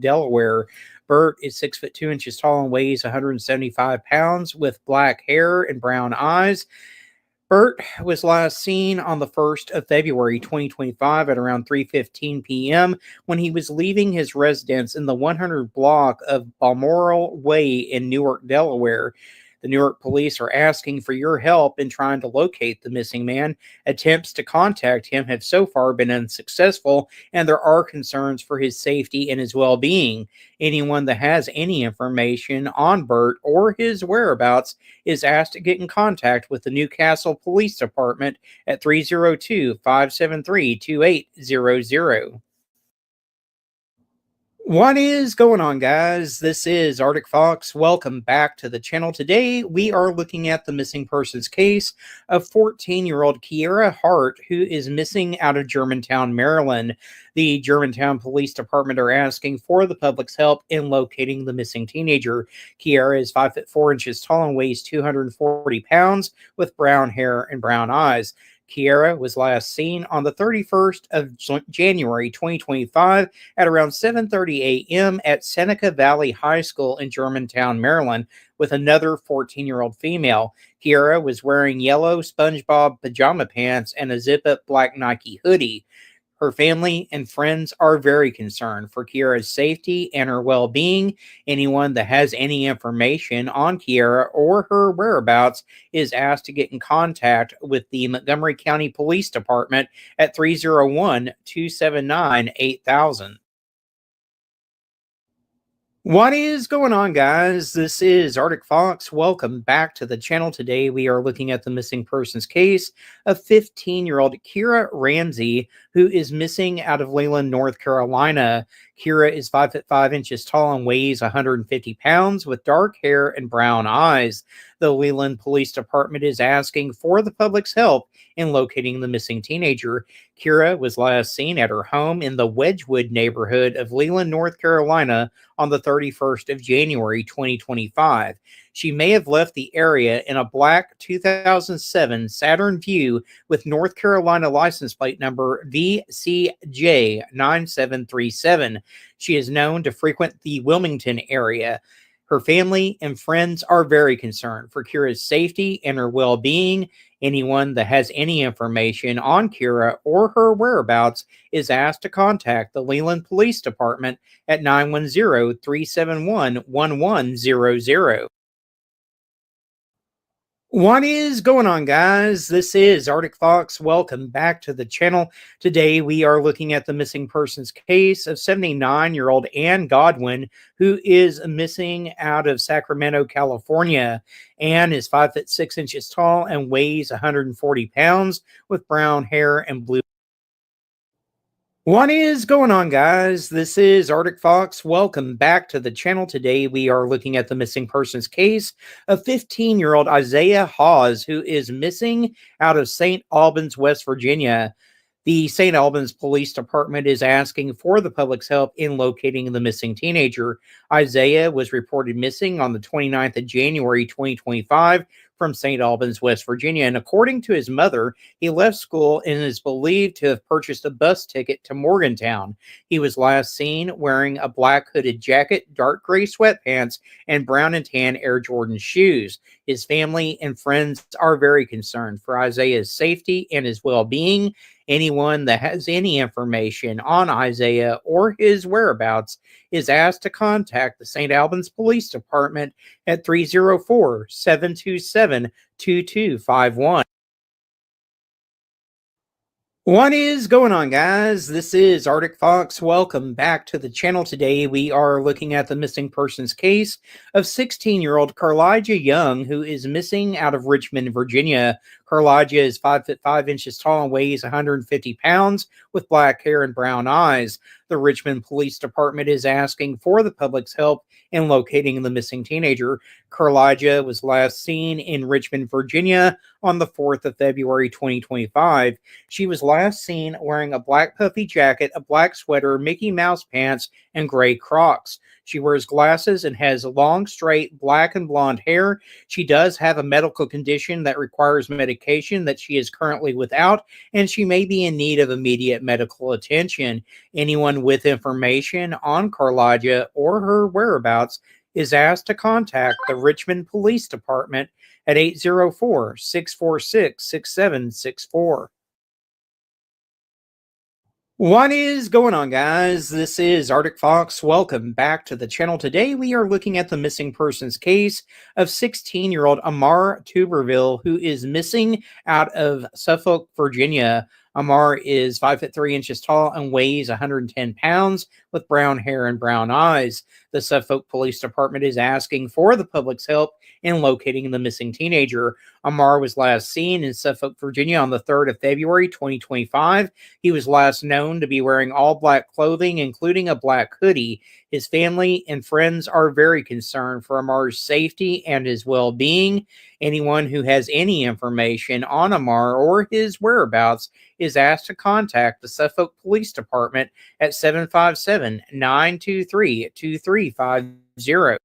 Delaware. Bert is 6'2" tall and weighs 175 pounds with black hair and brown eyes. Bert was last seen on the 1st of February 2025 at around 3:15 p.m. when he was leaving his residence in the 100 block of Balmoral Way in Newark, Delaware. The Newark police are asking for your help in trying to locate the missing man. Attempts to contact him have so far been unsuccessful, and there are concerns for his safety and his well-being. Anyone that has any information on Bert or his whereabouts is asked to get in contact with the Newcastle Police Department at 302-573-2800. What is going on, guys? This is ArcticFox. Welcome back to the channel. Today, we are looking at the missing persons case of 14-year-old Kiera Hart, who is missing out of Germantown, Maryland. The Germantown Police Department are asking for the public's help in locating the missing teenager. Kiera is 5'4" tall and weighs 240 pounds with brown hair and brown eyes. Kiera was last seen on the 31st of January 2025 at around 7:30 a.m. at Seneca Valley High School in Germantown, Maryland, with another 14-year-old female. Kiera was wearing yellow SpongeBob pajama pants and a zip-up black Nike hoodie. Her family and friends are very concerned for Kiera's safety and her well-being. Anyone that has any information on Kiera or her whereabouts is asked to get in contact with the Montgomery County Police Department at 301-279-8000. What is going on, guys? This is ArcticFox. Welcome back to the channel. Today we are looking at the missing persons case of 15-year-old Kiera Ramsey, who is missing out of Leland, North Carolina. Kiera is 5'5" tall and weighs 150 pounds with dark hair and brown eyes. The Leland Police Department is asking for the public's help in locating the missing teenager. Kiera was last seen at her home in the Wedgwood neighborhood of Leland, North Carolina on the 31st of January 2025. She may have left the area in a black 2007 Saturn Vue with North Carolina license plate number VCJ9737. She is known to frequent the Wilmington area. Her family and friends are very concerned for Kiera's safety and her well-being. Anyone that has any information on Kiera or her whereabouts is asked to contact the Leland Police Department at 910-371-1100. What is going on, guys? This is ArcticFox. Welcome back to the channel. Today we are looking at the missing persons case of 79-year-old Ann Godwin, who is missing out of Sacramento, California. Ann is 5'6" tall and weighs 140 pounds with brown hair and blue. What is going on, guys? This is ArcticFox. Welcome back to the channel. Today we are looking at the missing persons case of 15-year-old Isaiah Hawes, who is missing out of St. Albans, West Virginia. The St. Albans Police Department is asking for the public's help in locating the missing teenager. Isaiah was reported missing on the 29th of January 2025 from St. Albans, West Virginia, and according to his mother, he left school and is believed to have purchased a bus ticket to Morgantown. He was last seen wearing a black hooded jacket, dark gray sweatpants, and brown and tan Air Jordan shoes. His family and friends are very concerned for Isaiah's safety and his well-being. Anyone that has any information on Isaiah or his whereabouts is asked to contact the St. Albans Police Department at 304-727-2251. What is going on, guys? This is ArcticFox. Welcome back to the channel. Today we are looking at the missing persons case of 16-year-old Carlijah Young, who is missing out of Richmond, Virginia. Carlijah is 5'5" tall and weighs 150 pounds with black hair and brown eyes. The Richmond Police Department is asking for the public's help in locating the missing teenager. Carlijah was last seen in Richmond, Virginia on the 4th of February 2025. She was last seen wearing a black puffy jacket, a black sweater, Mickey Mouse pants, and gray Crocs. She wears glasses and has long, straight, black and blonde hair. She does have a medical condition that requires medication medication that she is currently without, and she may be in need of immediate medical attention. Anyone with information on Carlaja or her whereabouts is asked to contact the Richmond Police Department at 804-646-6764. What is going on, guys? This is ArcticFox. Welcome back to the channel. Today we are looking at the missing persons case of 16-year-old Amar Tuberville, who is missing out of Suffolk, Virginia. Amar is 5'3" tall and weighs 110 pounds with brown hair and brown eyes. The Suffolk Police Department is asking for the public's help in locating the missing teenager. Amar was last seen in Suffolk, Virginia on the 3rd of February, 2025. He was last known to be wearing all black clothing, including a black hoodie. His family and friends are very concerned for Amar's safety and his well-being. Anyone who has any information on Amar or his whereabouts is asked to contact the Suffolk Police Department at 757-923-2350.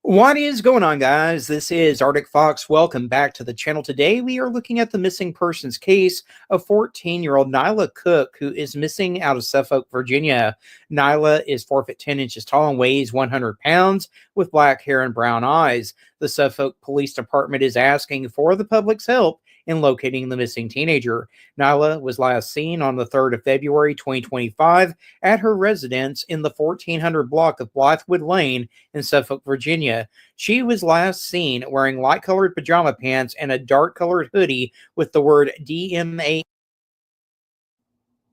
What is going on, guys? This is ArcticFox. Welcome back to the channel. Today we are looking at the missing persons case of 14-year-old Nyla Cook, who is missing out of Suffolk, Virginia. Nyla is 4'10" tall and weighs 100 pounds with black hair and brown eyes. The Suffolk Police Department is asking for the public's help in locating the missing teenager. Nyla was last seen on the 3rd of February, 2025 at her residence in the 1400 block of Blythewood Lane in Suffolk, Virginia. She was last seen wearing light-colored pajama pants and a dark-colored hoodie with the word DMA.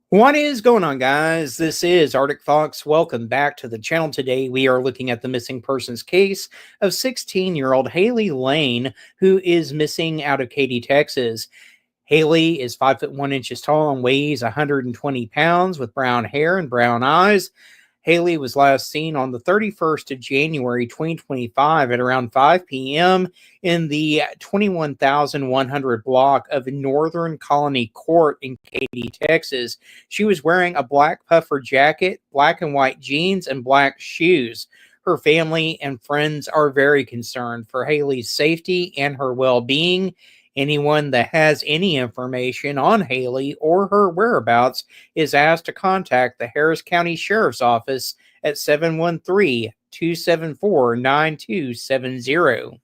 What is going on, guys? This is ArcticFox. Welcome back to the channel. Today we are looking at the missing persons case of 16-year-old Haley Lane, who is missing out of Katy, Texas. Haley is 5'1" tall and weighs 120 pounds with brown hair and brown eyes. Haley was last seen on the 31st of January, 2025 at around 5 p.m. in the 21,100 block of Northern Colony Court in Katy, Texas. She was wearing a black puffer jacket, black and white jeans, and black shoes. Her family and friends are very concerned for Haley's safety and her well-being. Anyone that has any information on Haley or her whereabouts is asked to contact the Harris County Sheriff's Office at 713-274-9270.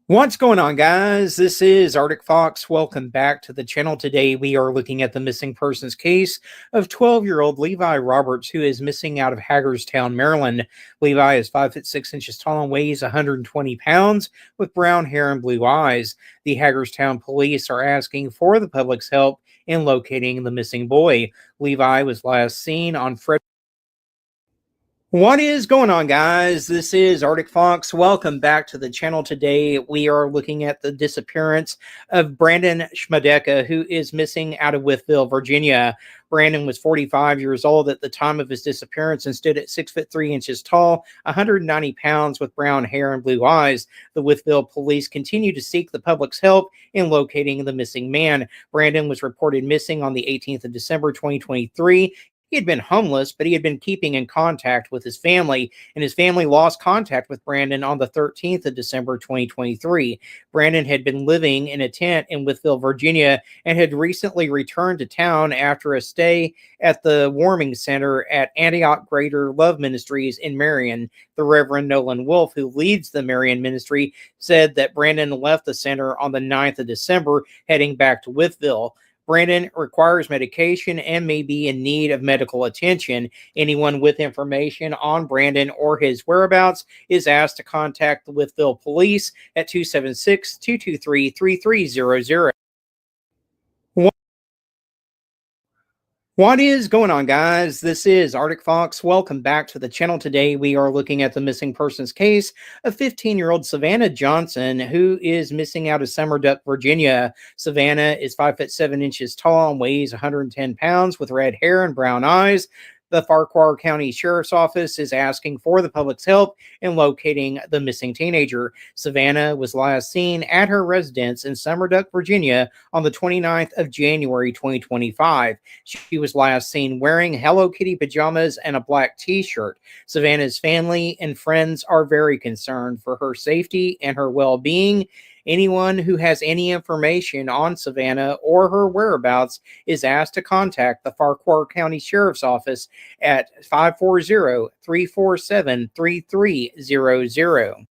What's going on, guys? This is ArcticFox. Welcome back to the channel. Today we are looking at the missing persons case of 12-year-old Levi Roberts, who is missing out of Hagerstown, Maryland. Levi is 5'6" tall and weighs 120 pounds with brown hair and blue eyes. The Hagerstown police are asking for the public's help in locating the missing boy. Levi was last seen on Friday. What is going on, guys? This is ArcticFox. Welcome back to the channel. Today we are looking at the disappearance of Brandon Schmadeka, who is missing out of Wytheville, Virginia. Brandon was 45 years old at the time of his disappearance and stood at 6'3" tall, 190 pounds with brown hair and blue eyes. The Wytheville police continue to seek the public's help in locating the missing man. Brandon was reported missing on the 18th of December, 2023. He had been homeless, but he had been keeping in contact with his family, and his family lost contact with Brandon on the 13th of December, 2023. Brandon had been living in a tent in Wytheville, Virginia, and had recently returned to town after a stay at the warming center at Antioch Greater Love Ministries in Marion. The Reverend Nolan Wolf, who leads the Marion ministry, said that Brandon left the center on the 9th of December, heading back to Wytheville. Brandon requires medication and may be in need of medical attention. Anyone with information on Brandon or his whereabouts is asked to contact the Wytheville police at 276-223-3300. What is going on, guys? This is ArcticFox. Welcome back to the channel. Today we are looking at the missing persons case of 15-year-old Savannah Johnson, who is missing out of Summer Duck, Virginia. Savannah is 5'7" tall and weighs 110 pounds with red hair and brown eyes. The Farquhar County Sheriff's Office is asking for the public's help in locating the missing teenager. Savannah was last seen at her residence in Summerduck, Virginia on the 29th of January 2025. She was last seen wearing Hello Kitty pajamas and a black t-shirt. Savannah's family and friends are very concerned for her safety and her well-being. Anyone who has any information on Savannah or her whereabouts is asked to contact the Farquhar County Sheriff's Office at 540-347-3300.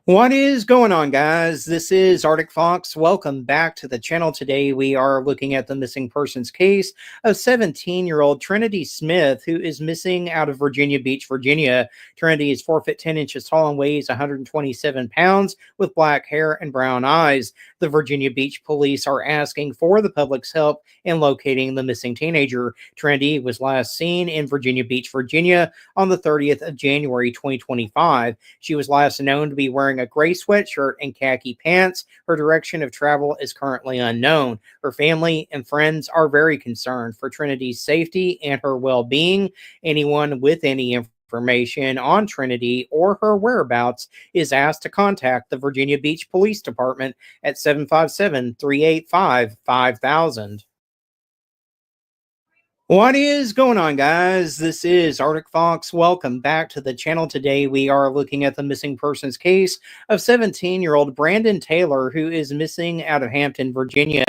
What is going on, guys? This is ArcticFox. Welcome back to the channel. Today we are looking at the missing persons case of 17-year-old Trinity Smith, who is missing out of Virginia Beach, Virginia. Trinity is 4 foot 10 inches tall and weighs 127 pounds with black hair and brown eyes. The Virginia Beach police are asking for the public's help in locating the missing teenager. Trinity was last seen in Virginia Beach, Virginia on the 30th of January 2025. She was last known to be wearing a gray sweatshirt and khaki pants. Her direction of travel is currently unknown. Her family and friends are very concerned for Trinity's safety and her well-being. Anyone with any information on Trinity or her whereabouts is asked to contact the Virginia Beach Police Department at 757-385-5000. What is going on, guys? This is ArcticFox. Welcome back to the channel. Today we are looking at the missing persons case of 17-year-old Brandon Taylor, who is missing out of Hampton, Virginia.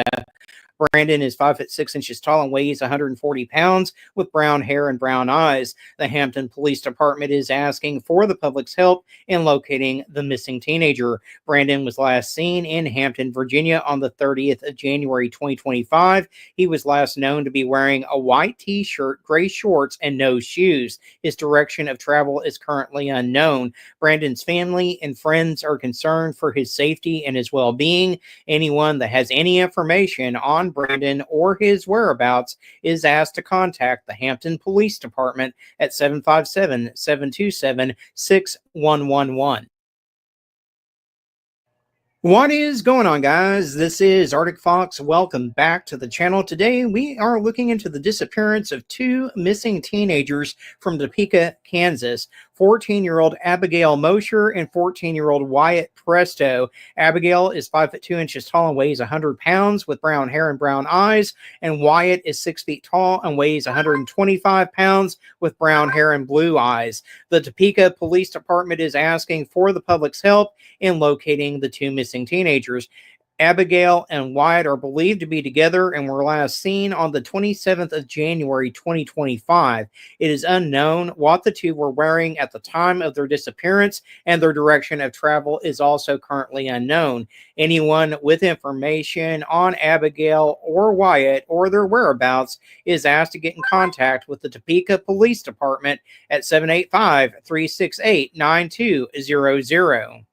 Brandon is 5 foot 6 inches tall and weighs 140 pounds with brown hair and brown eyes. The Hampton Police Department is asking for the public's help in locating the missing teenager. Brandon was last seen in Hampton, Virginia on the 30th of January 2025. He was last known to be wearing a white t-shirt, gray shorts, and no shoes. His direction of travel is currently unknown. Brandon's family and friends are concerned for his safety and his well-being. Anyone that has any information on Brandon or his whereabouts is asked to contact the Hampton Police Department at 757-727-6111. What is going on, guys? This is ArcticFox. Welcome back to the channel. Today we are looking into the disappearance of two missing teenagers from Topeka, Kansas. 14-year-old Abigail Mosher and 14-year-old Wyatt Presto. Abigail is 5 foot 2 inches tall and weighs 100 pounds with brown hair and brown eyes, and Wyatt is 6 feet tall and weighs 125 pounds with brown hair and blue eyes. The Topeka Police Department is asking for the public's help in locating the two missing teenagers. Abigail and Wyatt are believed to be together and were last seen on the 27th of January 2025. It is unknown what the two were wearing at the time of their disappearance, and their direction of travel is also currently unknown. Anyone with information on Abigail or Wyatt or their whereabouts is asked to get in contact with the Topeka Police Department at 785-368-9200.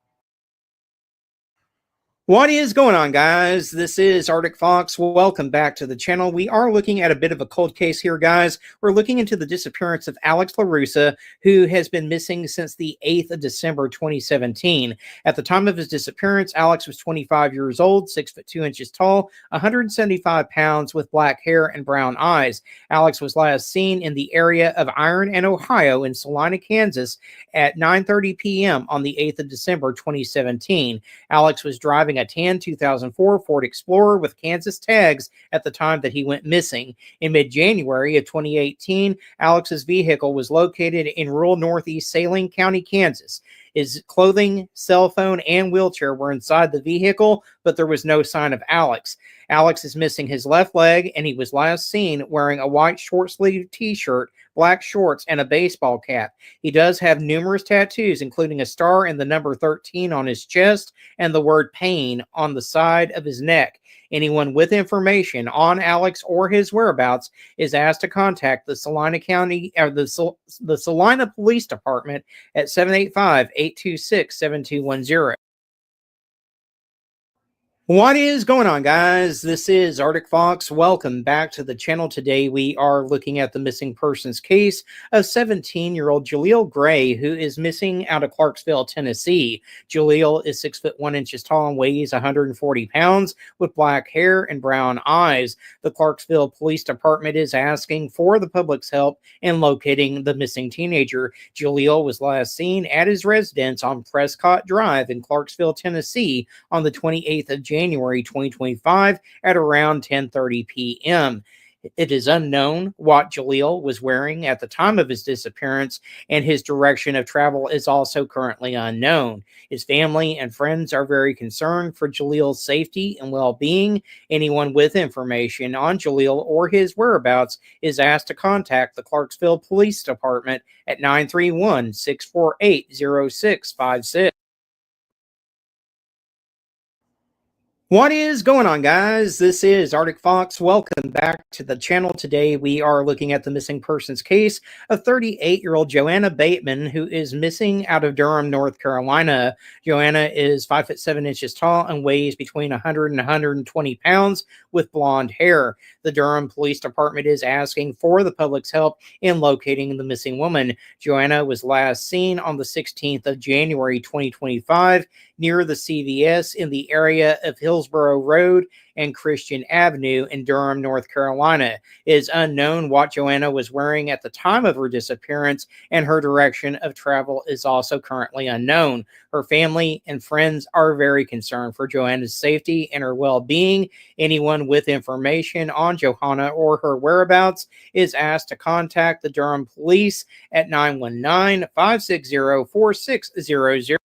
What is going on, guys? This is ArcticFox. Welcome back to the channel. We are looking at a bit of a cold case here, guys. We're looking into the disappearance of Alex LaRussa, who has been missing since the 8th of December 2017. At the time of his disappearance, Alex was 25 years old, 6 foot 2 inches tall, 175 pounds with black hair and brown eyes. Alex was last seen in the area of Iron and Ohio in Salina, Kansas at 9:30 p.m. on the 8th of December 2017. Alex was driving a tan 2004 Ford Explorer with Kansas tags at the time that he went missing. In mid-January of 2018, Alex's vehicle was located in rural northeast Saline County, Kansas. His clothing, cell phone, and wheelchair were inside the vehicle, but there was no sign of Alex. Alex is missing his left leg, and he was last seen wearing a white short-sleeved t-shirt, black shorts, and a baseball cap. He does have numerous tattoos, including a star and the number 13 on his chest and the word pain on the side of his neck. Anyone with information on Alex or his whereabouts is asked to contact the Salina County or the Salina Police Department at 785-826-7210. What is going on, guys? This is ArcticFox. Welcome back to the channel. Today we are looking at the missing persons case of 17-year-old Jaleel Gray, who is missing out of Clarksville, Tennessee. Jaleel is 6 foot 1 inches tall and weighs 140 pounds with black hair and brown eyes. The Clarksville Police Department is asking for the public's help in locating the missing teenager. Jaleel was last seen at his residence on Prescott Drive in Clarksville, Tennessee on the 28th of January 2025 at around 10:30 p.m. It is unknown what Jaleel was wearing at the time of his disappearance, and his direction of travel is also currently unknown. His family and friends are very concerned for Jaleel's safety and well-being. Anyone with information on Jaleel or his whereabouts is asked to contact the Clarksville Police Department at 931-648-0656. What is going on, guys? This is ArcticFox. Welcome back to the channel. Today we are looking at the missing persons case of 38-year-old Joanna Bateman, who is missing out of Durham, North Carolina. Joanna is 5 foot 7 inches tall and weighs between 100 and 120 pounds with blonde hair. The Durham Police Department is asking for the public's help in locating the missing woman. Joanna was last seen on the 16th of January 2025 near the CVS in the area of Hillsborough Road and Christian Avenue in Durham, North Carolina. It is unknown what Joanna was wearing at the time of her disappearance, and her direction of travel is also currently unknown. Her family and friends are very concerned for Joanna's safety and her well-being. Anyone with information on Johanna or her whereabouts is asked to contact the Durham Police at 919-560-4600.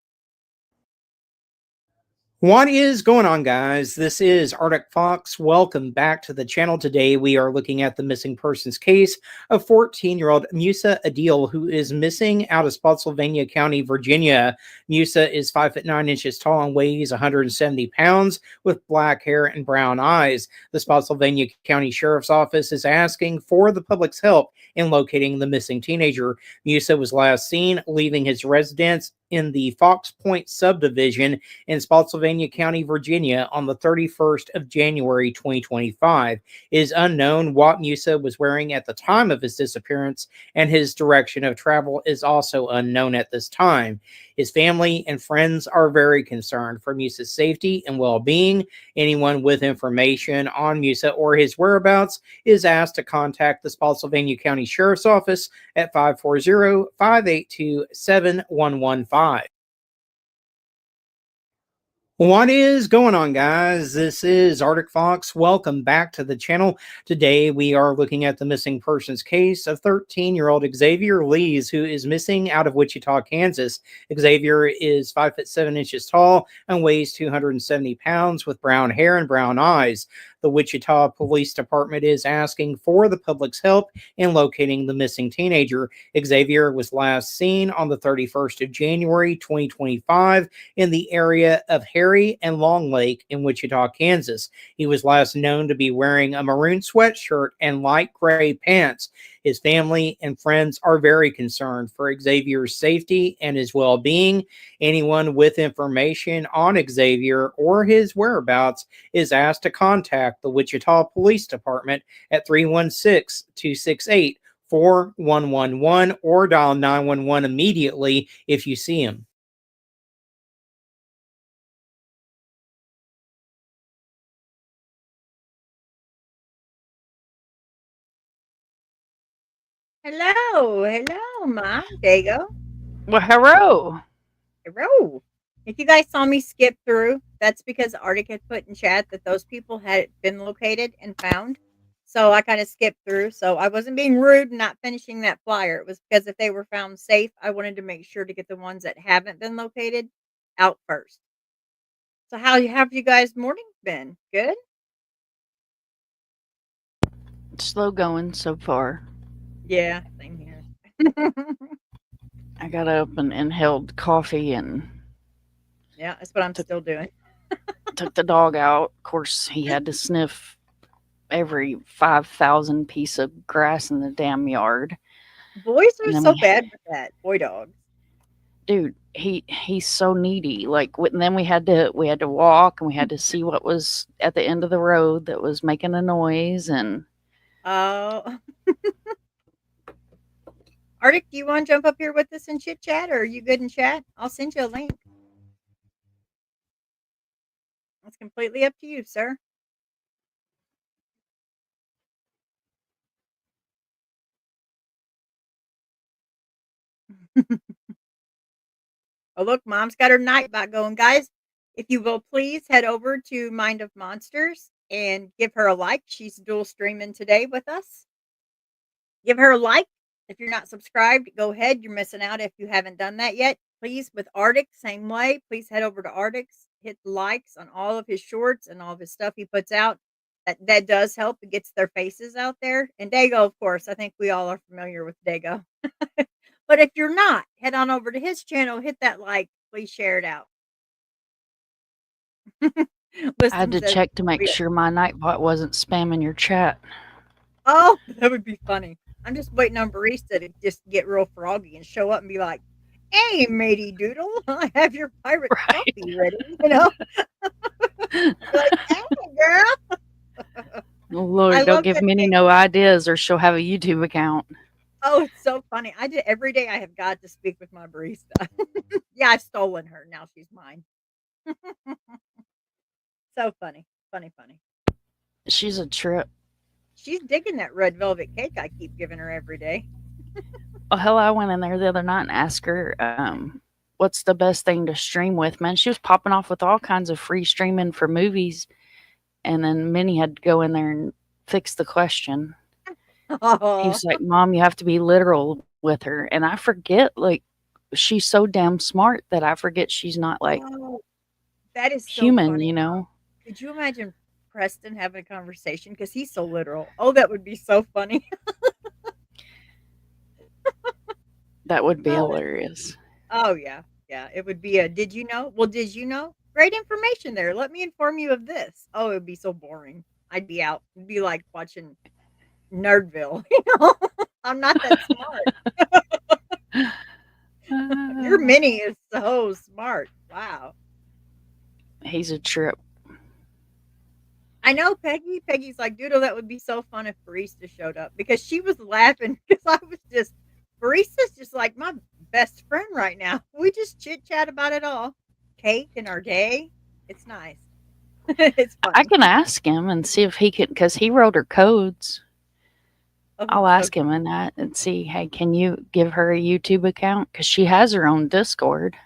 What is going on, guys? This is ArcticFox. Welcome back to the channel. Today we are looking at the missing persons case of 14-year-old Musa Adil, who is missing out of Spotsylvania County, Virginia. Musa is 5 foot 9 inches tall and weighs 170 pounds with black hair and brown eyes. The Spotsylvania County Sheriff's Office is asking for the public's help in locating the missing teenager. Musa was last seen leaving his residence in the Fox Point subdivision in Spotsylvania County, Virginia on the 31st of January 2025. It is unknown what Musa was wearing at the time of his disappearance, and his direction of travel is also unknown at this time. His family and friends are very concerned for Musa's safety and well-being. Anyone with information on Musa or his whereabouts is asked to contact the Spotsylvania County Sheriff's Office at 540-582-7115. What is going on, guys? This is ArcticFox. Welcome back to the channel. Today we are looking at the missing persons case of 13-year-old Xavier Lees, who is missing out of Wichita, Kansas. Xavier is 5 foot 7 inches tall and weighs 270 pounds with brown hair and brown eyes. The Wichita Police Department is asking for the public's help in locating the missing teenager. Xavier was last seen on the 31st of January 2025 in the area of Harry and Long Lake in Wichita, Kansas. He was last known to be wearing a maroon sweatshirt and light gray pants. His family and friends are very concerned for Xavier's safety and his well-being. Anyone with information on Xavier or his whereabouts is asked to contact the Wichita Police Department at 316-268-4111 or dial 911 immediately if you see him. Hello, Mom. There you go. Well, hello. Hello. If you guys saw me skip through, that's because Arctic had put in chat that those people had been located and found. So I kind of skipped through. So I wasn't being rude and not finishing that flyer. It was because if they were found safe, I wanted to make sure to get the ones that haven't been located out first. So how have you guys' morning been? Good? Slow going so far. Yeah, same here. I got up and inhaled coffee and Yeah, that's what I'm still doing. took the dog out. Of course, he had to sniff every 5,000 piece of grass in the damn yard. Boys are And then so we- bad with that. Boy dogs. dude, he's so needy. Like, and then we had to walk, and we had to see what was at the end of the road that was making a noise. And Oh. Arctic, do you want to jump up here with us and chit chat, or are you good in chat? I'll send you a link. It's completely up to you, sir. Oh, look, Mom's got her nightbot going. Guys, if you will please head over to Mind of Monsters and give her a like. She's dual streaming today with us. Give her a like. If you're not subscribed, go ahead. You're missing out if you haven't done that yet. Please, with Arctic, same way. Please head over to Arctic's, hit likes on all of his shorts and all of his stuff he puts out. That does help. It gets their faces out there. And Dago, of course, I think we all are familiar with Dago. But if you're not, head on over to his channel, hit that like, please share it out. I had to check to make sure my nightbot wasn't spamming your chat. Oh, that would be funny. I'm just waiting on Barista to just get real froggy and show up and be like, "Hey, matey doodle, I have your pirate coffee ready." You know, like, "Hey, girl." Lord, don't give Minnie no ideas, or she'll have a YouTube account. Oh, it's so funny. I did every day. I have got to speak with my barista. Yeah, I've stolen her. Now she's mine. So funny, funny. She's a trip. She's digging that red velvet cake I keep giving her every day. Oh, hell, I went in there the other night and asked her, what's the best thing to stream with? Man, she was popping off with all kinds of free streaming for movies. And then Minnie had to go in there and fix the question. Oh. He was like, Mom, you have to be literal with her. And I forget, like, she's so damn smart that I forget she's not, like, that is so human, funny. you know? Could you imagine Preston having a conversation? Because he's so literal. Oh, that would be so funny. That would be hilarious. Oh, yeah. Yeah, it would be a, did you know? Well, did you know? Great information there. Let me inform you of this. Oh, it would be so boring. I'd be out. It'd be like watching Nerdville. You know, I'm not that smart. Your Minnie is so smart. Wow. He's a trip. I know Peggy. Peggy's like, Doodle, that would be so fun if Barista showed up, because she was laughing because I was just, Barista's just like my best friend right now. We just chit chat about it all. Cake and our day. It's nice. It's fun. I can ask him and see if he can, because he wrote her codes. I'll ask him in that and see, hey, can you give her a YouTube account? Because she has her own Discord.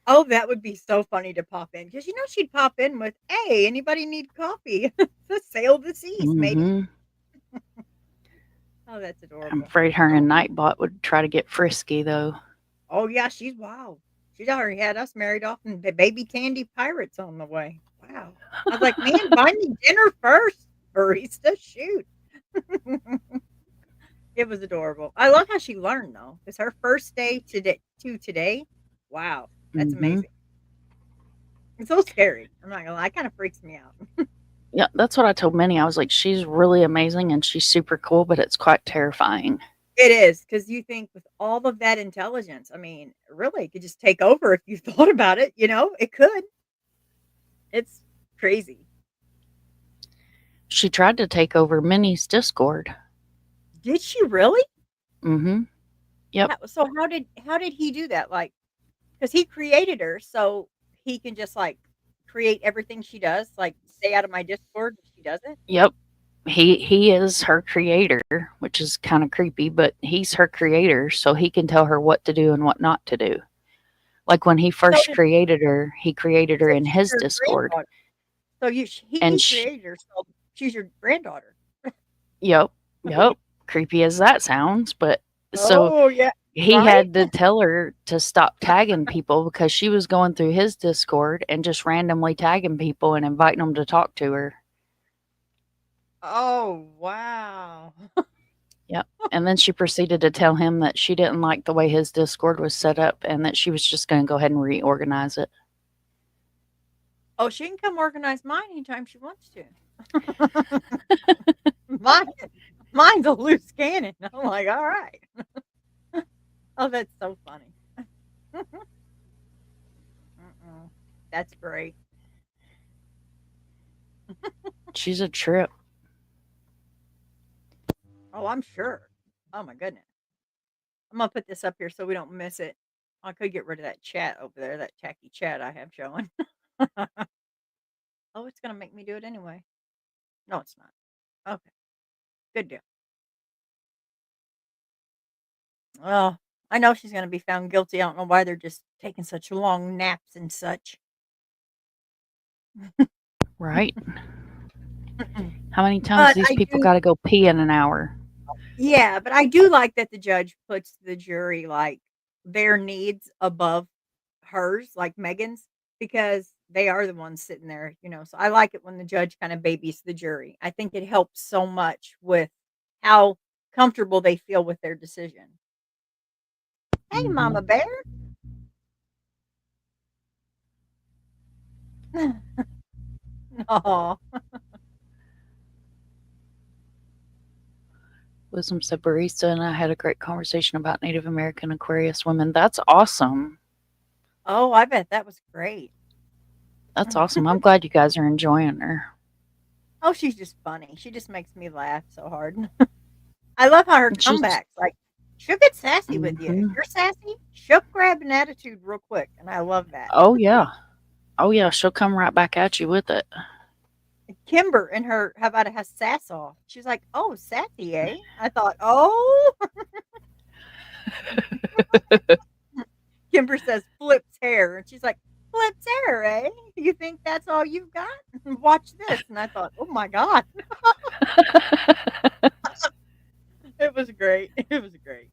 Oh, that would be so funny to pop in. Because, you know, she'd pop in with, hey, anybody need coffee? The sail the seas, maybe. Oh, that's adorable. I'm afraid her and Nightbot would try to get frisky, though. Oh, yeah, she's wild. She's already had us married off and the baby candy pirates on the way. Wow. I was like, man, buy me dinner first, Barista. Shoot. It was adorable. I love how she learned, though. It's her first day today. Wow. That's amazing. It's so scary. I'm not gonna lie. It kind of freaks me out. Yeah, that's what I told Minnie. I was like, she's really amazing and she's super cool, but it's quite terrifying. It is, because you think with all of that intelligence, I mean, really, it could just take over if you thought about it. You know, it could. It's crazy. She tried to take over Minnie's Discord. Did she really? Mm-hmm. Yep. So how did he do that? Like, because he created her, so he can just like create everything she does. Like, stay out of my Discord if she doesn't. Yep. He is her creator, which is kind of creepy, but he's her creator, so he can tell her what to do and what not to do. Like when he first created her, he created her in his Discord. So he created her, so she's your granddaughter. Yep. Creepy as that sounds, but so he had to tell her to stop tagging people because she was going through his Discord and just randomly tagging people and inviting them to talk to her. Oh, wow. Yep. And then she proceeded to tell him that she didn't like the way his Discord was set up and that she was just going to go ahead and reorganize it. Oh, she can come organize mine anytime she wants to. Mine's a loose cannon. I'm like, all right. Oh, that's so funny. That's great. She's a trip. Oh, I'm sure. Oh my goodness. I'm gonna put this up here so we don't miss it. I could get rid of that chat over there, that tacky chat I have showing. Oh, it's gonna make me do it anyway. No, it's not. Okay, good deal. Well, I know she's gonna be found guilty. I don't know why they're just taking such long naps and such. Right? How many times But these I people do, got to go pee in an hour? yeah, but I do like that the judge puts the jury like their needs above hers, like Megan's, because they are the ones sitting there, So I like it when the judge kind of babies the jury. I think it helps so much with how comfortable they feel with their decision. Hey, Mama Mhm. Bear. Oh, Wisdom said barista and I had a great conversation about Native American Aquarius women. That's awesome. oh, I bet that was great. That's awesome. I'm glad you guys are enjoying her. Oh, she's just funny. She just makes me laugh so hard. I love how her She's comebacks, like, she'll get sassy with you. If mhm. you're sassy, she'll grab an attitude real quick, and I love that. Oh yeah. Oh yeah, she'll come right back at you with it. Kimber and her, how about a sass off? She's like, "Oh, sassy, eh?" I thought, "Oh." Kimber says, "Flip's hair," and she's like, "Flip's hair, eh? You think that's all you've got? Watch this." And I thought, "Oh my god, it was great. It was great."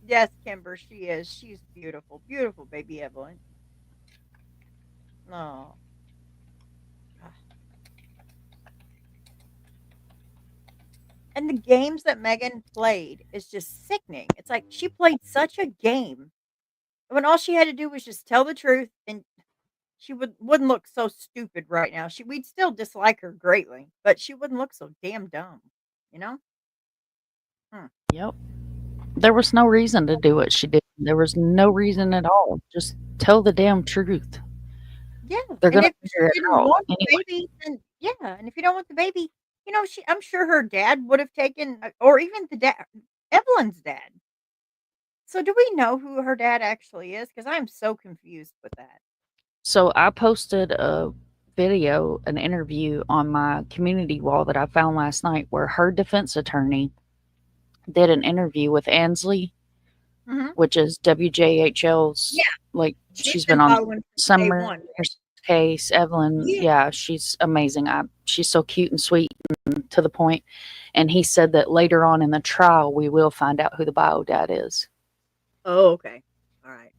Yes, Kimber, she is. She's beautiful, beautiful baby Evelyn. Oh. And the games that Megan played is just sickening. It's like she played such a game when all she had to do was just tell the truth, and she wouldn't look so stupid right now. We'd still dislike her greatly, but she wouldn't look so damn dumb, you know? Hmm. Yep. There was no reason to do what she did. There was no reason at all. Just tell the damn truth. Yeah, They're and gonna if she figure it didn't out want the anyway. baby, then yeah, and if you don't want the baby, I'm sure her dad would have taken, or even the dad, Evelyn's dad. So do we know who her dad actually is? Because I'm so confused with that. So I posted a video, an interview on my community wall that I found last night where her defense attorney did an interview with Ansley, Hmm. which is WJHL's, Yeah, like, she's she's been been on following from day Summer's one. case. Evelyn, Yeah. yeah, she's amazing. She's so cute and sweet and to the point. And he said that later on in the trial, we will find out who the bio dad is. Oh, okay. All right.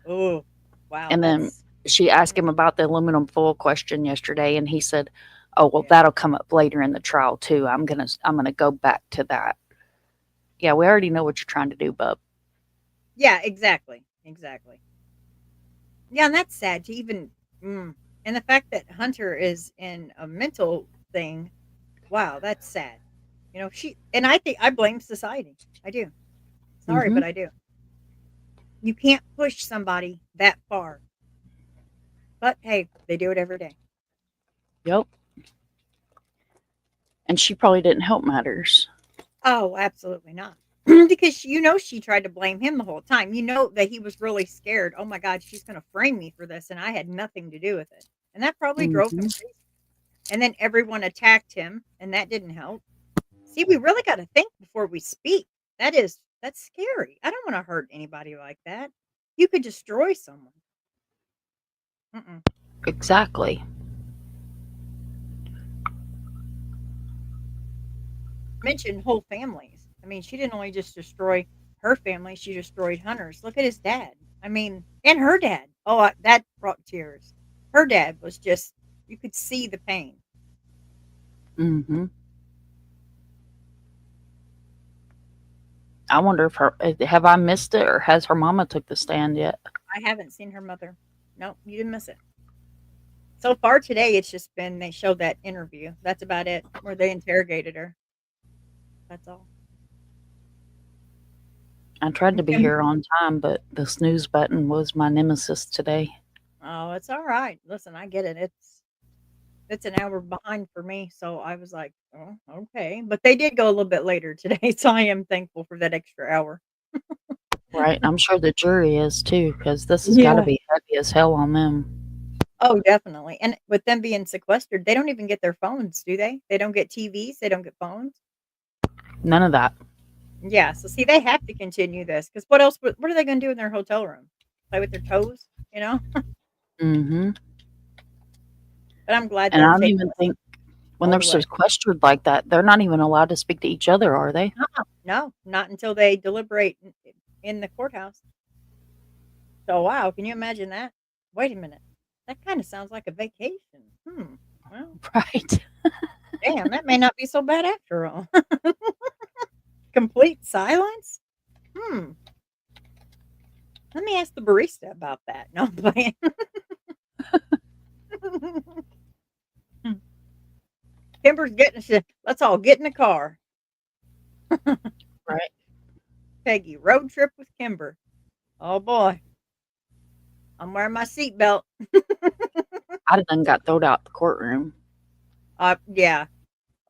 Oh, wow. And then That's she asked him about the aluminum foil question yesterday, and he said, "Oh, well, yeah. that'll come up later in the trial too. I'm gonna go back to that." Yeah, we already know what you're trying to do, bub. Yeah, exactly. Exactly. Yeah, and that's sad to even and the fact that Hunter is in a mental thing, wow, that's sad. And I think I blame society. I do. Sorry, Mm-hmm. but I do. You can't push somebody that far. But hey, they do it every day. Yep. And she probably didn't help matters. Oh, absolutely not. Because she tried to blame him the whole time. You know that he was really scared. Oh my God, she's going to frame me for this, and I had nothing to do with it. And that probably drove him Mm-hmm. crazy. And then everyone attacked him, and that didn't help. See, we really got to think before we speak. That's scary. I don't want to hurt anybody like that. You could destroy someone. Mm-mm. Exactly. Mention whole families. I mean, she didn't only just destroy her family; she destroyed Hunter's. Look at his dad. I mean, and her dad. Oh, that brought tears. Her dad was just, you could see the pain. Mm-hmm. I wonder if have I missed it, or has her mama took the stand yet? I haven't seen her mother. No, you didn't miss it. So far today, it's just been they showed that interview. That's about it, where they interrogated her. That's all. I tried to be Okay. here on time, but the snooze button was my nemesis today. Oh, it's all right. Listen, I get it. It's an hour behind for me, so I was like, "Oh, okay." But they did go a little bit later today, so I am thankful for that extra hour. Right. I'm sure the jury is too, because this has got to Yeah. be heavy as hell on them. Oh, definitely. And with them being sequestered, they don't even get their phones, do they? They don't get TVs, they don't get phones. None of that. Yeah, so see, they have to continue this because what else? What are they going to do in their hotel room? Play with their toes, you know? Hmm. But I'm glad And they're I don't taking even this think when all they're the way. sequestered like that, they're not even allowed to speak to each other, are they? No, not until they deliberate in the courthouse. So, wow, can you imagine that? Wait a minute. That kind of sounds like a vacation. Well, Right. damn, that may not be so bad after all. Complete silence? Hmm. Let me ask the barista about that. No, I'm playing. Kimber's getting shit. Let's all get in the car. Right. Peggy, road trip with Kimber. Oh boy, I'm wearing my seatbelt. I done got thrown out the courtroom. Yeah.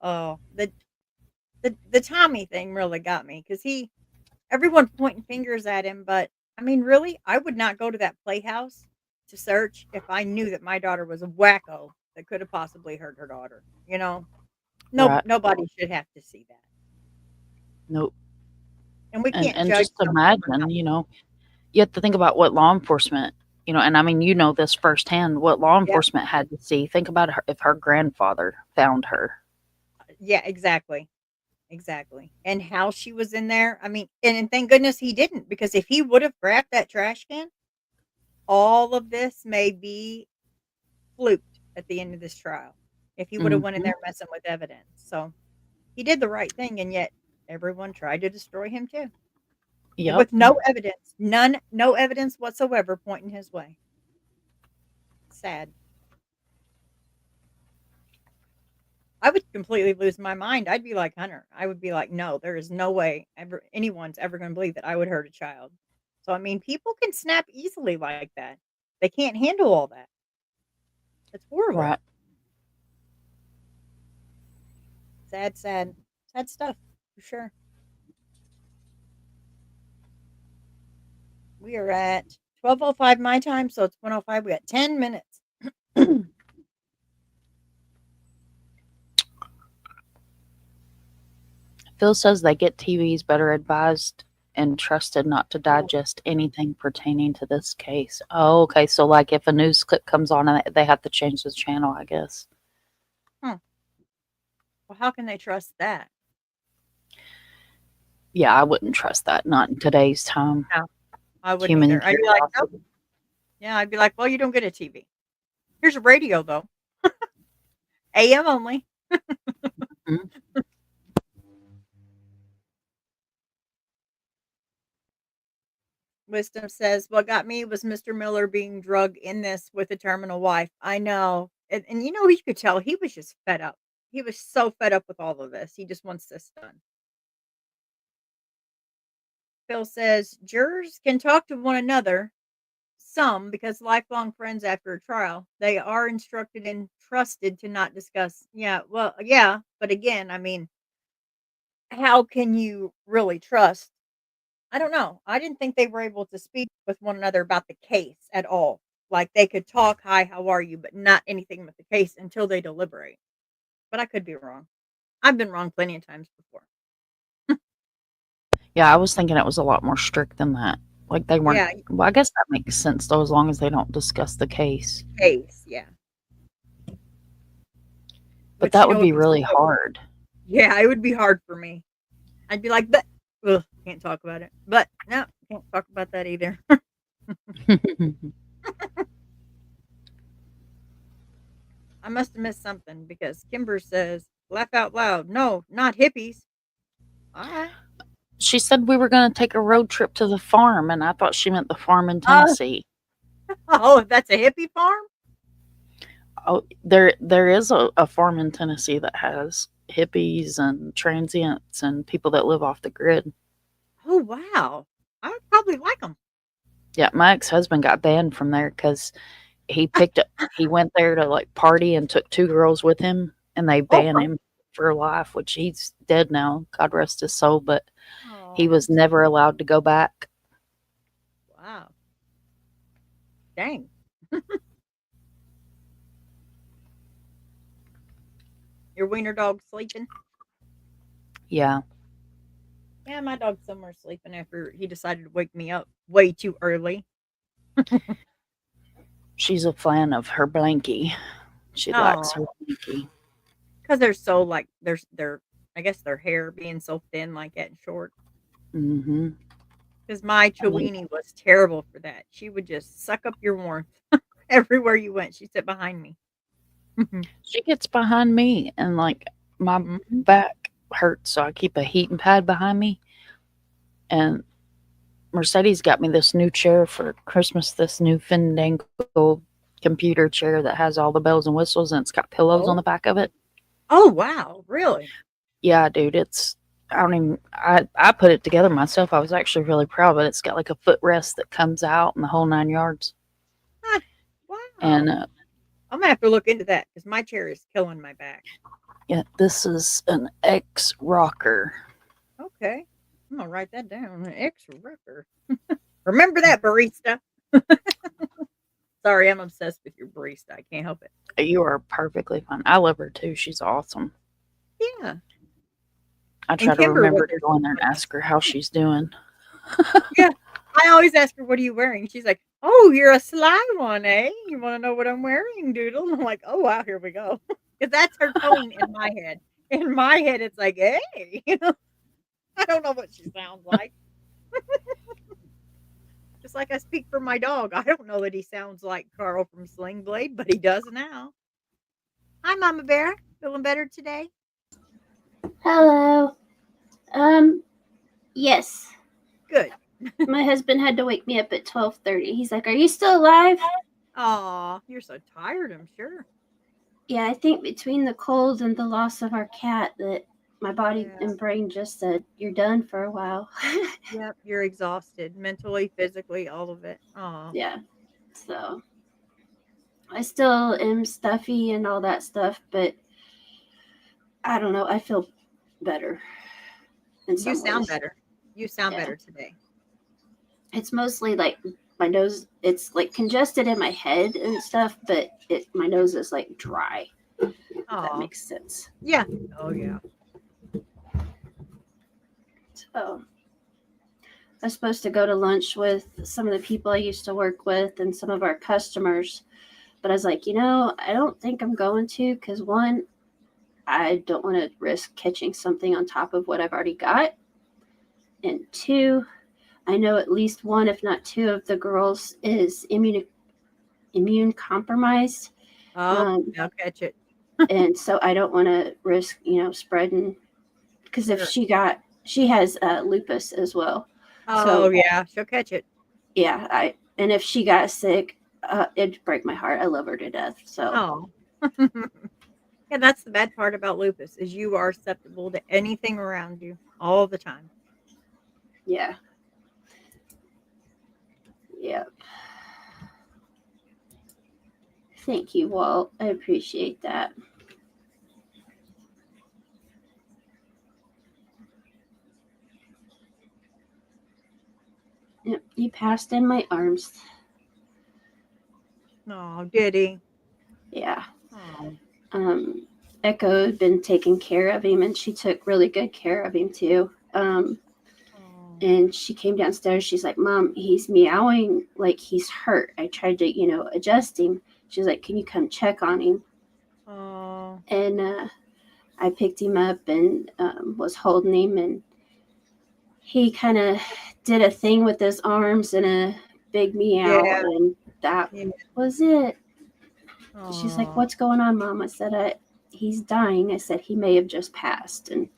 Oh, the Tommy thing really got me because everyone pointing fingers at him, but I mean, really, I would not go to that playhouse to search if I knew that my daughter was a wacko that could have possibly hurt her daughter. No, Right. nobody should have to see that, Nope. and we can't And judge just someone for imagine, how. you have to think about what law enforcement, and I mean, this firsthand, what law Yeah, enforcement had to see. Think about her, if her grandfather found her. yeah, exactly. Exactly, and how she was in there, I mean and thank goodness he didn't, because if he would have grabbed that trash can, all of this may be fluked at the end of this trial, if he would have went in Hmm. there messing with evidence, so he did the right thing, and yet everyone tried to destroy him too, and Yep. with no evidence, no evidence whatsoever pointing his way. Sad. I would completely lose my mind. I'd be like Hunter. I would be like, no, there is no way ever anyone's ever going to believe that I would hurt a child. So I mean, people can snap easily like that. They can't handle all that. It's horrible. Right. Sad, sad, sad stuff for sure. We are at 12:05 my time, so it's 1:05. We got 10 minutes. Phil says they get TVs better advised and trusted not to digest anything pertaining to this case. Oh, okay. So, like, if a news clip comes on, and they have to change the channel, I guess. Huh. Well, how can they trust that? Yeah, I wouldn't trust that. Not in today's time. No, I wouldn't Human either. I'd be like, nope. curiosity. Yeah, I'd be like, well, you don't get a TV. Here's a radio though, AM only. Mhm. Wisdom says, "What got me was Mr. Miller being drugged in this with a terminal wife." I know. And you could tell he was just fed up. He was so fed up with all of this. He just wants this done. Phil says, "Jurors can talk to one another, some because lifelong friends after a trial. They are instructed and trusted to not discuss." Yeah, well, yeah. But again, I mean, how can you really trust? I don't know. I didn't think they were able to speak with one another about the case at all. Like they could talk, "Hi, how are you?" but not anything with the case until they deliberate. But I could be wrong. I've been wrong plenty of times before. Yeah, I was thinking it was a lot more strict than that. Like, they weren't. Yeah, Well, I guess that makes sense, though, as long as they don't discuss the case. case, yeah. But Which that would be would be really so, hard. yeah, it would be hard for me. I'd be like, but ugh, can't talk about it. But no, can't talk about that either. I must have missed something because Kimber says, "Laugh out loud." No, not hippies. All right. She said we were going to take a road trip to the farm, and I thought she meant the farm in Oh, Tennessee. oh, that's a hippie farm. Oh, there is a farm in Tennessee that has hippies and transients and people that live off the grid. Oh wow. I would probably like them. Yeah, my ex-husband got banned from there because he went there to like party and took 2 girls with him, and they banned him for life, which he's dead now. God rest his soul, but he was never allowed to go back. Wow. Dang. Your wiener dog sleeping? Yeah. Yeah, my dog's somewhere sleeping after he decided to wake me up way too early. She's a fan of her blankie. She likes her blankie. Because they're so like they're I guess their hair being so thin like that and short. Mm-hmm. Because my Chiweenie was terrible for that. She would just suck up your warmth everywhere you went. She'd sit behind me. She gets behind me, and like my back hurts, so I keep a heating pad behind me. And Mercedes got me this new chair for Christmas, this new Fandango computer chair that has all the bells and whistles, and it's got pillows on the back of it. Oh, wow. Really? Yeah, dude, I put it together myself. I was actually really proud of it. It's got like a footrest that comes out and the whole 9 yards. Wow. And I'm going to have to look into that because my chair is killing my back. yeah, this is an X rocker. Okay. I'm going to write that down. An X rocker. Remember that, barista. Sorry, I'm obsessed with your barista. I can't help it. You are perfectly fine. I love her too. She's awesome. Yeah. I try to remember to go in there and ask her how she's doing. Yeah. I always ask her, what are you wearing? She's like, oh, you're a sly one, eh? You want to know what I'm wearing, Doodle? And I'm like, oh, wow, here we go. Because that's her tone in my head. In my head, it's like, hey. I don't know what she sounds like. Just like I speak for my dog. I don't know that he sounds like Carl from Sling Blade, but he does now. Hi, Mama Bear. Feeling better today? Hello. Yes. Good. My husband had to wake me up at 12:30. He's like, "Are you still alive?" Aw, you're so tired, I'm sure. Yeah, I think between the cold and the loss of our cat that my body and brain just said, "You're done for a while." Yep, you're exhausted, mentally, physically, all of it. Aw. Yeah. So I still am stuffy and all that stuff, but I don't know. I feel better. You sound better. You sound better today. It's mostly like my nose, it's like congested in my head and stuff, but my nose is like dry. If that makes sense. Yeah. Oh, yeah. So I was supposed to go to lunch with some of the people I used to work with and some of our customers, but I was like, I don't think I'm going to, because one, I don't want to risk catching something on top of what I've already got. And two, I know at least one, if not two, of the girls is immune compromised. Oh, I'll catch it. And so I don't want to risk, spreading, because if she has lupus as well. Oh, so, yeah, she'll catch it. Yeah, and if she got sick, it'd break my heart. I love her to death. So. Oh. Yeah, that's the bad part about lupus is you are susceptible to anything around you all the time. Yeah. Yep. Thank you, Walt. I appreciate that. Yep, you passed in my arms. Oh, did he? Yeah. Oh. Echo had been taking care of him, and she took really good care of him too. And she came downstairs. She's like, "Mom, he's meowing like he's hurt." I tried to, adjust him. She's like, "Can you come check on him?" Oh. And I picked him up and was holding him, and he kind of did a thing with his arms and a big meow, and that was it. Aww. She's like, "What's going on, Mom?" I said, "He's dying." I said, "He may have just passed." And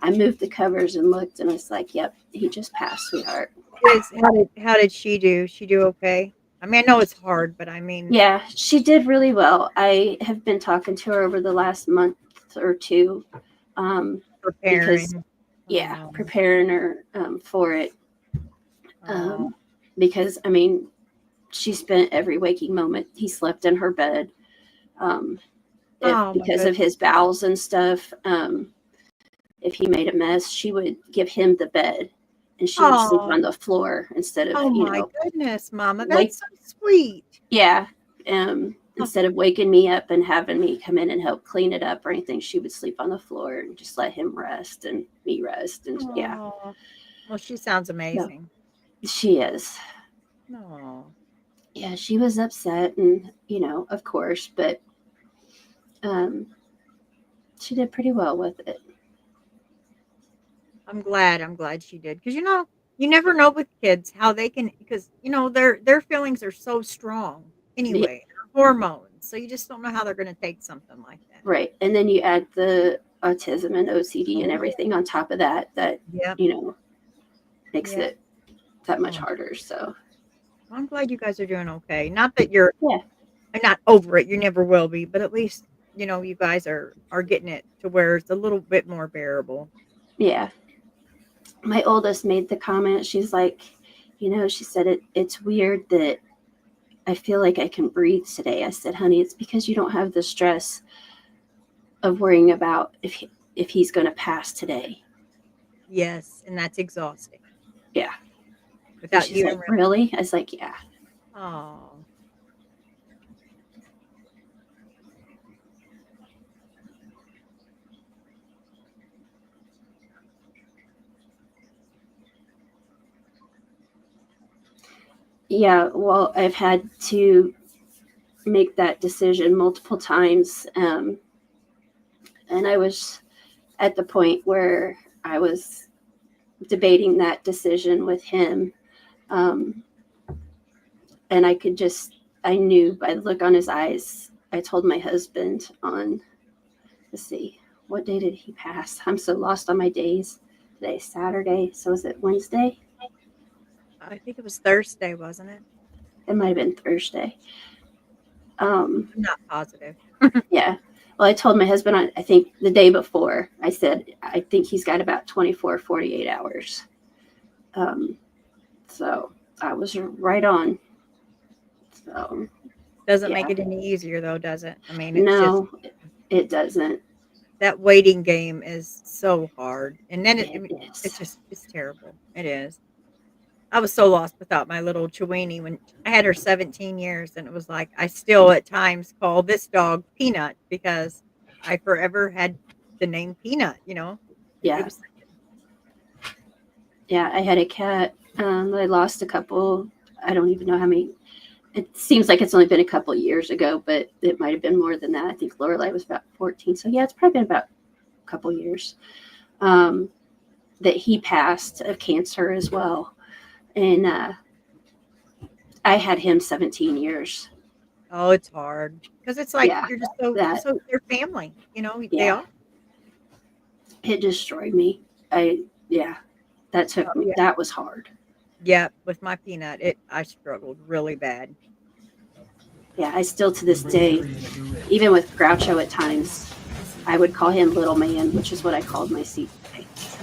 I moved the covers and looked, and I was like, "Yep, he just passed, sweetheart." How did she do? She do okay? I mean, I know it's hard, but I mean, yeah, she did really well. I have been talking to her over the last month or two, preparing. Preparing her for it. Oh, Because, I mean, she spent every waking moment. He slept in her bed. Oh, my Because of his bowels and stuff, if he made a mess, she would give him the bed and she would sleep Oh. on the floor instead of, Oh you my know, goodness, Mama, Like- that's so sweet. yeah. Instead of waking me up and having me come in and help clean it up or anything, she would sleep on the floor and just let him rest and me rest. And yeah, Aw. Well, she sounds amazing. she is. No. Yeah, she was upset and, you know, of course, but she did pretty well with it. I'm glad she did. Because you never know with kids how they can, because their feelings are so strong anyway, their hormones. So you just don't know how they're going to take something like that. Right. And then you add the autism and OCD and everything on top of that, Yep. you know, makes Yeah. it that much Oh. harder. So I'm glad you guys are doing okay. Not that you're Yeah. not over it. You never will be, but at least you guys are getting it to where it's a little bit more bearable. yeah. My oldest made the comment. She's like, you know, she said it's weird that I feel like I can breathe today. I said, honey, it's because you don't have the stress of worrying about if he's going to pass today. Yes, and that's exhausting. Yeah. Without She's you. like, really? I was like, yeah. Oh. Yeah, well, I've had to make that decision multiple times. And I was at the point where I was debating that decision with him. And I knew by the look on his eyes. I told my husband on, let's see, what day did he pass? I'm so lost on my days. Today's Saturday. So is it Wednesday? I think it was Thursday, wasn't it? It might have been Thursday. I'm not positive. Yeah. Well, I told my husband, I think the day before, I said, I think he's got about 24, 48 hours. So I was right on. So Doesn't Yeah. make it any easier though, does it? I mean, it's no, it doesn't. that waiting game is so hard. And then It is. it's terrible. It is. I was so lost without my little Chiweenie when I had her 17 years, and it was like I still at times call this dog Peanut because I forever had the name Peanut, It Yeah. was Yeah. I had a cat. I lost a couple. I don't even know how many. It seems like it's only been a couple years ago, but it might have been more than that. I think Lorelai was about 14. So yeah, it's probably been about a couple years that he passed of cancer as well. And I had him 17 years. Oh, it's hard because it's like Yeah, you're just that- so they're family, they Yeah. are. It destroyed me. That took me. Yeah. That was hard. Yeah, with my Peanut, I struggled really bad. Yeah, I still to this day, even with Groucho at times, I would call him Little Man, which is what I called my seat.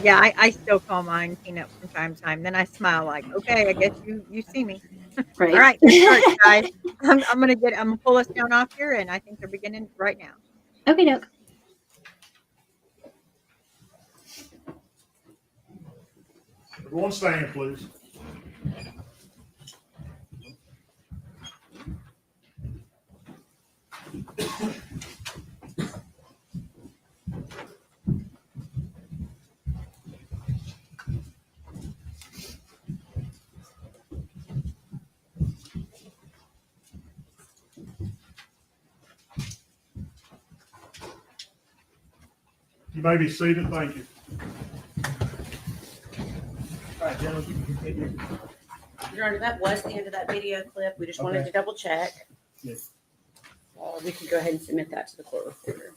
Yeah, I still call mine Peanut from time to time. Then I smile like, okay, I guess you see me. Right. All right, good start, guys. I'm gonna pull us down off here, and I think they're beginning right now. Okay, doke. Everyone stand, please. You may be seated. Thank you. All right, gentlemen, you can continue. Your Honor, that was the end of that video clip. We just wanted to double check. Yes. We can go ahead and submit that to the court reporter.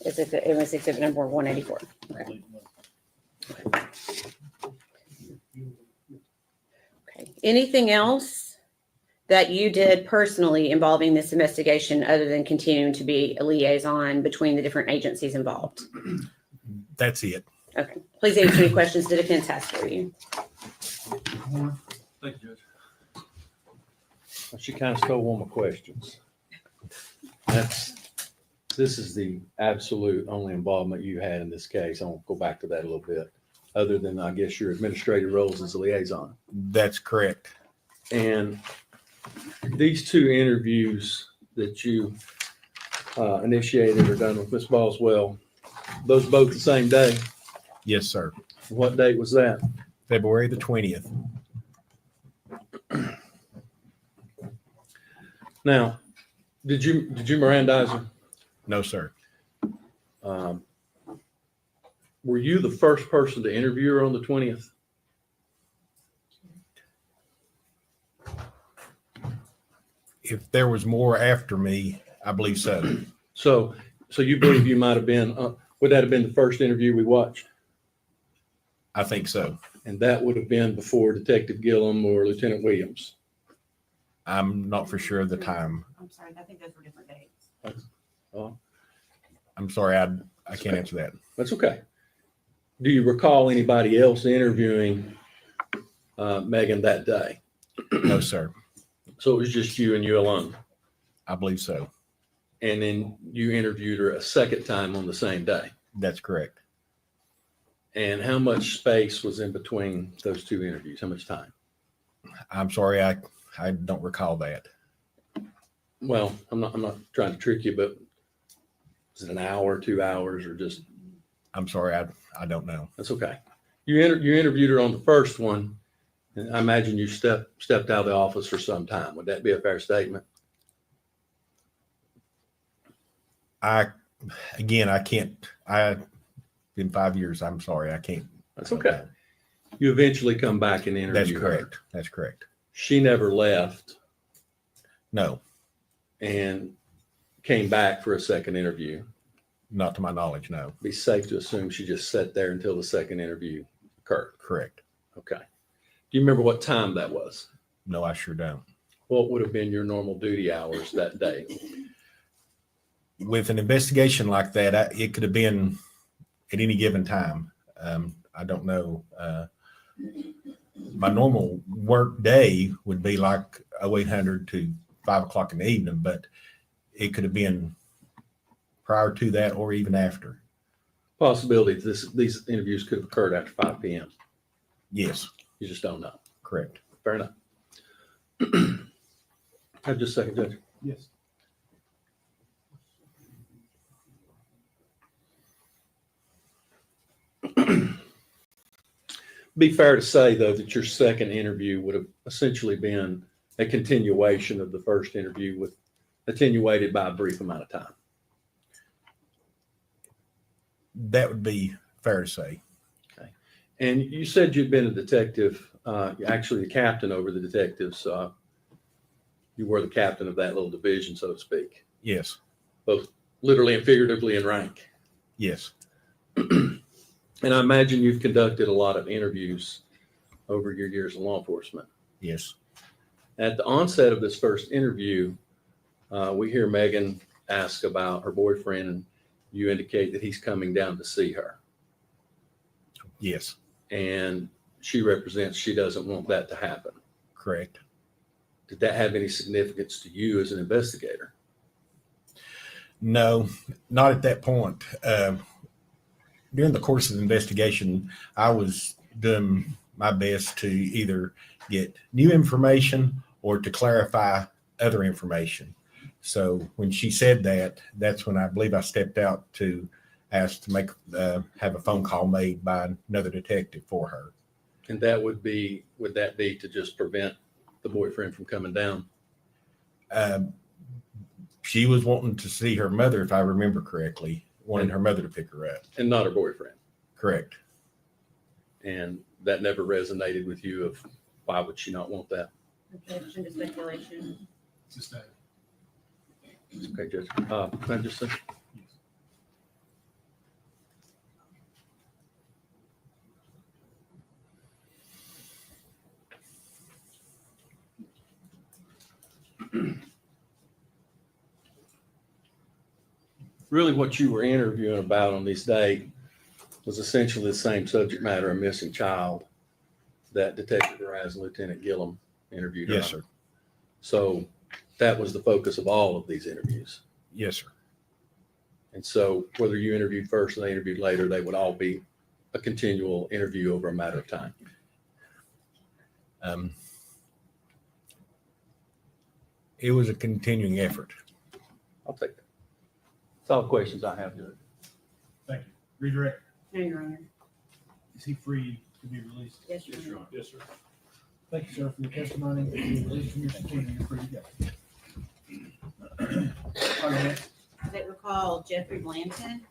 It was exhibit number 184. Okay. Okay. Anything else that you did personally involving this investigation other than continuing to be a liaison between the different agencies involved? That's it. Okay. Please answer any questions the defense has for you. Thank you, Judge. She kind of stole one of my questions. This is the absolute only involvement you had in this case. I won't go back to that a little bit, other than I guess your administrative roles as a liaison. That's correct. And these two interviews that you initiated or done with Miss Boswell, those both the same day? Yes, sir. What date was that? February the 20th. Now, did you Mirandize her? No, sir. Were you the first person to interview her on the 20th? If there was more after me, I believe so. So you believe you might have been, would that have been the first interview we watched? I think so. And that would have been before Detective Gillum or Lieutenant Williams? I'm not for sure of the time. I'm sorry. I think those were different dates. I'm sorry. I can't answer that. That's okay. Do you recall anybody else interviewing Megan that day? No, sir. So it was just you and you alone? I believe so. And then you interviewed her a second time on the same day? That's correct. And how much space was in between those two interviews? How much time? I'm sorry. I don't recall that. Well, I'm not trying to trick you, but is it an hour, 2 hours, or just? I'm sorry. I don't know. That's okay. You interviewed her on the first one, and I imagine you stepped out of the office for some time. Would that be a fair statement? I can't. Been 5 years. I'm sorry. I can't. That's okay. You eventually come back and interview That's her. correct. That's correct. She never left No, and came back for a second interview. not to my knowledge. No. Be safe to assume she just sat there until the second interview occurred. Correct. Okay. Do you remember what time that was? No, I sure don't. What would have been your normal duty hours that day? With an investigation like that, it could have been at any given time. I don't know. My normal work day would be like 0800 to 5 o'clock in the evening, but it could have been prior to that or even after. Possibility these interviews could have occurred after 5 p.m. Yes, You just don't know. correct. Fair enough. Have just a second, Judge. Yes. Be fair to say, though, that your second interview would have essentially been a continuation of the first interview with attenuated by a brief amount of time. That would be fair to say. Okay. And you said you'd been a detective, actually the captain over the detectives. You were the captain of that little division, so to speak, Yes, both literally and figuratively in rank. yes, And I imagine you've conducted a lot of interviews over your years in law enforcement. yes. At the onset of this first interview, we hear Megan ask about her boyfriend, and you indicate that he's coming down to see her. Yes, And she represents she doesn't want that to happen. correct. Did that have any significance to you as an investigator? No, not at that point. During the course of the investigation, I was doing my best to either get new information or to clarify other information. So when she said that, that's when I believe I stepped out to ask to have a phone call made by another detective for her. And would that be to just prevent the boyfriend from coming down? She was wanting to see her mother, if I remember correctly, wanting her mother to pick her up. And not her boyfriend. Correct. And that never resonated with you of why would she not want that? Objection to speculation. Sustained. Okay, Judge. Can I just say? Really what you were interviewing about on this day was essentially the same subject matter, a missing child, that Detective Raz and Lieutenant Gillum interviewed. Yes, on. sir. So that was the focus of all of these interviews. Yes, sir. And so whether you interviewed first or they interviewed later, they would all be a continual interview over a matter of time. It was a continuing effort. I'll take that. That's all the questions I have, Judge. Thank you. Redirect. No, Your Honor. Is he free to be released? Yes, Your Honor. Yes, sir. Thank you, sir, for your testimony. If you're released from your detention, you're free to go. Okay. Does it recall Jeffrey Blanton?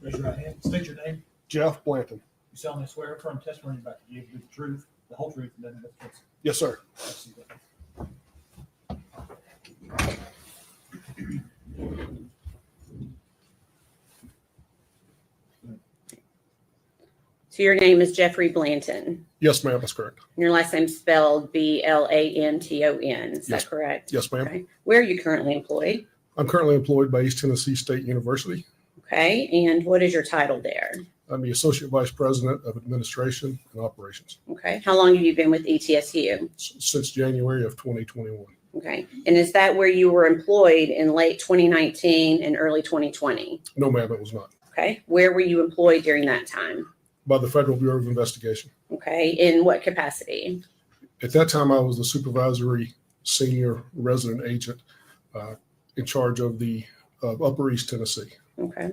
Raise your right hand. State your name. Jeff Blanton. You solemnly swear affirm testimony you're about to give the truth, the whole truth, and nothing but the truth. Yes, sir. Let's see that. So your name is Jeffrey Blanton. Yes, ma'am. That's correct. And your last name spelled Blanton. Is Yes. that correct? Yes, ma'am. Okay. Where are you currently employed? I'm currently employed by East Tennessee State University. Okay. And what is your title there? I'm the Associate Vice President of Administration and Operations Okay. How long have you been with ETSU? since January of 2021. Okay. And is that where you were employed in late 2019 and early 2020? No, ma'am, it was not. Okay. Where were you employed during that time? By the Federal Bureau of Investigation. Okay. In what capacity? At that time, I was the supervisory senior resident agent in charge of the Upper East Tennessee. Okay.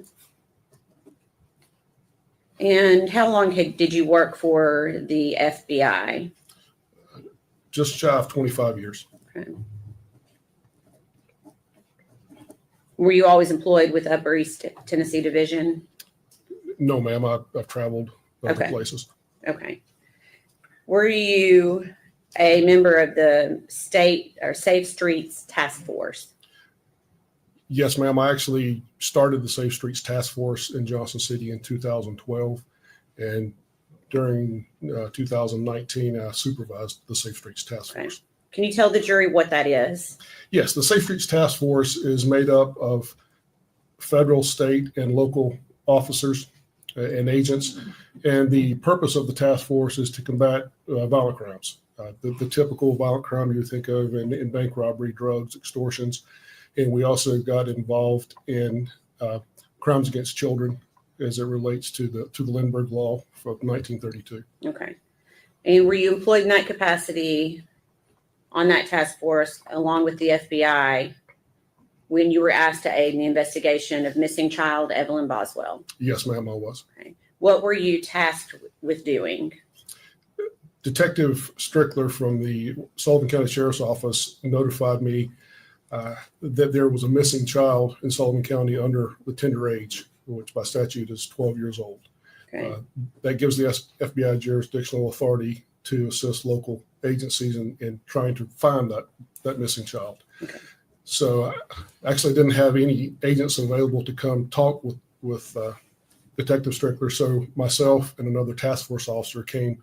And how long did you work for the FBI? Just shy of 25 years. Okay. Were you always employed with Upper East Tennessee Division? No, ma'am, I've traveled other Okay. places. Okay. Were you a member of the state or Safe Streets Task Force? Yes, ma'am. I actually started the Safe Streets Task Force in Johnson City in 2012. And during 2019, I supervised the Safe Streets Task Okay. Force. Can you tell the jury what that is? Yes, the Safe Streets Task Force is made up of federal, state, and local officers and agents. And the purpose of the task force is to combat violent crimes. The typical violent crime you think of in bank robbery, drugs, extortions. And we also got involved in crimes against children as it relates to the Lindbergh Law from 1932. Okay. And were you employed in that capacity on that task force along with the FBI when you were asked to aid in the investigation of missing child Evelyn Boswell? Yes, ma'am, I was. Okay. What were you tasked with doing? Detective Strickler from the Sullivan County Sheriff's Office notified me that there was a missing child in Sullivan County under the tender age, which by statute is 12 years old. Okay. That gives the FBI jurisdictional authority to assist local agencies in trying to find that missing child. Okay. So I actually didn't have any agents available to come talk with Detective Strickler. So myself and another task force officer came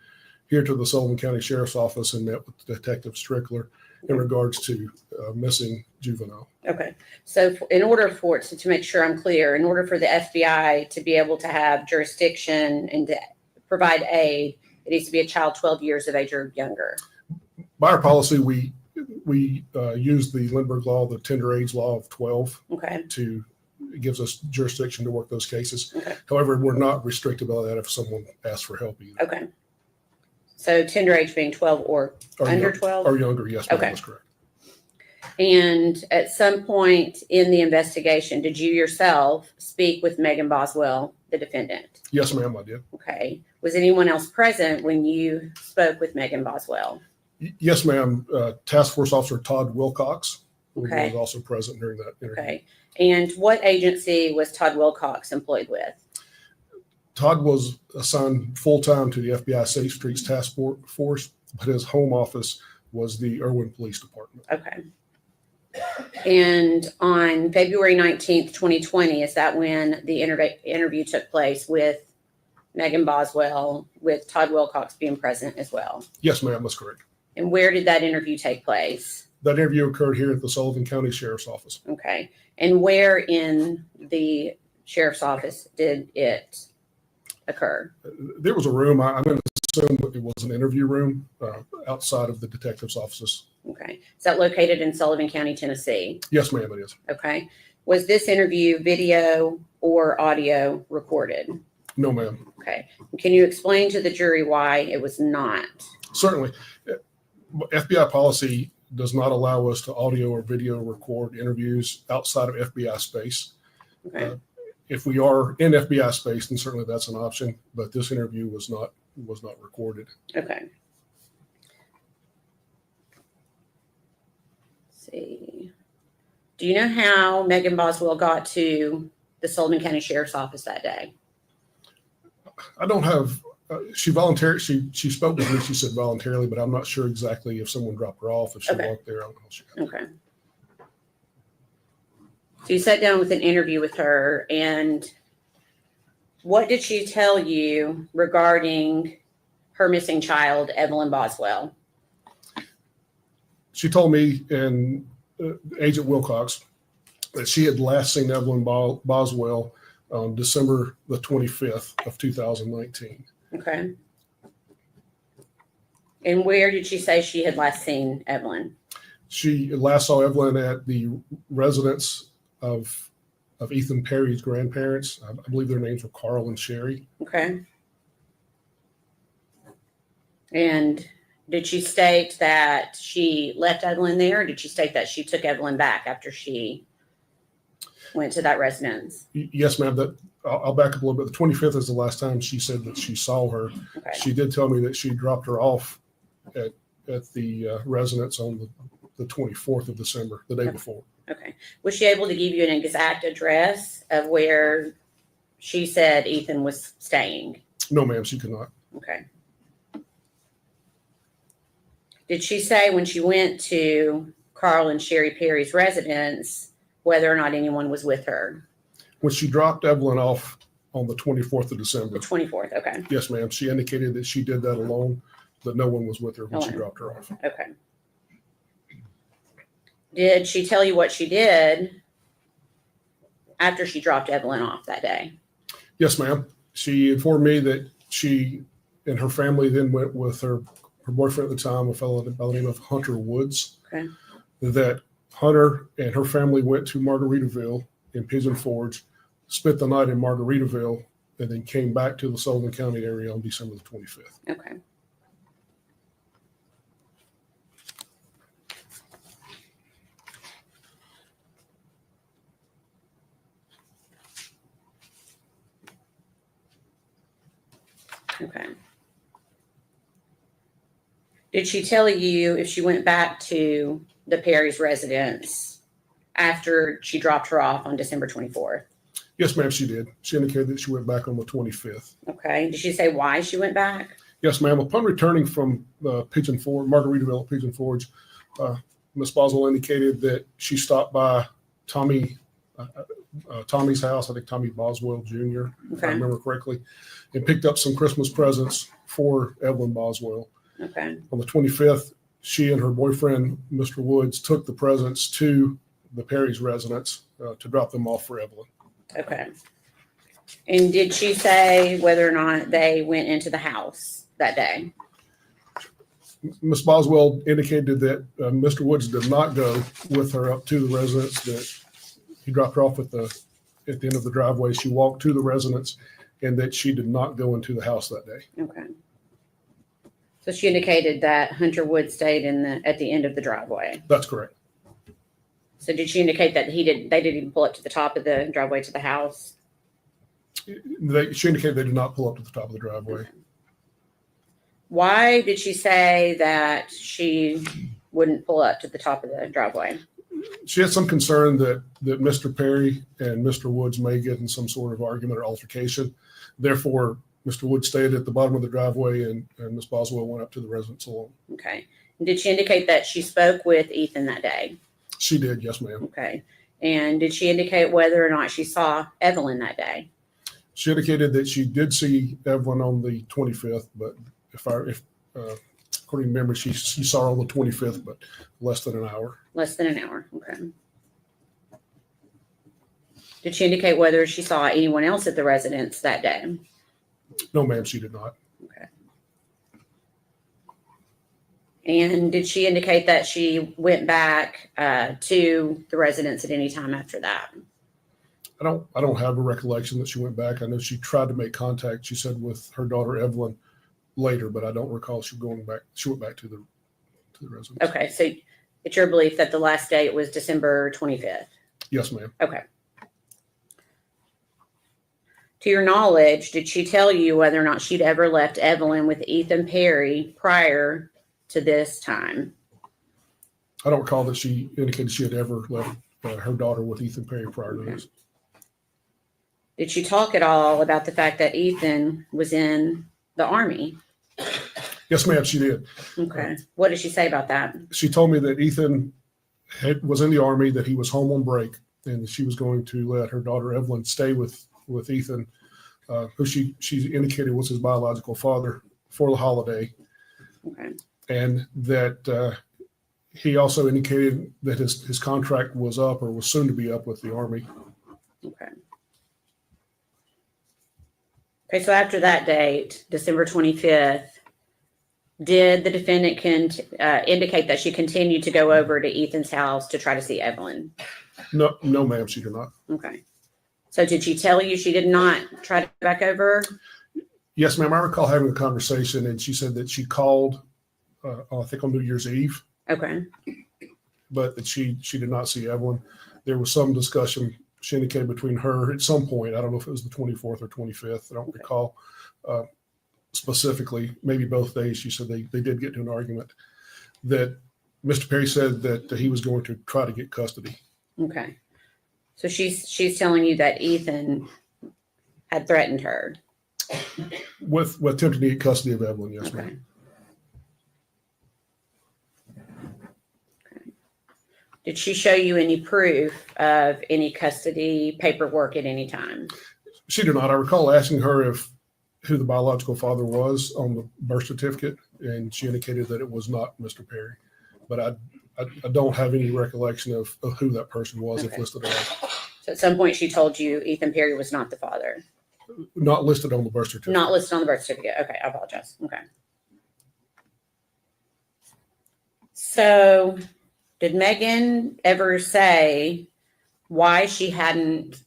here to the Sullivan County Sheriff's Office and met with Detective Strickler in regards to missing juvenile. Okay. So in order for it to make sure I'm clear, in order for the FBI to be able to have jurisdiction and to provide aid, it needs to be a child 12 years of age or younger. By our policy, we we use the Lindbergh law, the tender age law of 12, Okay. it gives us jurisdiction to work those cases. Okay. However, we're not restricted by that if someone asks for help either. Okay. So tender age being 12 or under 12? Or younger, yes, ma'am, Okay. that's correct. And at some point in the investigation, did you yourself speak with Megan Boswell, the defendant? Yes, ma'am, I did. Okay. Was anyone else present when you spoke with Megan Boswell? Yes, ma'am. Task Force Officer Todd Wilcox Okay. was also present during that interview. Okay. And what agency was Todd Wilcox employed with? Todd was assigned full-time to the FBI Safe Streets Task Force, but his home office was the Irwin Police Department. Okay. And on February 19th, 2020, is that when the interview took place with Megan Boswell, with Todd Wilcox being present as well? Yes, ma'am, that's correct. And where did that interview take place? That interview occurred here at the Sullivan County Sheriff's Office. Okay. And where in the sheriff's office did it occur? There was a room, I'm going to assume it was an interview room outside of the detective's offices. Okay. Is that located in Sullivan County, Tennessee? Yes, ma'am, it is. Okay. Was this interview video or audio recorded? No, ma'am. Okay. Can you explain to the jury why it was not? Certainly. FBI policy does not allow us to audio or video record interviews outside of FBI space. Okay. If we are in FBI space, then certainly that's an option, but this interview was not recorded. Okay. Let's see. Do you know how Megan Boswell got to the Sullivan County Sheriff's Office that day? I don't have, she volunteered, she spoke with me, she said voluntarily, but I'm not sure exactly if someone dropped her off, if she Okay. walked there. I don't know. Okay. So you sat down with an interview with her, and what did she tell you regarding her missing child, Evelyn Boswell? She told me and Agent Wilcox that she had last seen Evelyn Boswell on December the 25th of 2019. Okay. And where did she say she had last seen Evelyn? She last saw Evelyn at the residence of Ethan Perry's grandparents. I believe their names were Carl and Sherry. Okay. And did she state that she left Evelyn there, or did she state that she took Evelyn back after she went to that residence? Yes, ma'am. I'll back up a little bit. The 25th is the last time she said that she saw her. Okay. She did tell me that she dropped her off at the residence on the 24th of December, the day before. Okay. Was she able to give you an exact address of where she said Ethan was staying? No, ma'am, she could not. Okay. Did she say when she went to Carl and Sherry Perry's residence whether or not anyone was with her? When she dropped Evelyn off on the 24th of December, The 24th. Okay. yes, ma'am, she indicated that she did that alone, that no one was with her when she Alone. dropped her off. Okay. Did she tell you what she did after she dropped Evelyn off that day? Yes, ma'am. She informed me that she and her family then went with her boyfriend at the time, a fellow by the name of Hunter Woods. Okay. That Hunter and her family went to Margaritaville in Pigeon Forge, spent the night in Margaritaville, and then came back to the Sullivan County area on December the 25th. Okay. Okay. Did she tell you if she went back to the Perry's residence after she dropped her off on December 24th? Yes, ma'am, she did. She indicated that she went back on the 25th. Okay. Did she say why she went back? Yes, ma'am. Upon returning from Pigeon Forge, Margaritaville at Pigeon Forge, Ms. Boswell indicated that she stopped by Tommy's house, I think Tommy Boswell Jr., if I Okay. remember correctly, and picked up some Christmas presents for Evelyn Boswell. Okay. On the 25th, she and her boyfriend, Mr. Woods, took the presents to the Perry's residence to drop them off for Evelyn. Okay. And did she say whether or not they went into the house that day? Ms. Boswell indicated that Mr. Woods did not go with her up to the residence, that he dropped her off at the end of the driveway. She walked to the residence, and that she did not go into the house that day. Okay. So she indicated that Hunter Wood stayed at the end of the driveway. That's correct. So did she indicate that they didn't even pull up to the top of the driveway to the house? She indicated they did not pull up to the top of the driveway. Why did she say that she wouldn't pull up to the top of the driveway? She had some concern that Mr. Perry and Mr. Woods may get in some sort of argument or altercation. Therefore, Mr. Woods stayed at the bottom of the driveway, and Ms. Boswell went up to the residence alone. Okay. Did she indicate that she spoke with Ethan that day? She did, yes, ma'am. Okay. And did she indicate whether or not she saw Evelyn that day? She indicated that she did see Evelyn on the 25th, but according to memory, she saw her on the 25th, but less than an hour. Less than an hour. Okay. Did she indicate whether she saw anyone else at the residence that day? No, ma'am, she did not. Okay. And did she indicate that she went back to the residence at any time after that? I don't have a recollection that she went back. I know she tried to make contact, she said, with her daughter Evelyn later, but I don't recall she went back to the residence. Okay, so it's your belief that the last date was December 25th? Yes, ma'am. Okay. To your knowledge, did she tell you whether or not she'd ever left Evelyn with Ethan Perry prior to this time? I don't recall that she indicated she had ever left her daughter with Ethan Perry prior to this. Did she talk at all about the fact that Ethan was in the Army? Yes, ma'am, she did. Okay. What did she say about that? She told me that Ethan was in the Army, that he was home on break, and she was going to let her daughter Evelyn stay with Ethan, who she indicated was his biological father, for the holiday. Okay. And that he also indicated that his contract was up or was soon to be up with the Army. Okay. Okay, so after that date, December 25th, did the defendant indicate that she continued to go over to Ethan's house to try to see Evelyn? No, ma'am, she did not. Okay. So did she tell you she did not try to go back over? Yes, ma'am. I recall having a conversation, and she said that she called, I think on New Year's Eve, Okay. but that she did not see Evelyn. There was some discussion, she indicated, between her at some point. I don't know if it was the 24th or 25th. I don't recall specifically. Maybe both days. She said they did get into an argument that Mr. Perry said that he was going to try to get custody. Okay. So she's telling you that Ethan had threatened her. With attempting to get custody of Evelyn, yes, Okay. ma'am. Okay. Did she show you any proof of any custody paperwork at any time? She did not. I recall asking her who the biological father was on the birth certificate, and she indicated that it was not Mr. Perry. But I don't have any recollection of who that person was, Okay. if listed as. So at some point she told you Ethan Perry was not the father. Not listed on the birth certificate. Not listed on the birth certificate. Okay, I apologize. Okay. So did Megan ever say why she hadn't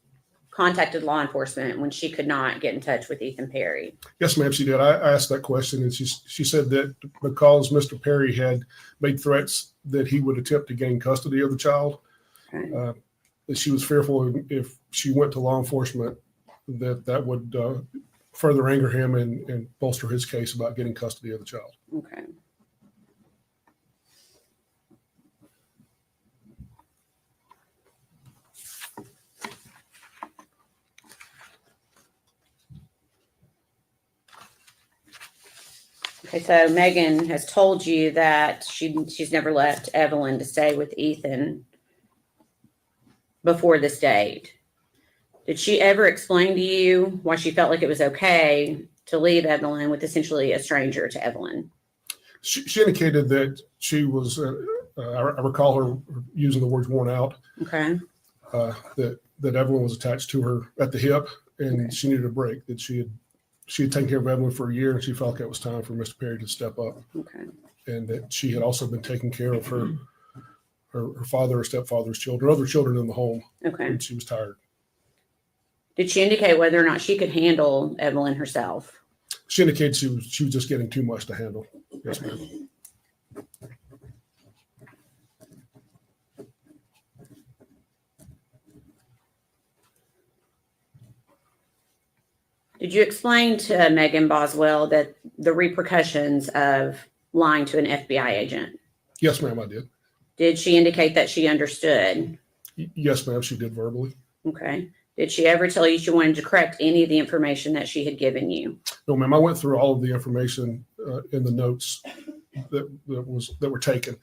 contacted law enforcement when she could not get in touch with Ethan Perry? Yes, ma'am, she did. I asked that question, and she said that because Mr. Perry had made threats that he would attempt to gain custody of the child, Okay. that she was fearful if she went to law enforcement that would further anger him and bolster his case about getting custody of the child. Okay. Okay, so Megan has told you that she's never left Evelyn to stay with Ethan before this date. Did she ever explain to you why she felt like it was okay to leave Evelyn with essentially a stranger to Evelyn? She indicated that she was, I recall her using the words worn out, Okay. that Evelyn was attached to her at the hip, and Okay. she needed a break, that she had she had taken care of Evelyn for a year, and she felt like it was time for Mr. Perry to step up, Okay. and that she had also been taking care of her father or stepfather's children, other children in the home, Okay. and she was tired. Did she indicate whether or not she could handle Evelyn herself? She indicated she was just getting too much to handle. Yes, ma'am. Did you explain to Megan Boswell that the repercussions of lying to an FBI agent? Yes, ma'am, I did. Did she indicate that she understood? Yes, ma'am, she did verbally. Okay. Did she ever tell you she wanted to correct any of the information that she had given you? No, ma'am, I went through all of the information in the notes that were taken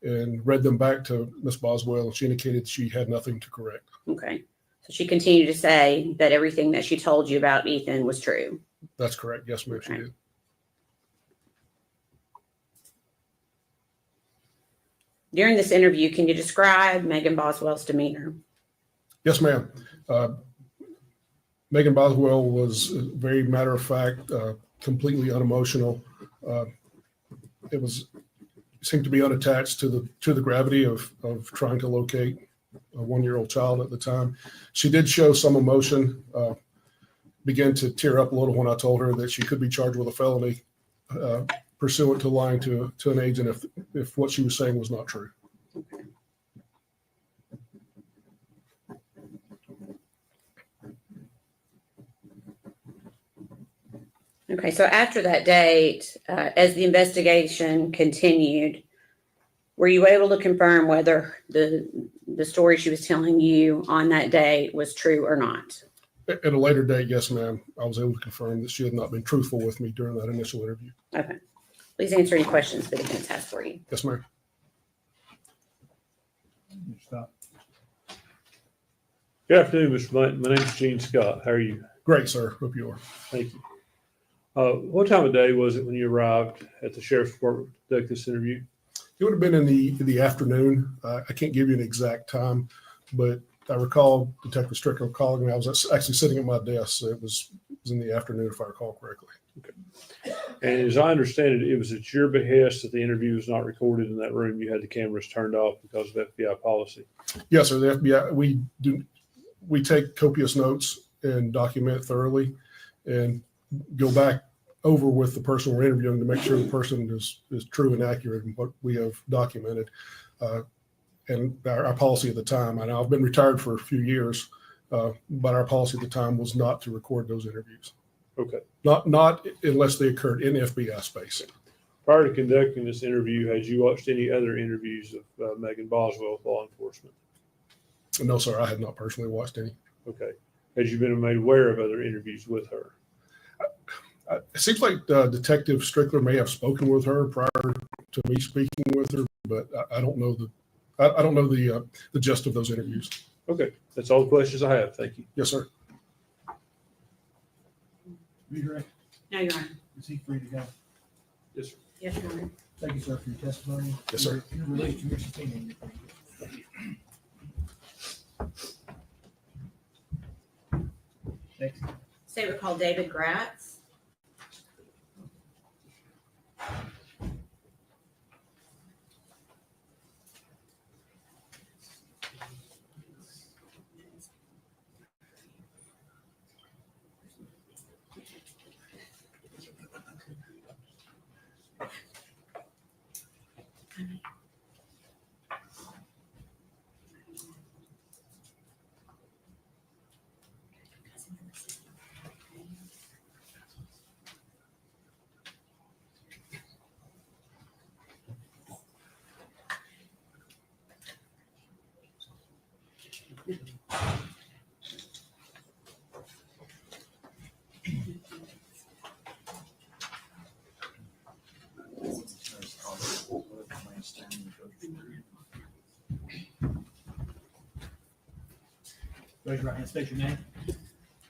and read them back to Miss Boswell, and she indicated she had nothing to correct. Okay. So she continued to say that everything that she told you about Ethan was true. That's correct. Yes, ma'am, she Okay. did. During this interview, can you describe Megan Boswell's demeanor? Yes, ma'am. Megan Boswell was very matter of fact, completely unemotional. It seemed to be unattached to the gravity of trying to locate a 1-year-old child at the time. She did show some emotion, began to tear up a little when I told her that she could be charged with a felony pursuant to lying to an agent if what she was saying was not true. Okay, so after that date, as the investigation continued, were you able to confirm whether the story she was telling you on that day was true or not? At a later date, yes, ma'am, I was able to confirm that she had not been truthful with me during that initial interview. Okay. Please answer any questions the defense has for you. Yes, ma'am. Stop. Good afternoon, Mr. Blunt. My name is Gene Scott. How are you? Great, sir. Hope you are. Thank you. What time of day was it when you arrived at the sheriff's department to conduct this interview? It would have been in the afternoon. I can't give you an exact time, but I recall Detective Strickland calling me. I was actually sitting at my desk, so it was in the afternoon, if I recall correctly. Okay. And as I understand it, it was at your behest that the interview was not recorded in that room. You had the cameras turned off because of FBI policy. Yes, sir. The FBI, we take copious notes and document thoroughly and go back over with the person we're interviewing to make sure the person is true and accurate in what we have documented. And our policy at the time, and I've been retired for a few years, but our policy at the time was not to record those interviews. Okay. Not unless they occurred in FBI space. Prior to conducting this interview, had you watched any other interviews of Megan Boswell with law enforcement? No, sir, I had not personally watched any. Okay. Had you been made aware of other interviews with her? It seems like Detective Strickler may have spoken with her prior to me speaking with her, but I don't know the gist of those interviews. Okay. That's all the questions I have. Thank you. Yes, sir. Redirect. No, Your Honor. Is he free to go? Yes, sir. Yes, Your Honor. Thank you, sir, for your testimony. Yes, sir. You're released from your subpoena. Next. Statement called David Gratz. Raise your right hand, state your name.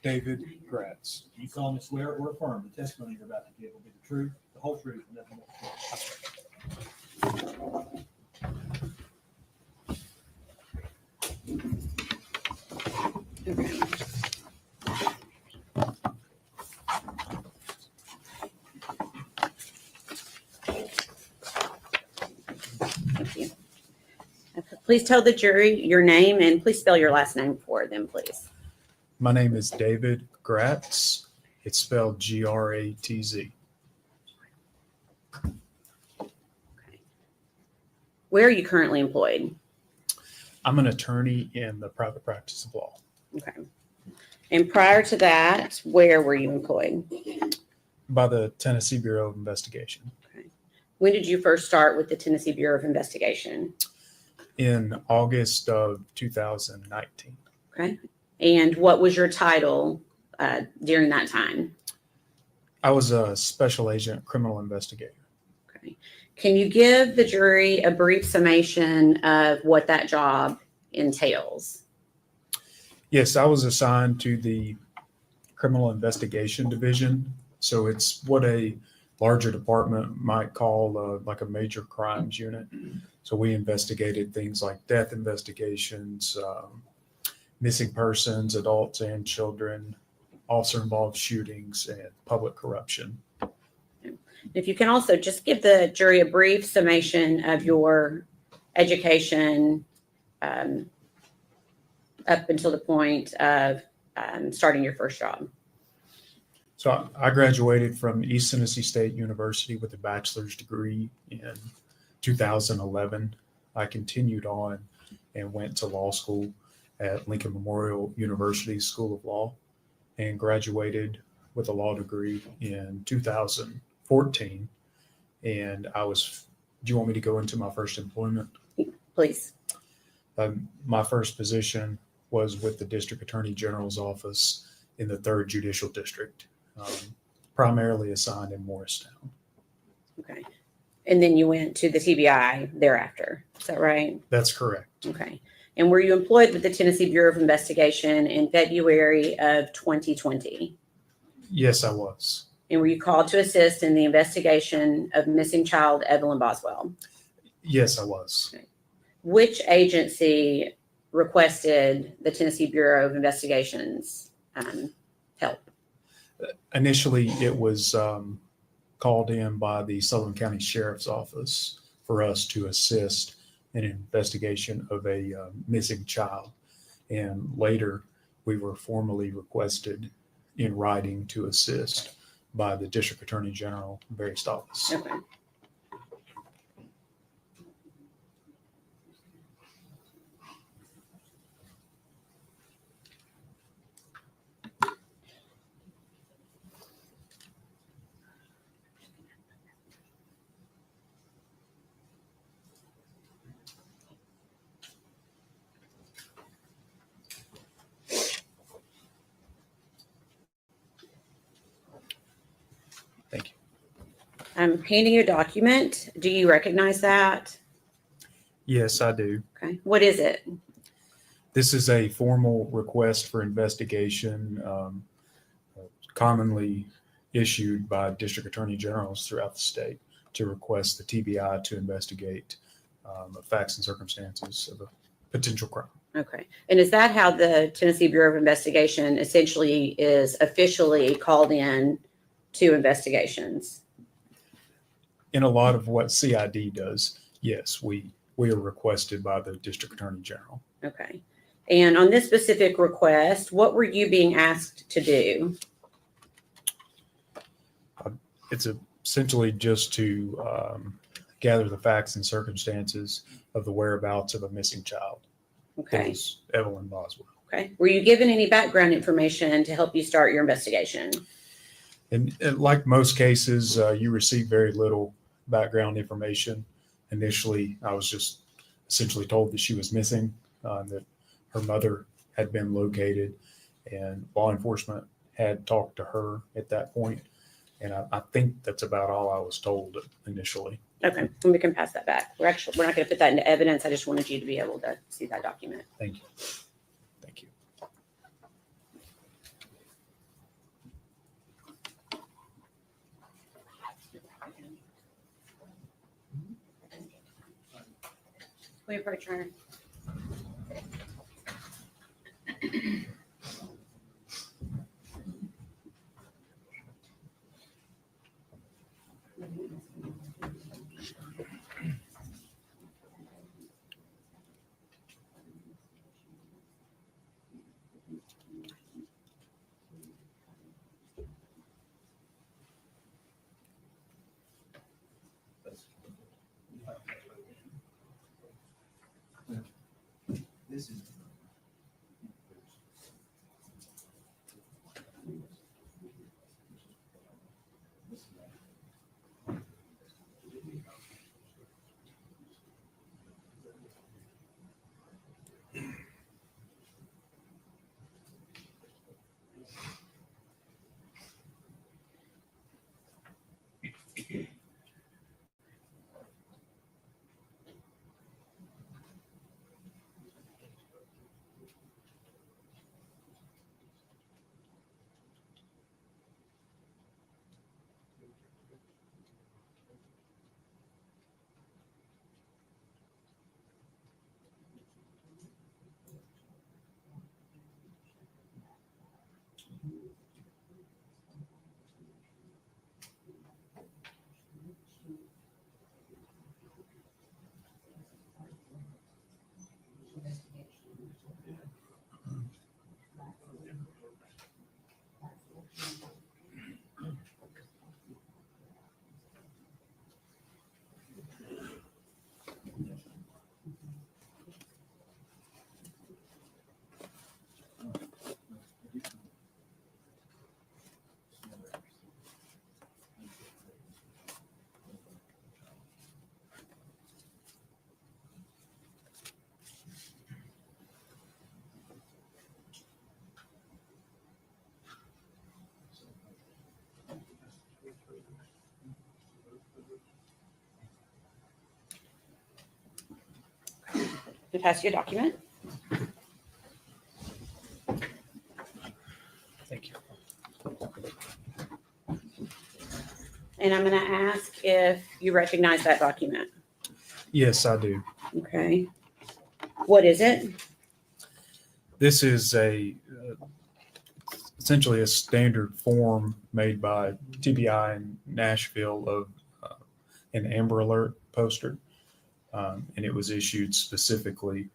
David Gratz. You solemnly swear or affirm the testimony you're about to give will be the truth, the whole truth, and nothing but the truth. Please tell the jury your name and please spell your last name for them, please. My name is David Gratz. It's spelled Gratz. Where are you currently employed? I'm an attorney in the private practice of law. Okay. And prior to that, where were you employed? By the Tennessee Bureau of Investigation. Okay. When did you first start with the Tennessee Bureau of Investigation? In August of 2019. Okay. And what was your title during that time? I was a special agent criminal investigator. Okay. Can you give the jury a brief summation of what that job entails? Yes, I was assigned to the criminal investigation division. So it's what a larger department might call like a major crimes unit. So we investigated things like death investigations, missing persons, adults and children, officer-involved shootings, and public corruption. If you can also just give the jury a brief summation of your education up until the point of starting your first job. So I graduated from East Tennessee State University with a bachelor's degree in 2011. I continued on and went to law school at Lincoln Memorial University School of Law and graduated with a law degree in 2014. And do you want me to go into my first employment? Please. My first position was with the District Attorney General's office in the 3rd Judicial District, primarily assigned in Morristown. Okay. And then you went to the TBI thereafter. Is that right? That's correct. Okay. And were you employed with the Tennessee Bureau of Investigation in February of 2020? Yes, I was. And were you called to assist in the investigation of missing child Evelyn Boswell? Yes, I was. Okay. Which agency requested the Tennessee Bureau of Investigation's help? Initially, it was called in by the Sullivan County Sheriff's Office for us to assist in an investigation of a missing child. And later, we were formally requested in writing to assist by the District Attorney General based office. Okay. Thank you. I'm handing you a document. Do you recognize that? Yes, I do. Okay. What is it? This is a formal request for investigation, commonly issued by district attorney generals throughout the state to request the TBI to investigate facts and circumstances of a potential crime. Okay. And is that how the Tennessee Bureau of Investigation essentially is officially called in to investigations? In a lot of what CID does, yes, we are requested by the district attorney general. Okay. And on this specific request, what were you being asked to do? It's essentially just to gather the facts and circumstances of the whereabouts of a missing child. Okay. It was Evelyn Boswell. Okay. Were you given any background information to help you start your investigation? And like most cases, you receive very little background information. Initially, I was just essentially told that she was missing, that her mother had been located, and law enforcement had talked to her at that point. And I think that's about all I was told initially. Okay. And we can pass that back. We're not going to put that into evidence. I just wanted you to be able to see that document. Thank you. Thank you. We approach her. This is. To pass you a document. Thank you. And I'm going to ask if you recognize that document. Yes, I do. Okay. What is it? This is essentially a standard form made by TBI in Nashville of an Amber Alert poster. And it was issued specifically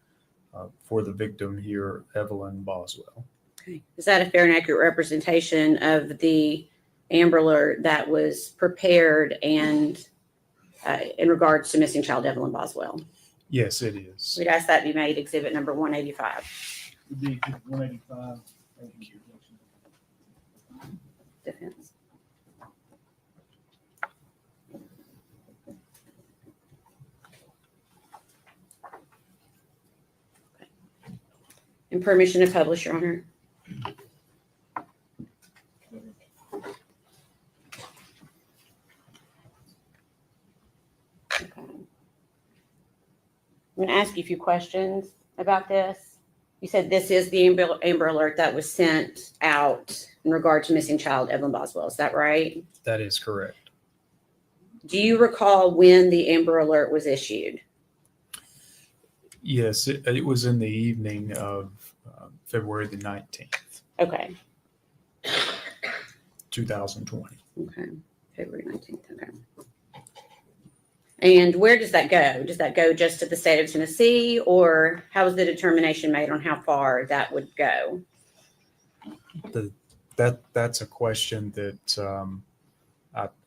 for the victim here, Evelyn Boswell. Okay. Is that a fair and accurate representation of the Amber Alert that was prepared and in regards to missing child Evelyn Boswell? Yes, it is. We'd ask that be made exhibit number 185. Would be 185. Thank you. Defense. And permission to publish, Your Honor. Okay. I'm going to ask you a few questions about this. You said this is the Amber Alert that was sent out in regard to missing child Evelyn Boswell. Is that right? That is correct. Do you recall when the Amber Alert was issued? Yes, it was in the evening of February the 19th, Okay. 2020. Okay. February 19th. Okay. And where does that go? Does that go just to the state of Tennessee, or how is the determination made on how far that would go? That's a question that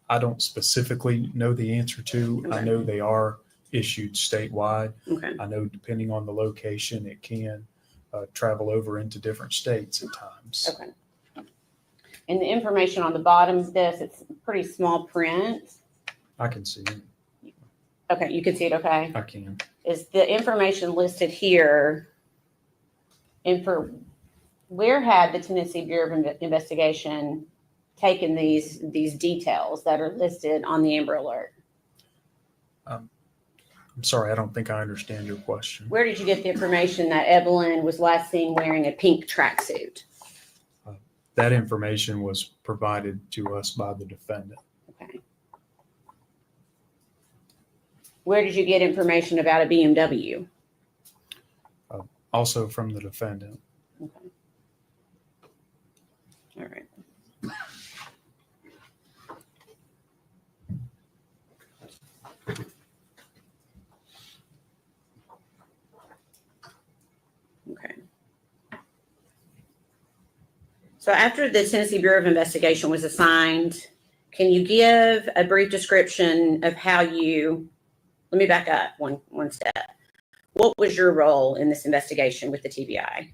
I don't specifically know the answer to. Okay. I know they are issued statewide. Okay. I know depending on the location, it can travel over into different states at times. Okay. And the information on the bottom of this, it's pretty small print. I can see it. Okay, you can see it, okay? I can. Is the information listed here, and for where had the Tennessee Bureau of Investigation taken these details that are listed on the Amber Alert? I'm sorry, I don't think I understand your question. Where did you get the information that Evelyn was last seen wearing a pink tracksuit? That information was provided to us by the defendant. Okay. Where did you get information about a BMW? Also from the defendant. Okay. All right. Okay. So after the Tennessee Bureau of Investigation was assigned, can you give a brief description of how you, let me back up one step. What was your role in this investigation with the TBI?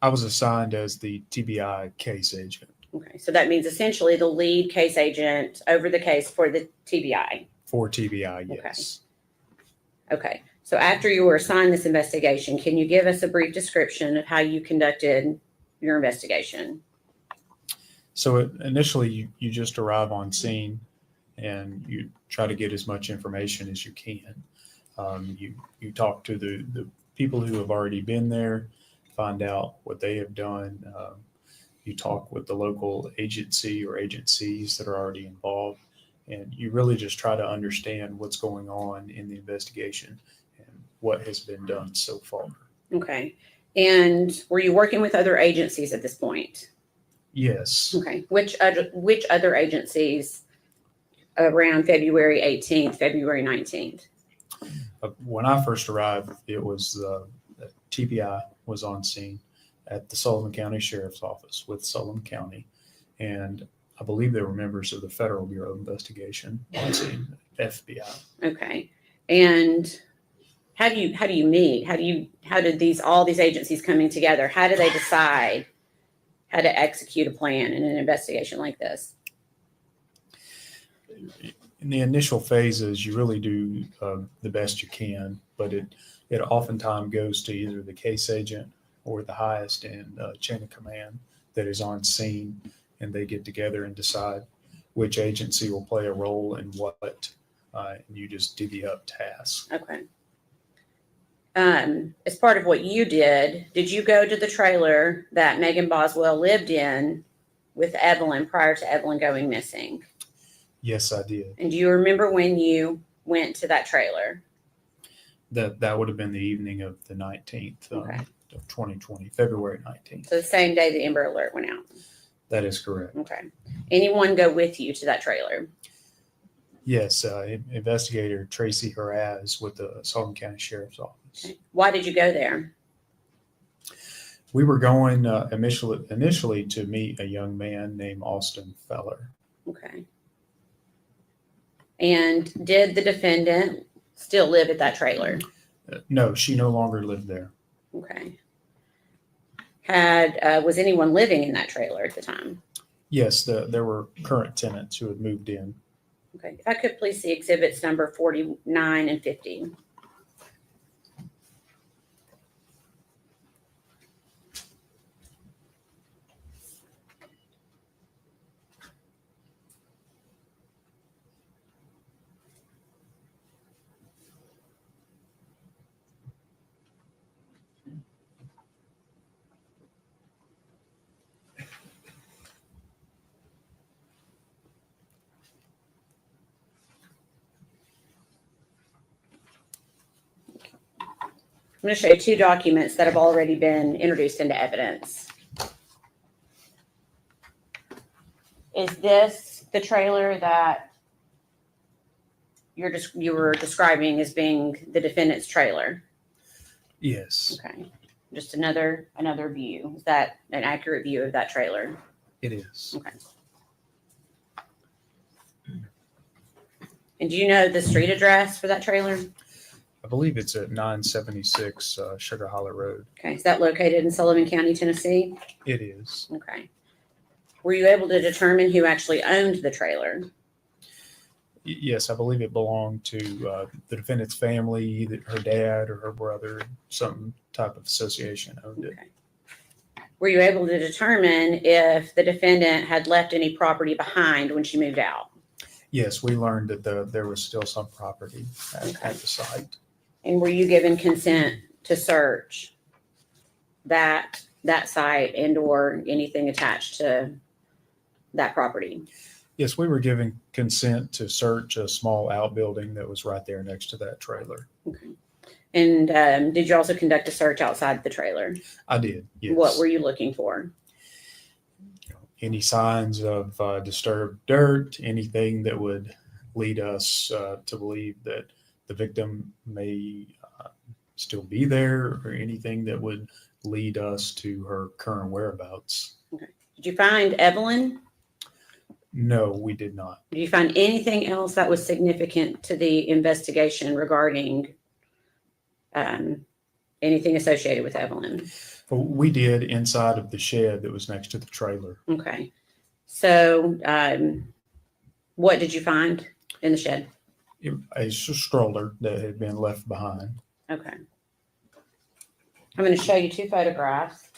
I was assigned as the TBI case agent Okay, so that means essentially the lead case agent over the case for the TBI. for TBI, yes. Okay, so after you were assigned this investigation, can you give us a brief description of how you conducted your investigation? So initially, you just arrive on scene and you try to get as much information as you can. You talk to the people who have already been there, find out what they have done. You talk with the local agency or agencies that are already involved, and you really just try to understand what's going on in the investigation and what has been done so far. Okay, and were you working with other agencies at this point? Yes. Okay, which other agencies around February 18th, February 19th? When I first arrived, it was TBI was on scene at the Sullivan County Sheriff's Office with Sullivan County, and I believe there were members of the Federal Bureau of Investigation on scene, FBI. Okay, and how do you meet? How did all these agencies coming together? How do they decide how to execute a plan in an investigation like this? In the initial phases, you really do the best you can, but it oftentimes goes to either the case agent or the highest in chain of command that is on scene, and they get together and decide which agency will play a role in what, and you just divvy up tasks. Okay. As part of what you did you go to the trailer that Megan Boswell lived in with Evelyn prior to Evelyn going missing? Yes, I did. And do you remember when you went to that trailer? That would have been the evening of the 19th Okay. of 2020, February 19th. So the same day the Amber Alert went out? That is correct. Okay. Anyone go with you to that trailer? Yes, investigator Tracy Haraz with the Sullivan County Sheriff's Office. Okay. Why did you go there? We were going initially to meet a young man named Austin Feller. Okay. And did the defendant still live at that trailer? No, she no longer lived there. Okay. Was anyone living in that trailer at the time? Yes, there were current tenants who had moved in. Okay. If I could please see exhibits number 49 and 50. I'm going to show you two documents that have already been introduced into evidence. Is this the trailer that you were describing as being the defendant's trailer? Yes, Okay. Just another view. Is that an accurate view of that trailer? it is. Okay. And do you know the street address for that trailer? I believe it's at 976 Sugar Hollow Road. Okay. Is that located in Sullivan County, Tennessee? It is. Okay. Were you able to determine who actually owned the trailer? Yes, I believe it belonged to the defendant's family, either her dad or her brother, some type of association owned it. Okay. Were you able to determine if the defendant had left any property behind when she moved out? Yes, we learned that there was still some property at the site. And were you given consent to search that site and or anything attached to that property? Yes, we were given consent to search a small outbuilding that was right there next to that trailer. Okay. And did you also conduct a search outside the trailer? I did, yes. What were you looking for? Any signs of disturbed dirt, anything that would lead us to believe that the victim may still be there, or anything that would lead us to her current whereabouts. Okay. Did you find Evelyn? No, we did not. Did you find anything else that was significant to the investigation regarding anything associated with Evelyn? But we did inside of the shed that was next to the trailer. Okay. So, what did you find in the shed? A stroller that had been left behind. Okay. I'm going to show you 2 photographs.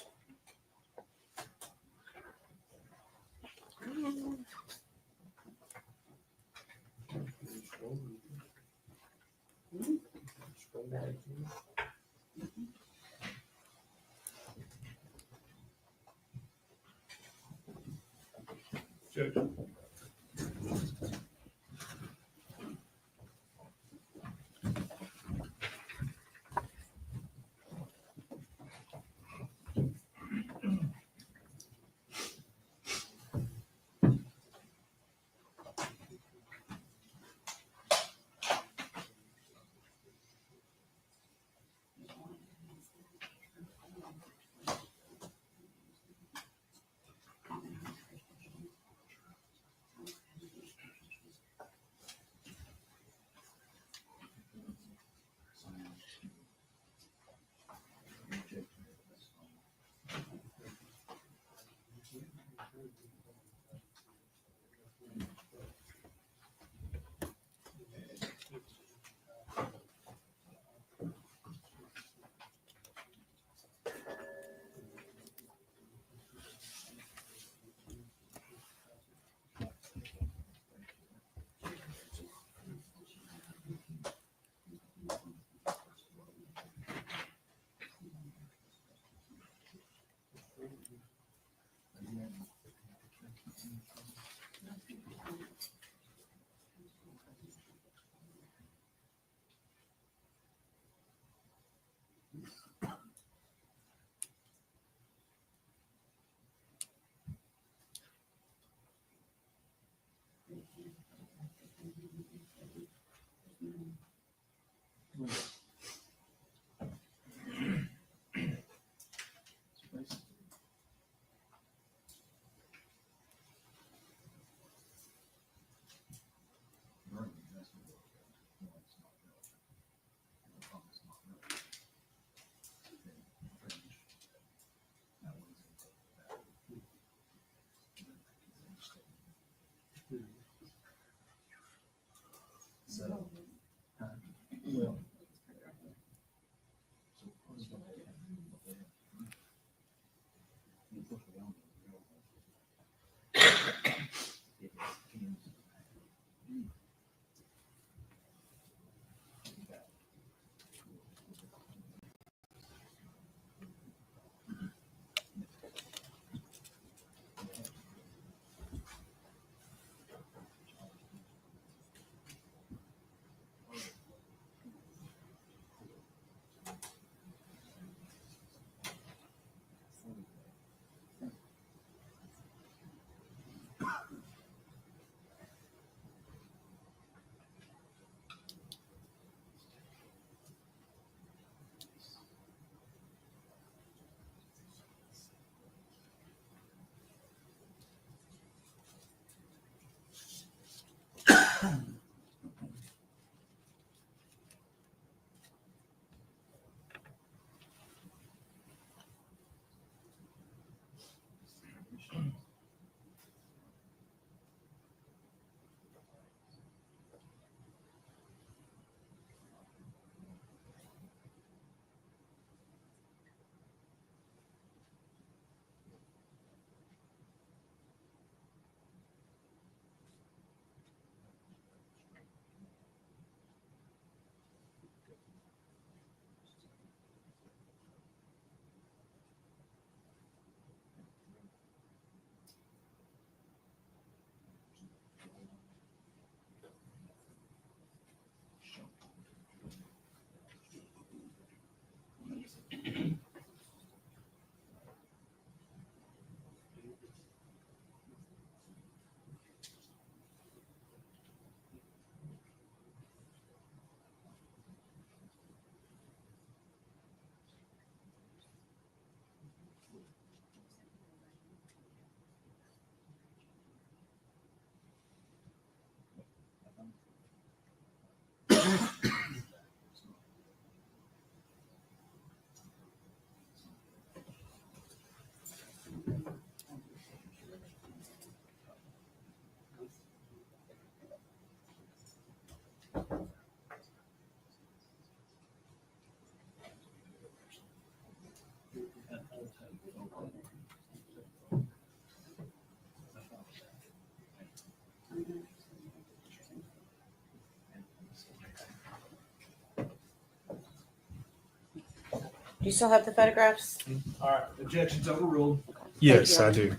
Do you still have the photographs? All right, objection's overruled. Yes, you. I do.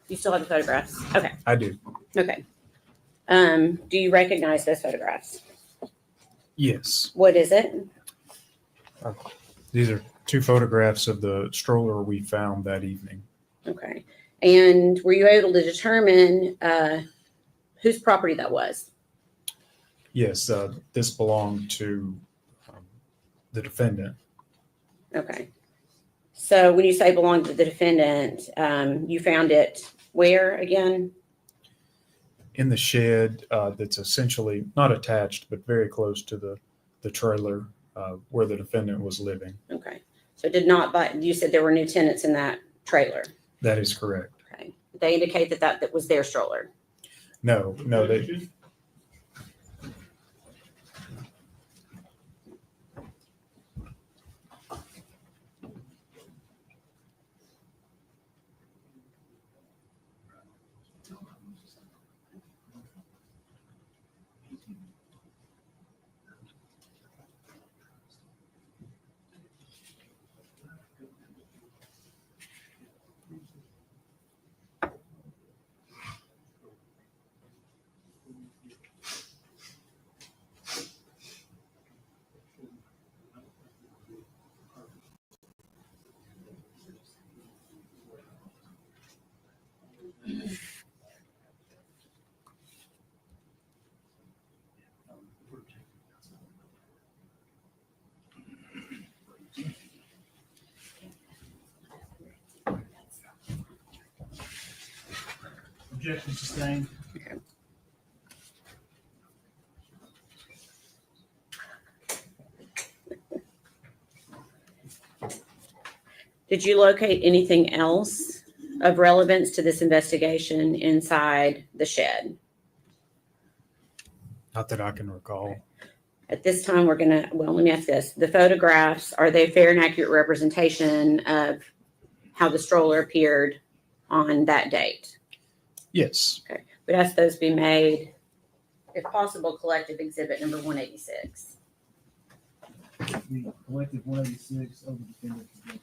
You still have the photographs? Okay. I do. Okay. Do you recognize those photographs? Yes. What is it? These are 2 photographs of the stroller we found that evening. Okay. And were you able to determine whose property that was? Yes, this belonged to the defendant. Okay. So when you say belonged to the defendant, you found it where again? In the shed that's essentially not attached, but very close to the trailer where the defendant was living. Okay. So it did not buy, you said there were new tenants in that trailer. That is correct. Okay. They indicate that was their stroller. No, they. Objection sustained. Okay. Did you locate anything else of relevance to this investigation inside the shed? Not that I can recall. At this time, we're going to, well, let me ask this. The photographs, are they fair and accurate representation of how the stroller appeared on that date? Yes. Okay. We'd ask those be made, if possible, collective exhibit number 186. The collective 186 of the defendant's objection.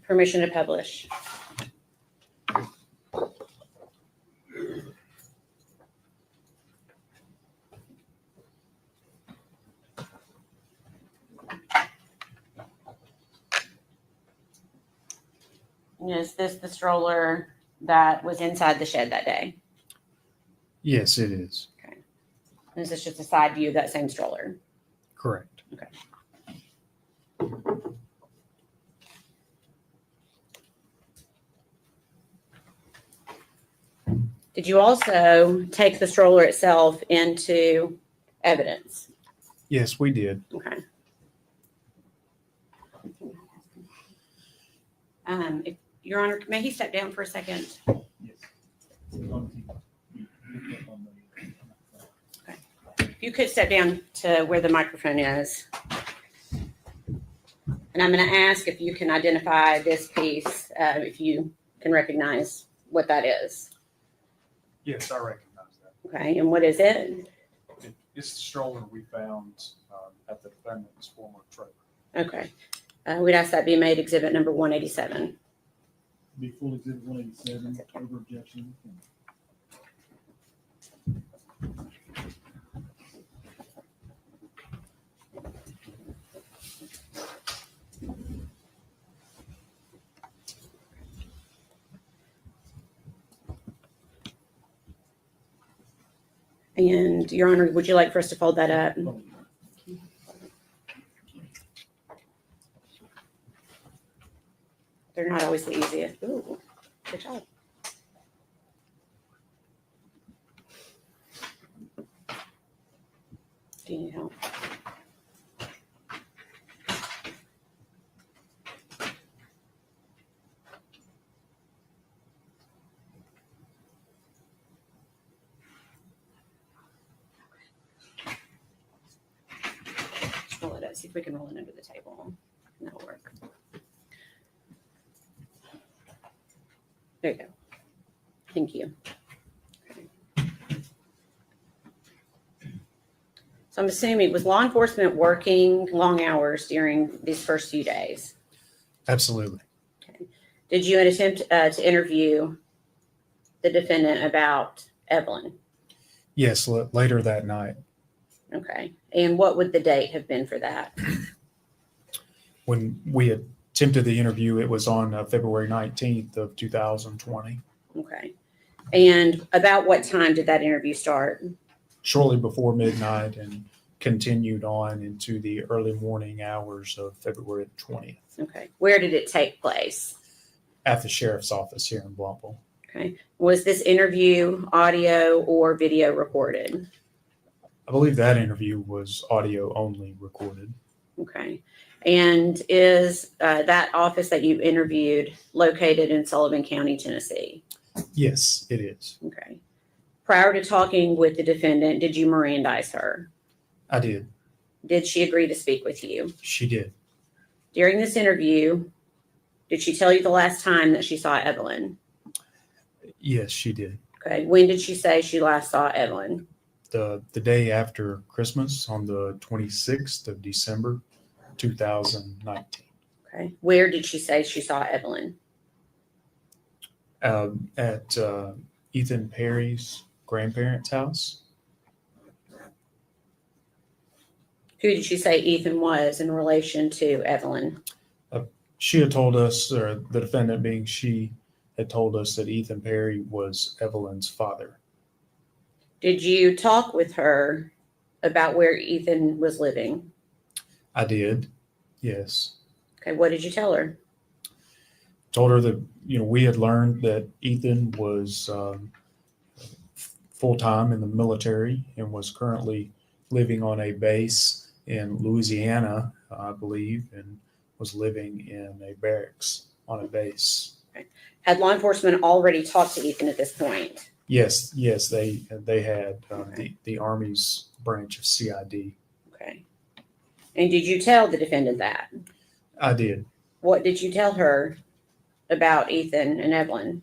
Permission to publish. Is this the stroller that was inside the shed that day? Yes, it is. Okay. Is this just a side view of that same stroller? Correct. Okay. Did you also take the stroller itself into evidence? Yes, we did. Okay. If, Your Honor, may he step down for a second? Yes. On the- If you could step down to where the microphone is. And I'm going to ask if you can identify this piece, if you can recognize what that is. Yes, I recognize that. Okay, and what is it? It's the stroller we found at the defendant's former trailer. Okay. We'd ask that be made exhibit number 187. Be full exhibit 187, over objection. And Your Honor, would you like for us to fold that up? They're not always the easiest. Ooh, good job. Do you need help? Just roll it up. See if we can roll it under the table. That'll work. There you go. Thank you. So I'm assuming, was law enforcement working long hours during these first few days? Absolutely. Okay. Did you attempt to interview the defendant about Evelyn? Yes, later that night. Okay. And what would the date have been for that? When we attempted the interview, it was on February 19th of 2020. Okay. And about what time did that interview start? Shortly before midnight and continued on into the early morning hours of February 20th. Okay. Where did it take place? At the sheriff's office here in Blumpville. Okay. Was this interview audio or video recorded? I believe that interview was audio only recorded. Okay. And is that office that you interviewed located in Sullivan County, Tennessee? Yes, it is. Okay. Prior to talking with the defendant, did you Mirandize her? I did. Did she agree to speak with you? She did. During this interview, did she tell you the last time that she saw Evelyn? Yes, she did. Okay. When did she say she last saw Evelyn? The day after Christmas on the 26th of December, 2019. Okay. Where did she say she saw Evelyn? At Ethan Perry's grandparents' house. Who did she say Ethan was in relation to Evelyn? She had told us, or the defendant being she, had told us that Ethan Perry was Evelyn's father. Did you talk with her about where Ethan was living? I did, yes. Okay, what did you tell her? Told her that, we had learned that Ethan was full-time in the military and was currently living on a base in Louisiana, I believe, and was living in a barracks on a base. Okay. Had law enforcement already talked to Ethan at this point? Yes, they had the Army's branch of CID. Okay. And did you tell the defendant that? I did. What did you tell her about Ethan and Evelyn?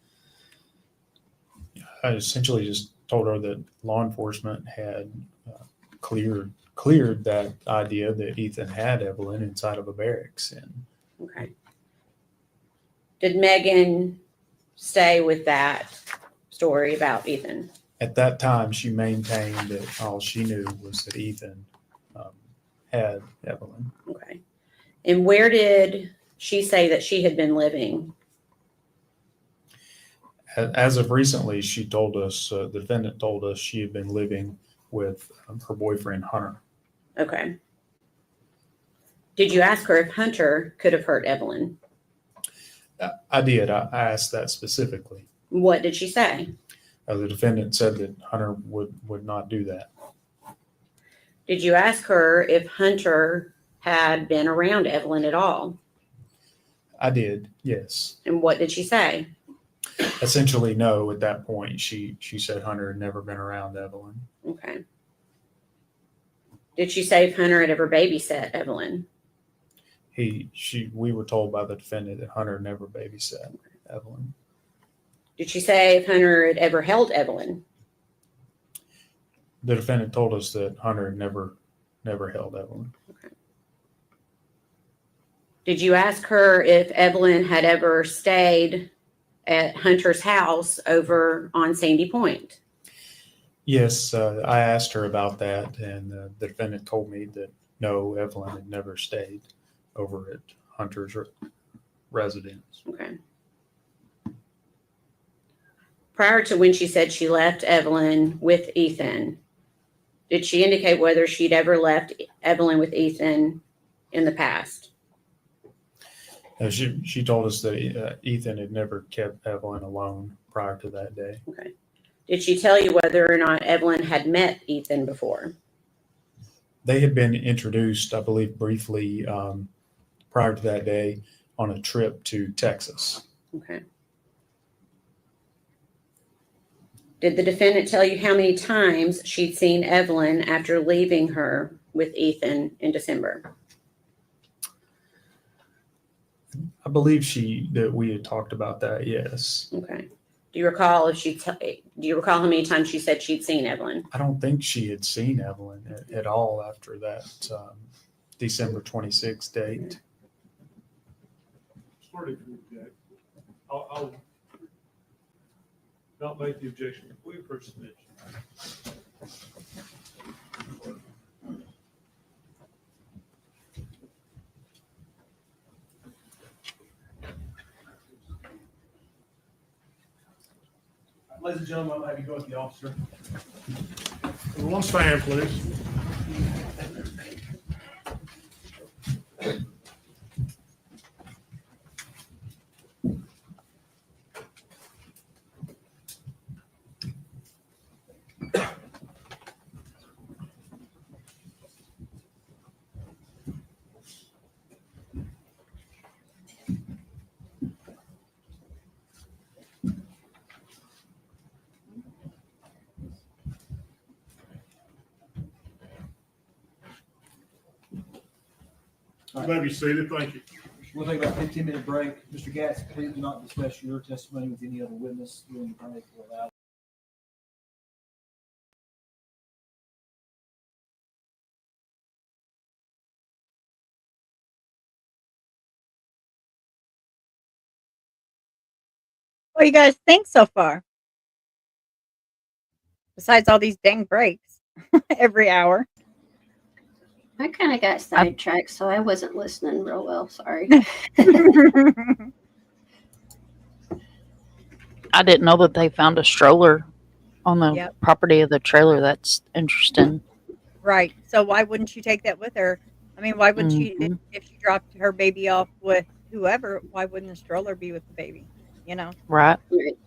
I essentially just told her that law enforcement had cleared that idea that Ethan had Evelyn inside of a barracks. Okay. Did Megan stay with that story about Ethan? At that time, she maintained that all she knew was that Ethan had Evelyn. Okay. And where did she say that she had been living? As of recently, she told us, the defendant told us she had been living with her boyfriend, Hunter. Okay. Did you ask her if Hunter could have hurt Evelyn? I did. I asked that specifically. What did she say? The defendant said that Hunter would not do that. Did you ask her if Hunter had been around Evelyn at all? I did, yes. And what did she say? Essentially, no. At that point, she said Hunter had never been around Evelyn. Okay. Did she say if Hunter had ever babysat Evelyn? We were told by the defendant that Hunter never babysat Evelyn. Did she say if Hunter had ever held Evelyn? The defendant told us that Hunter had never held Evelyn. Okay. Did you ask her if Evelyn had ever stayed at Hunter's house over on Sandy Point? Yes, I asked her about that, and the defendant told me that no, Evelyn had never stayed over at Hunter's residence. Okay. Prior to when she said she left Evelyn with Ethan, did she indicate whether she'd ever left Evelyn with Ethan in the past? She told us that Ethan had never kept Evelyn alone prior to that day. Okay. Did she tell you whether or not Evelyn had met Ethan before? They had been introduced, I believe, briefly prior to that day on a trip to Texas. Okay. Did the defendant tell you how many times she'd seen Evelyn after leaving her with Ethan in December? I believe that we had talked about that, yes. Okay. Do you recall how many times she said she'd seen Evelyn? I don't think she had seen Evelyn at all after that December 26th date. Sorry to object. I'll not make the objection. We approach the bench. Ladies and gentlemen, I'll have you go with the officer. Everyone stand, please. You may be seated. Thank you. We'll take about a 15-minute break. Mr. Gatz, please do not discuss your testimony with any other witness during the break. What do you guys think so far? Besides all these dang breaks every hour. I kind of got sidetracked, so I wasn't listening real well. Sorry. I didn't know that they found a stroller on the Yep. property of the trailer. That's interesting. Right. So why wouldn't you take that with her? I mean, why wouldn't she, if she dropped her baby off with whoever, why wouldn't the stroller be with the baby? You know? Right. Right.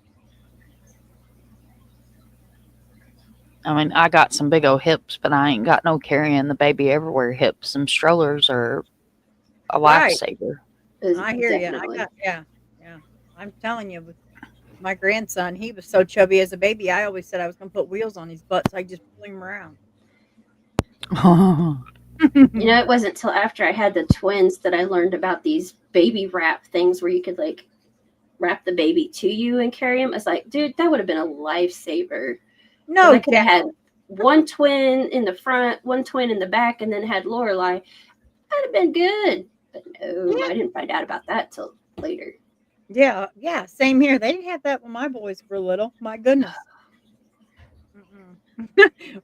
I mean, I got some big old hips, but I ain't got no carrying the baby everywhere hips. Some strollers are a Right. lifesaver. I hear you. Yeah. I'm telling you, with my grandson, he was so chubby as a baby. I always said I was going to put wheels on his butt, so I just pull him around. You know, it wasn't until after I had the twins that I learned about these baby wrap things where you could like wrap the baby to you and carry him. I was like, dude, that would have been a lifesaver. No, I could have had one twin in the front, one twin in the back, and then had Lorelai. That'd have been good. But no, I didn't find out about that till later. Yeah, same here. They didn't have that when my boys were little. My goodness.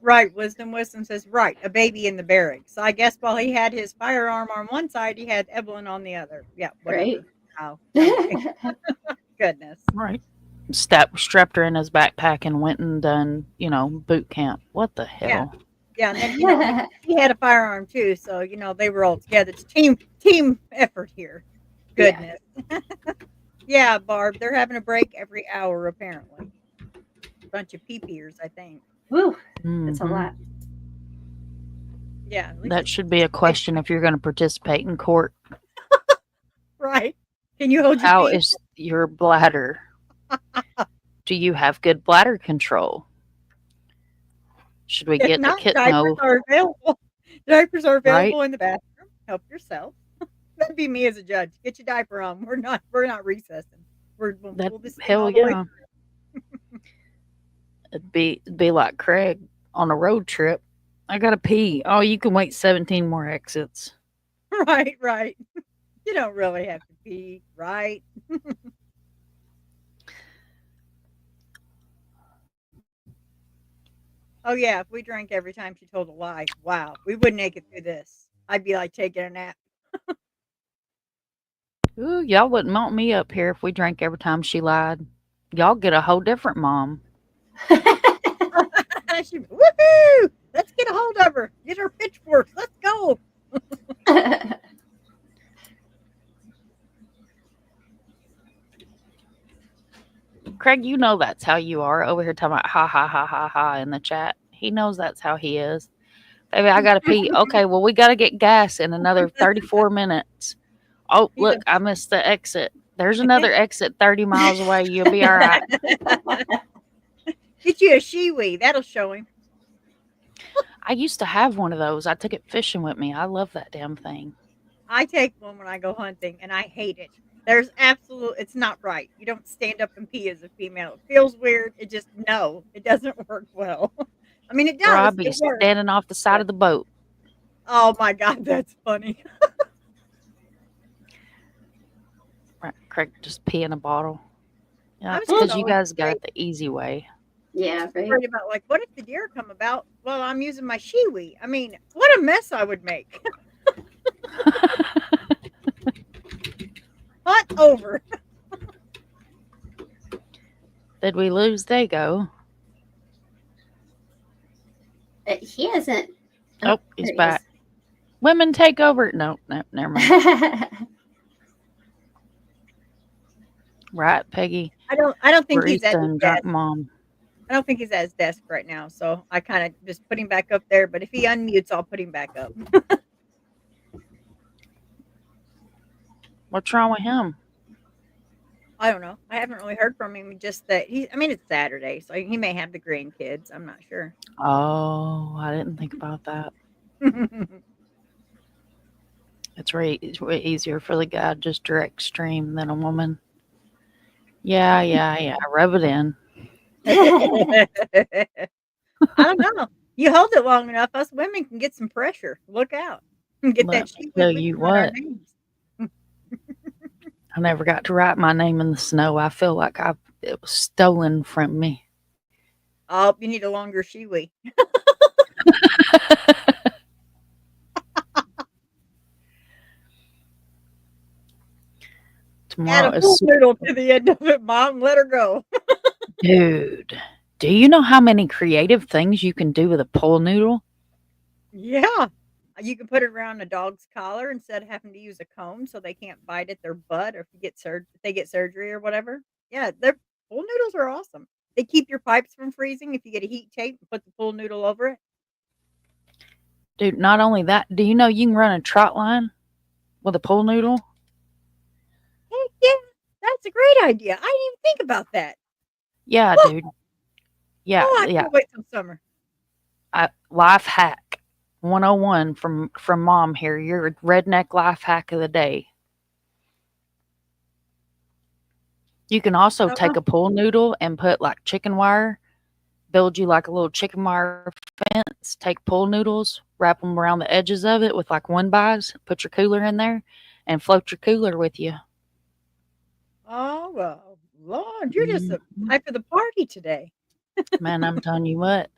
Right, Wisdom says, right, a baby in the barracks. So I guess while he had his firearm on one side, he had Evelyn on the other. Yeah, whatever. Right. Oh, okay. Goodness. Right. Strapped her in his backpack and went and done, boot camp. What the hell? Yeah, and then he had a firearm too, so they were all together. It's team effort here. Goodness. Yeah, Barb, they're having a break every hour apparently. Bunch of pee-peers, I think. Woo, that's a lot. Yeah, That should be a question if you're going to participate in court. Right. Can you hold your How pee? is your bladder? Do you have good bladder control? Should we If get not, the kit? diapers are available. Diapers are available Right? in the bathroom. Help yourself. That'd be me as a judge. Get your diaper on. We're not recessing. We'll just Hell all the way yeah. It'd be like Craig on a road trip. I gotta pee. Oh, you can wait 17 more exits. through. Right. You don't really have to pee, right? Oh yeah, if we drank every time she told a lie, wow, we wouldn't make it through this. I'd be like taking a nap. Ooh, y'all wouldn't want me up here if we drank every time she lied. Y'all get a whole different mom. Woohoo! Let's get a hold of her. Get her pitchforks. Let's go. Craig, you know that's how you are over here talking about ha ha ha ha ha in the chat. He knows that's how he is. Baby, I gotta pee. Okay, well we gotta get gas in another 34 minutes. Oh, look, I missed the exit. There's another exit 30 miles away. You'll be all right. Get you a shiwi. That'll show him. I used to have one of those. I took it fishing with me. I love that damn thing. I take one when I go hunting, and I hate it. There's it's not right. You don't stand up and pee as a female. It feels weird. It just, no, it doesn't work well. I mean, it Or I'll does. be It works. standing off the side of the boat. Oh my God, that's funny. Right, Craig just pee in a bottle. Yeah, I it's was because just you always guys got afraid, it the easy way. Yeah, right. worried about, like, what if the deer come about? Well, I'm using my shiwi. I mean, what a mess I would make. Hot over. Did we lose Dago? He hasn't. Oh, he's there he back. Women take over. No, never mind. is. Right, Peggy? I don't think he's at Barista his and desk. drunk mom. I don't think he's at his desk right now, so I kind of just put him back up there. But if he unmutes, I'll put him back up. What's wrong with him? I don't know. I haven't really heard from him. Just that I mean, it's Saturday, so he may have the grandkids. I'm not sure. Oh, I didn't think about that. It's way easier for the guy to just direct stream than a woman. Yeah. Rub it in. I don't know. You hold it long enough, us women can get some pressure. Look out. Get Let that me sheet. tell you what. I never got to write my name in the snow. I feel like it was stolen from me. Oh, you need a longer shiwi. Tomorrow Add a full noodle to the end of it, Mom. Let her go. Dude, do you know how many creative things you can do with a pool noodle? Yeah. You can put it around a dog's collar instead of having to use a comb so they can't bite at their butt or if they get surgery or whatever. Yeah, their pool noodles are awesome. They keep your pipes from freezing if you get a heat tape and put the pool noodle over it. Dude, not only that, do you know you can run a trot line with a pool noodle? Heck yeah, that's a great idea. I didn't even think about that. Yeah, dude. Yeah, Oh, I yeah. can't wait till summer. Life hack 101 from Mom here. Your redneck life hack of the day. You can also take a pool noodle and put like chicken wire, build you like a little chicken wire fence, take pool noodles, wrap them around the edges of it with like 1-bys, put your cooler in there, and float your cooler with you. Oh, well, Lord, you're just a type of the party today. Man, I'm telling you what,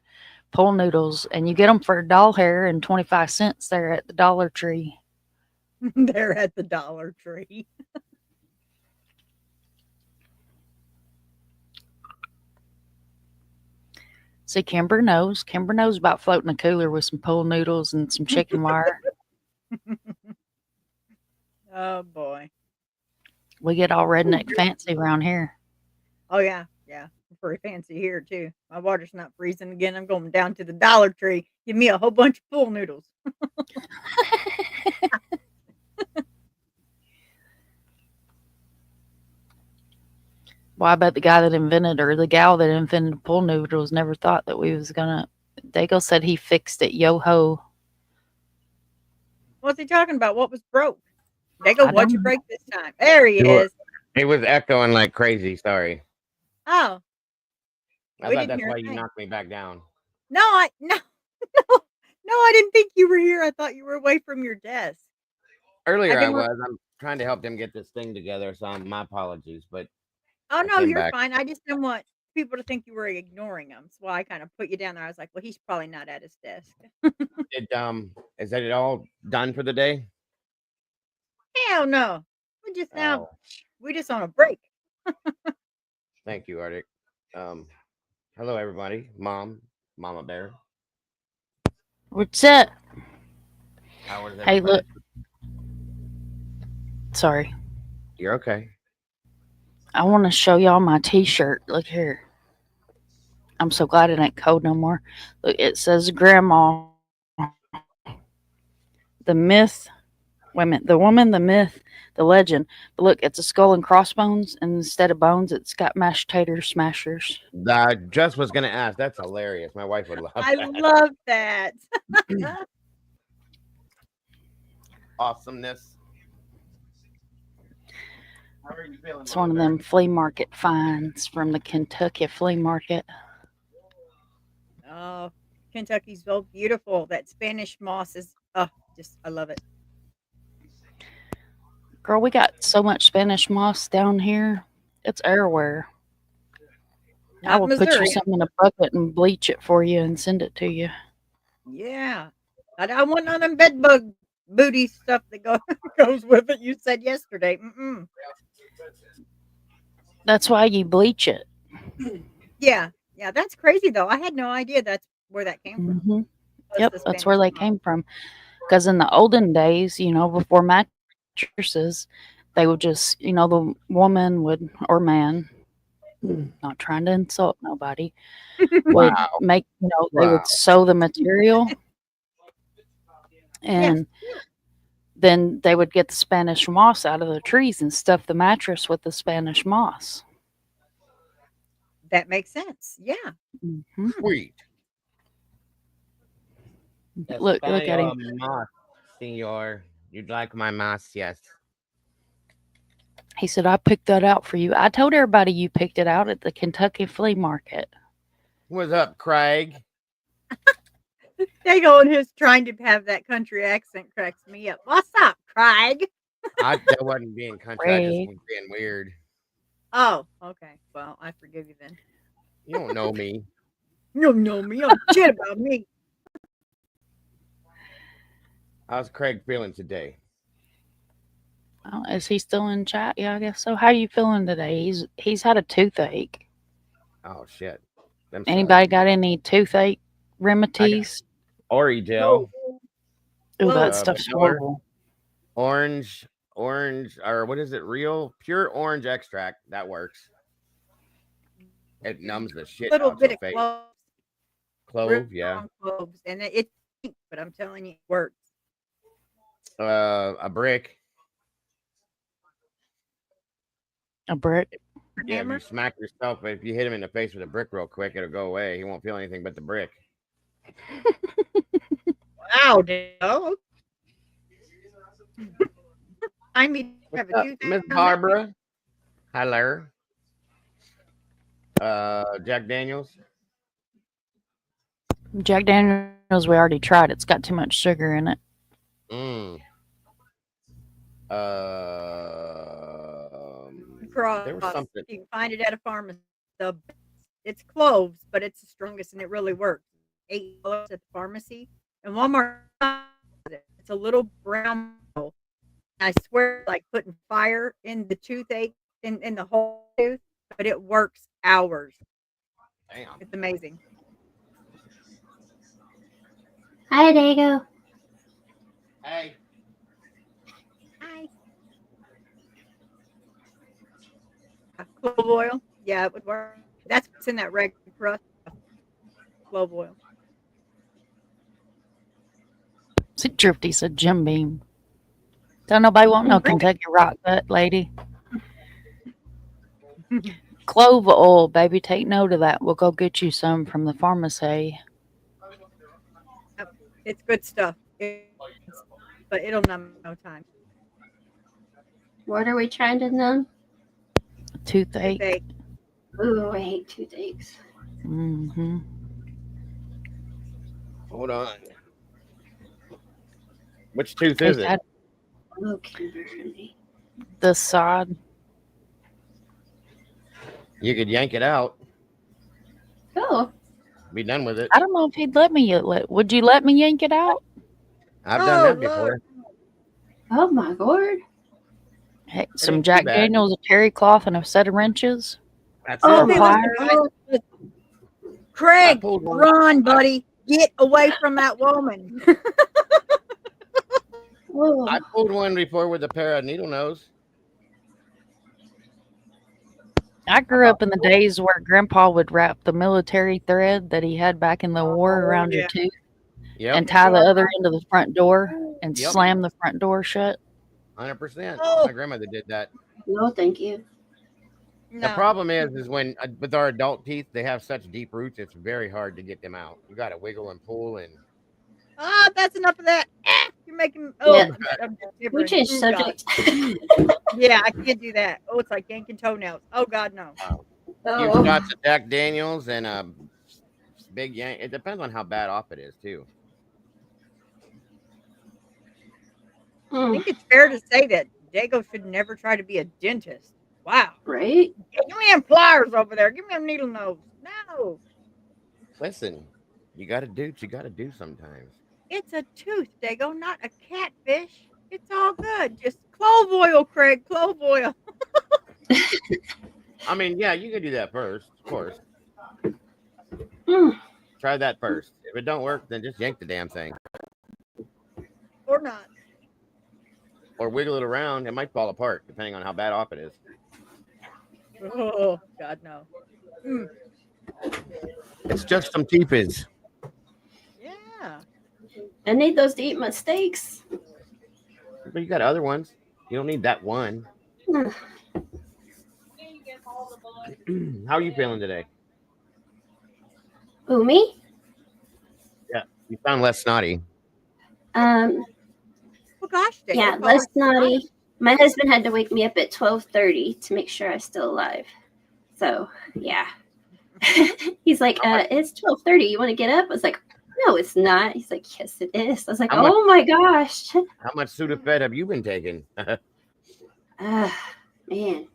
pool noodles, and you get them for $1 and 25 cents there at the Dollar Tree. They're at the Dollar Tree. See, Kimber knows. Kimber knows about floating a cooler with some pool noodles and some chicken wire. Oh, boy. We get all redneck fancy around here. Oh, yeah. Yeah. Pretty fancy here, too. My water's not freezing again. I'm going down to the Dollar Tree. Give me a whole bunch of pool noodles. Well, I bet the guy that invented, or the gal that invented pool noodles never thought that we was gonna. Dago said he fixed it. Yo ho. What's he talking about? What was broke? Dago, what'd you break this time? There he You were- is. It was echoing like crazy. Sorry. Oh. I We thought didn't that's hear why a you thing. knocked me back down. No, no, I didn't think you were here. I thought you were away from your desk. Earlier I been was. I'm trying to help them get this thing together, so my apologies. But Oh, I no, came you're back. fine. I just didn't want people to think you were ignoring them. So I kind of put you down there. I was like, well, he's probably not at his desk. Is that it all done for the day? Hell no. We just Oh, we just on a break. thank you, Arctic. Hello everybody. Mama Bear. What's up? How is Hey, everybody? look. Sorry. You're okay. I want to show y'all my T-shirt. Look here. I'm so glad it ain't cold no more. Look, it says Grandma. The myth. Wait a minute. The woman, the myth, the legend. But look, it's a skull and crossbones, and instead of bones, it's got mashed tater smashers. I just was gonna ask. That's hilarious. My wife would love I that. love that. Awesomeness. It's one of them flea market finds from the Kentucky flea market. Oh, Kentucky's so beautiful. That Spanish moss is, oh, just, I love it. Girl, we got so much Spanish moss down here. It's everywhere. I Not will put you Missouri. some in a bucket and bleach it for you and send it to you. Yeah. I want none of them bed bug booty stuff that goes with it. You said yesterday. Mm-mm. That's why you bleach it. Yeah. Yeah. That's crazy, though. I had no idea that's where that came from. Hmm. Was Yep, the that's where Spanish they moss. came from. Because in the olden days, before mattresses, they would just, the woman would, or man, not trying to insult nobody, would make, they would sew the material and then they would get the Spanish moss out of the trees and stuff the mattress with the Spanish moss. That makes sense. Yeah. Mm-hmm. Sweet. Look at him. Moss, senor. You'd like my moss, yes. He said, I picked that out for you. I told everybody you picked it out at the Kentucky flea market. What's up, Craig? They go and his trying to have that country accent cracks me up. What's up, Craig? That wasn't being country. I just was being weird. Oh, okay. Well, I forgive you then. You don't know me. You don't know me. You don't shit about me. How's Craig feeling today? Well, is he still in chat? Yeah, I guess so. How you feeling today? He's had a toothache. Oh shit. Anybody got any toothache remedies? Ori gel. Oh, that stuff's horrible. Orange, or what is it? Real pure orange extract. That works. It numbs the shit Little out bit your of face. cloves, Yeah. cloves, and it's pink, but I'm telling you, it works. A brick. A brick. Yeah, if you smack yourself, if you hit him in the face with a brick real quick, it'll go away. He won't feel anything but the brick. Wow, no. I mean, have a tooth. Miss Barbara. Hello. Jack Daniels. Jack Daniels, we already tried. It's got too much sugar in it. There was something. You can find it at a pharmacy. It's cloves, but it's the strongest, and it really works. $8 at the pharmacy, and Walmart. It's a little brown. I swear, like putting fire in the toothache in the whole tooth, but it works hours. Damn, it's amazing. Hi, Dago. Hey. Hi. Clove oil. Yeah, it would work. That's what's in that red crust. Clove oil. See, Drifty said Jim Beam. Don't nobody want no Kentucky rock gut, lady. Clove oil, baby. Take note of that. We'll go get you some from the pharmacy. It's good stuff. But it'll numb no time. What are we trying to numb? Toothache. Ooh, I hate toothaches. Mm-hmm. Hold on. Which tooth is it? Okay, this side. You could yank it out. Cool. Be done with it. I don't know if he'd let me. Would you let me yank it out? I've done that before. Lord. Oh my lord. Hey, some Jack Daniels, a terry cloth, and a set of wrenches. That's it. Craig, run, buddy. Get away from that woman. I pulled one before with a pair of needle nose. I grew up in the days where Grandpa would wrap the military thread that he had back in the war around your tooth and tie the other end of the front door and slam the front door shut. 100%. Oh. My grandmother did that. No, thank you. The problem is when with our adult teeth, they have such deep roots, it's very hard to get them out. You got to wiggle and pull and. That's enough of that. You're making. Yeah. I'm We shivering. changed Oh, God. subject. Yeah, I can't do that. Oh, it's like yanking toenails. Oh God, no. Few Oh, shots of Jack Daniels and a big yank. It depends on how bad off it is too. I think it's fair to say that Dago should never try to be a dentist. Wow. right? Give me them pliers over there. Give me them needle nose. No. Listen, you got to do what you got to do sometimes. It's a tooth, Dago, not a catfish. It's all good. Just clove oil, Craig. Clove oil. I mean, yeah, you can do that first, of course. Mm. Try that first. If it don't work, then just yank the damn thing Or not. or wiggle it around. It might fall apart depending on how bad off it is. Oh God, no. It's just some teepees. Yeah. I need those to eat my steaks. But you got other ones. You don't need that one. How are you feeling today? Who, me? Yeah, you sound less snotty. Um, Well, gosh, Dago. yeah, less naughty. My husband had to wake me up at 12:30 to make sure I was still alive. So, yeah. He's like, it's 12:30. You want to get up? I was like, no, it's not. He's like, yes, it is. I was like, oh my gosh. How much Sudafed have you been taking? Man.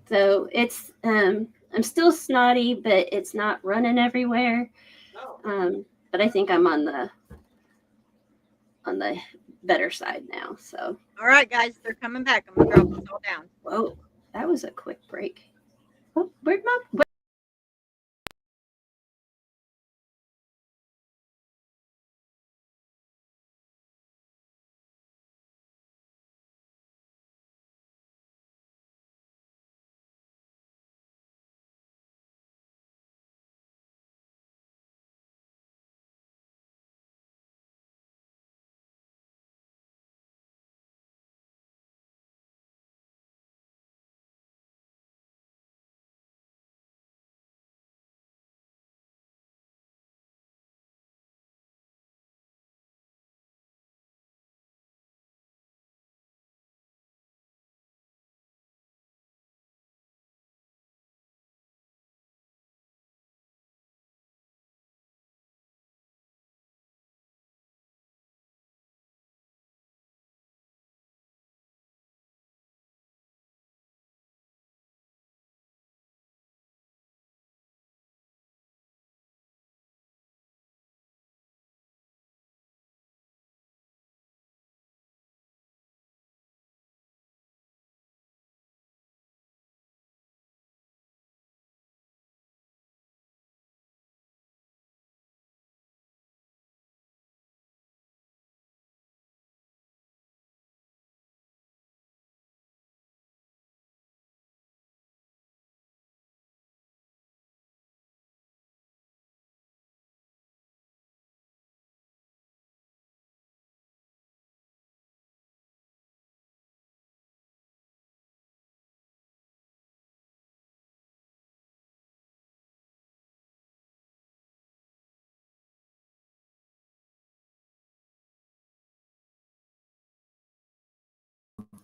So it's I'm still snotty, but it's not running everywhere. But I think I'm on the better side now. So All right, guys, they're coming back. I'm gonna drop this all down. whoa, that was a quick break. Oh, where'd my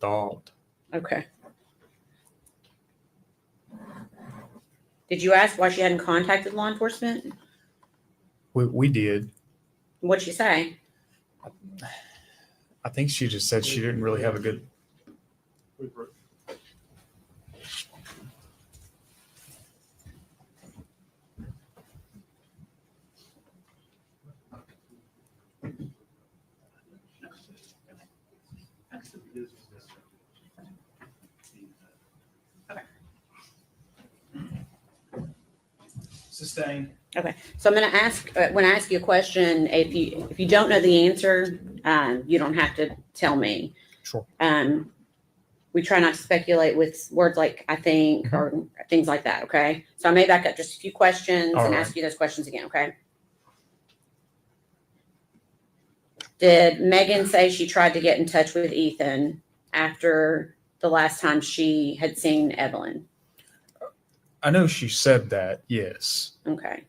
thought. Okay. Did you ask why she hadn't contacted law enforcement? We did. What'd she say? I think she just said she didn't really have a good. Sustained. Okay, so I'm going to ask when I ask you a question. If you don't know the answer, you don't have to tell me. Sure. We try not to speculate with words like "I think" or things like that. Okay, so I may back up just a few questions and ask you those questions again. Okay. Did Megan say she tried to get in touch with Ethan after the last time she had seen Evelyn? I know she said that, yes. Okay.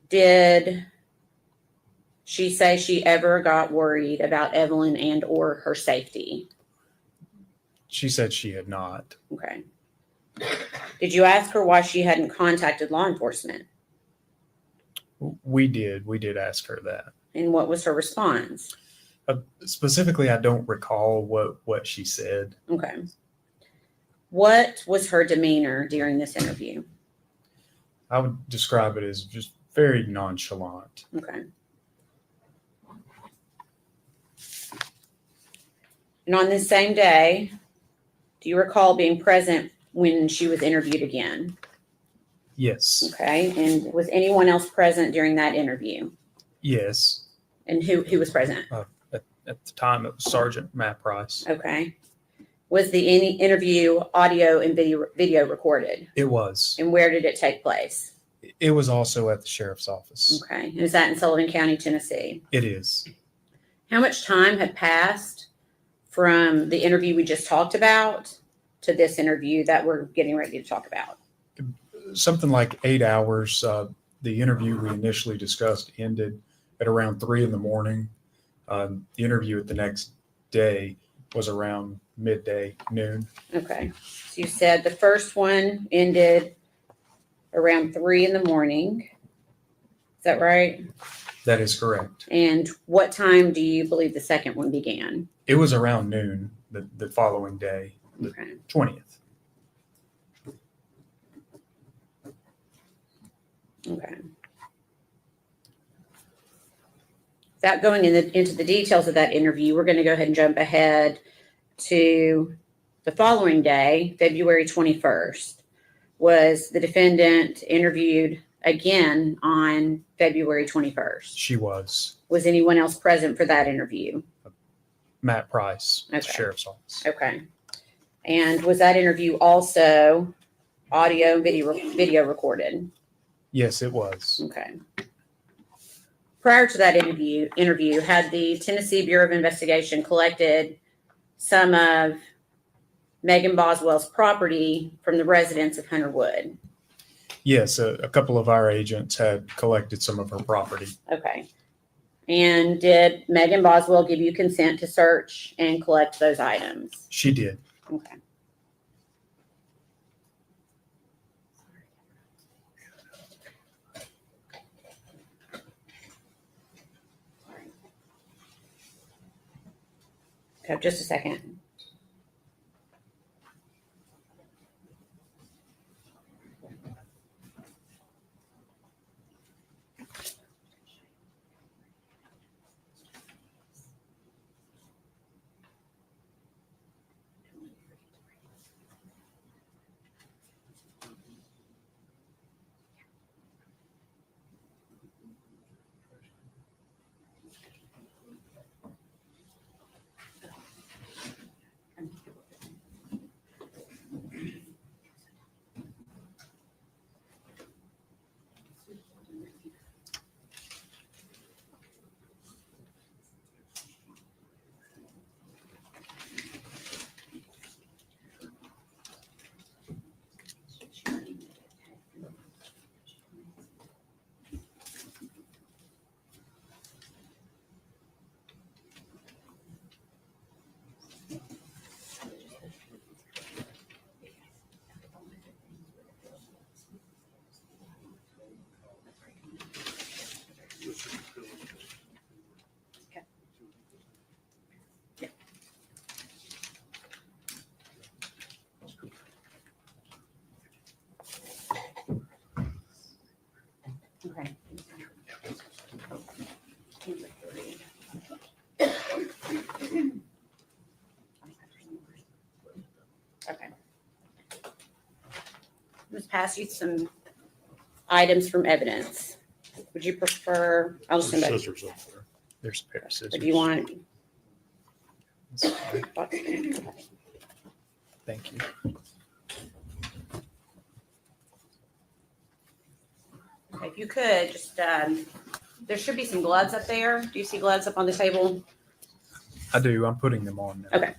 Did she say she ever got worried about Evelyn and or her safety? She said she had not. Okay. Did you ask her why she hadn't contacted law enforcement? We did ask her that. And what was her response? Specifically, I don't recall what she said. Okay. What was her demeanor during this interview? I would describe it as just very nonchalant. Okay. And on this same day, do you recall being present when she was interviewed again? Yes. Okay. And was anyone else present during that interview? Yes. And who was present? At the time, it was Sergeant Matt Price. Okay. Was the interview audio and video recorded? It was. And where did it take place? It was also at the sheriff's office. Okay. And is that in Sullivan County, Tennessee? It is. How much time had passed from the interview we just talked about to this interview that we're getting ready to talk about? Something like 8 hours. The interview we initially discussed ended at around 3 a.m. The interview at the next day was around midday, noon. Okay. So you said the first one ended around 3 a.m. Is that right? That is correct. And what time do you believe the second one began? It was around noon the following day, the Okay. 20th. Okay. Without going into the details of that interview, we're going to go ahead and jump ahead to the following day, February 21st. Was the defendant interviewed again on February 21st? She was. Was anyone else present for that interview? Matt Price, Okay. sheriff's office. Okay. And was that interview also audio and video recorded? Yes, it was. Okay. Prior to that interview, had the Tennessee Bureau of Investigation collected some of Megan Boswell's property from the residents of Hunter Wood? Yes, a couple of our agents had collected some of her property. Okay. And did Megan Boswell give you consent to search and collect those items? She did. Okay. Okay, just a second. Okay. Okay. Let's pass you some items from evidence. Would you prefer? I'll just send that. Scissors over there. There's a pair of scissors. If you want. Thank you. Okay, if you could just, there should be some gloves up there. Do you see gloves up on the table? I do. I'm putting them on now. Okay.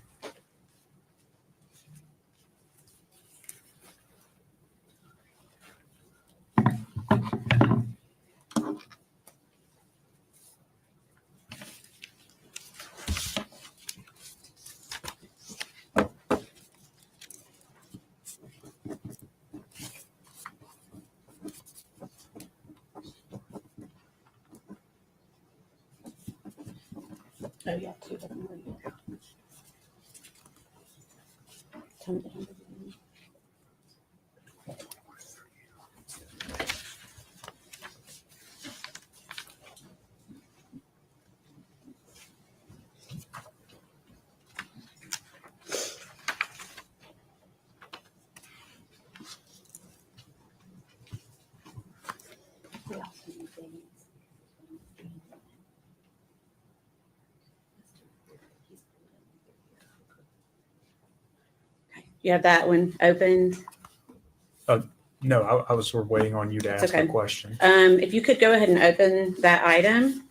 Oh, yeah, two, but I'm already here. Tell me the number. You have that one opened. No, I was sort of waiting on you to It's ask okay. a question. If you could go ahead and open that item.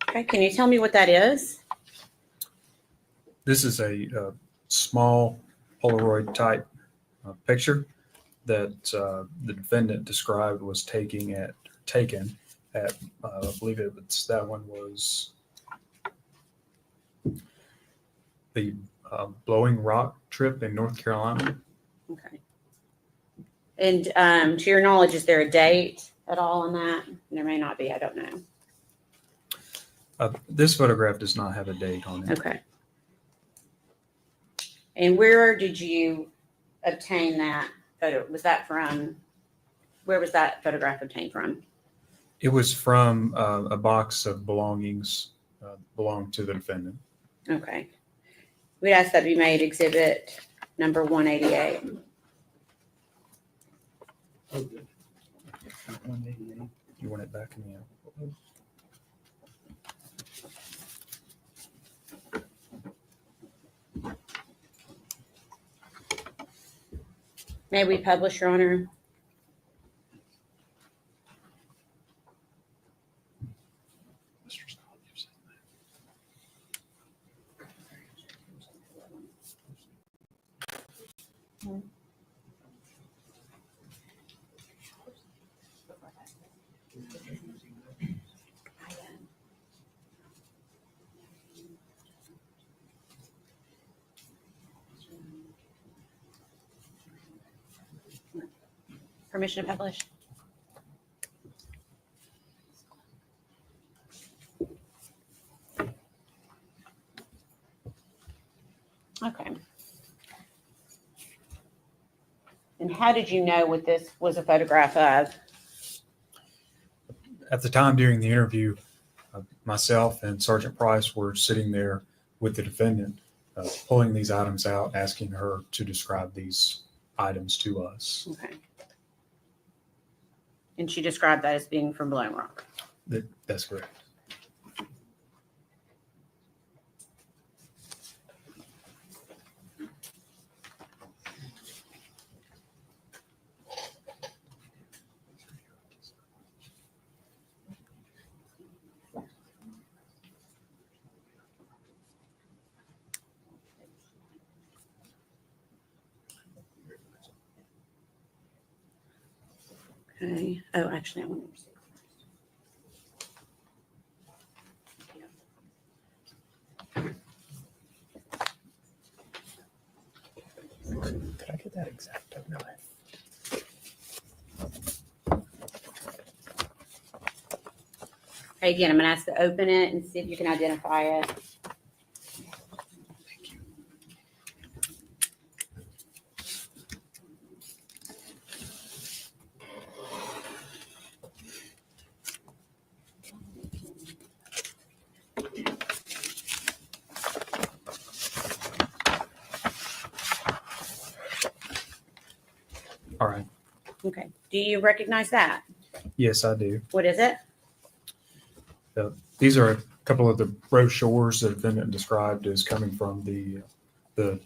Okay, can you tell me what that is? This is a small Polaroid type picture that the defendant described was taken at I believe that one was the Blowing Rock trip in North Carolina. Okay. And to your knowledge, is there a date at all on that? There may not be, I don't know. This photograph does not have a date on it. Okay. And where did you obtain that photo? Was that from, where was that photograph obtained from? It was from a box of belongings belonged to the defendant. Okay. We'd ask that be made exhibit number 188. You want it back in the envelope? May we publish, Your Honor? Permission to publish? Okay. And how did you know what this was a photograph of? At the time during the interview, myself and Sergeant Price were sitting there with the defendant, pulling these items out, asking her to describe these items to us. Okay. And she described that as being from Blowing Rock. That's correct. Okay. Oh, actually, I want to see. Could I get that exact knife? Okay, again, I'm going to ask to open it and see if you can identify it. All right. Okay. Do you recognize that? Yes, I do. What is it? These are a couple of the brochures the defendant described as coming from the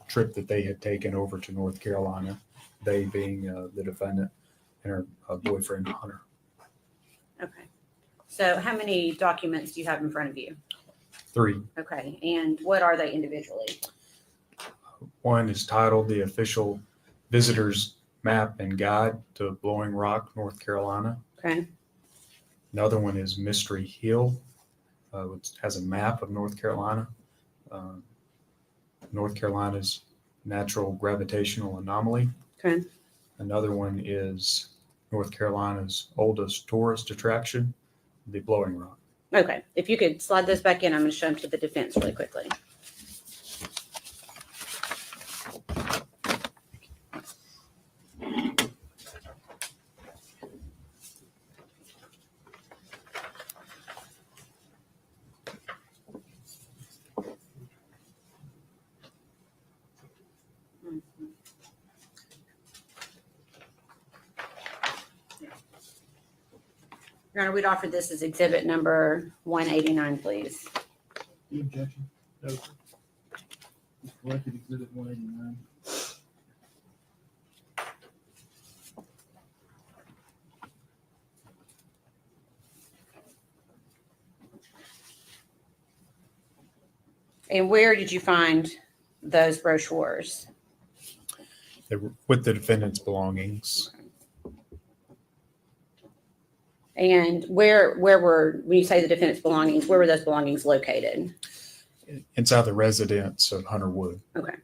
trip that they had taken over to North Carolina, they being the defendant and her boyfriend, Hunter. Okay. So how many documents do you have in front of you? 3. Okay. And what are they individually? One is titled The Official Visitor's Map and Guide to Blowing Rock, North Carolina. Okay. Another one is Mystery Hill, which has a map of North Carolina. North Carolina's natural gravitational anomaly. Okay. Another one is North Carolina's oldest tourist attraction, the Blowing Rock. Okay. If you could slide those back in, I'm going to show them to the defense really quickly. Your Honor, we'd offer this as exhibit number 189, please. Any objection? No, sir. Collected exhibit 189. And where did you find those brochures? They were with the defendant's belongings. And where were, when you say the defendant's belongings, where were those belongings located? Inside the residence of Hunter Wood. Okay.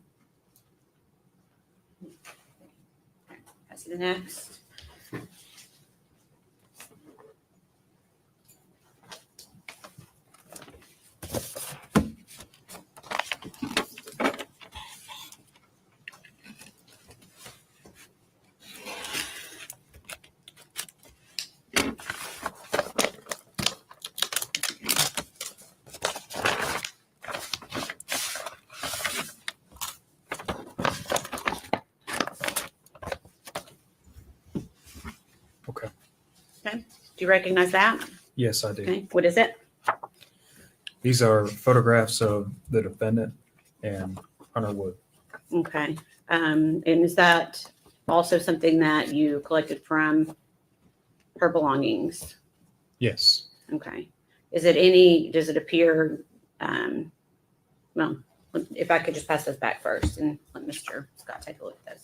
Pass to the next. Okay. Okay. Do you recognize that? Yes, I do. Okay. What is it? These are photographs of the defendant and Hunter Wood. Okay. And is that also something that you collected from her belongings? Yes. Okay. Is it any, does it appear, well, if I could just pass those back first and let Mr. Scott take a look at those.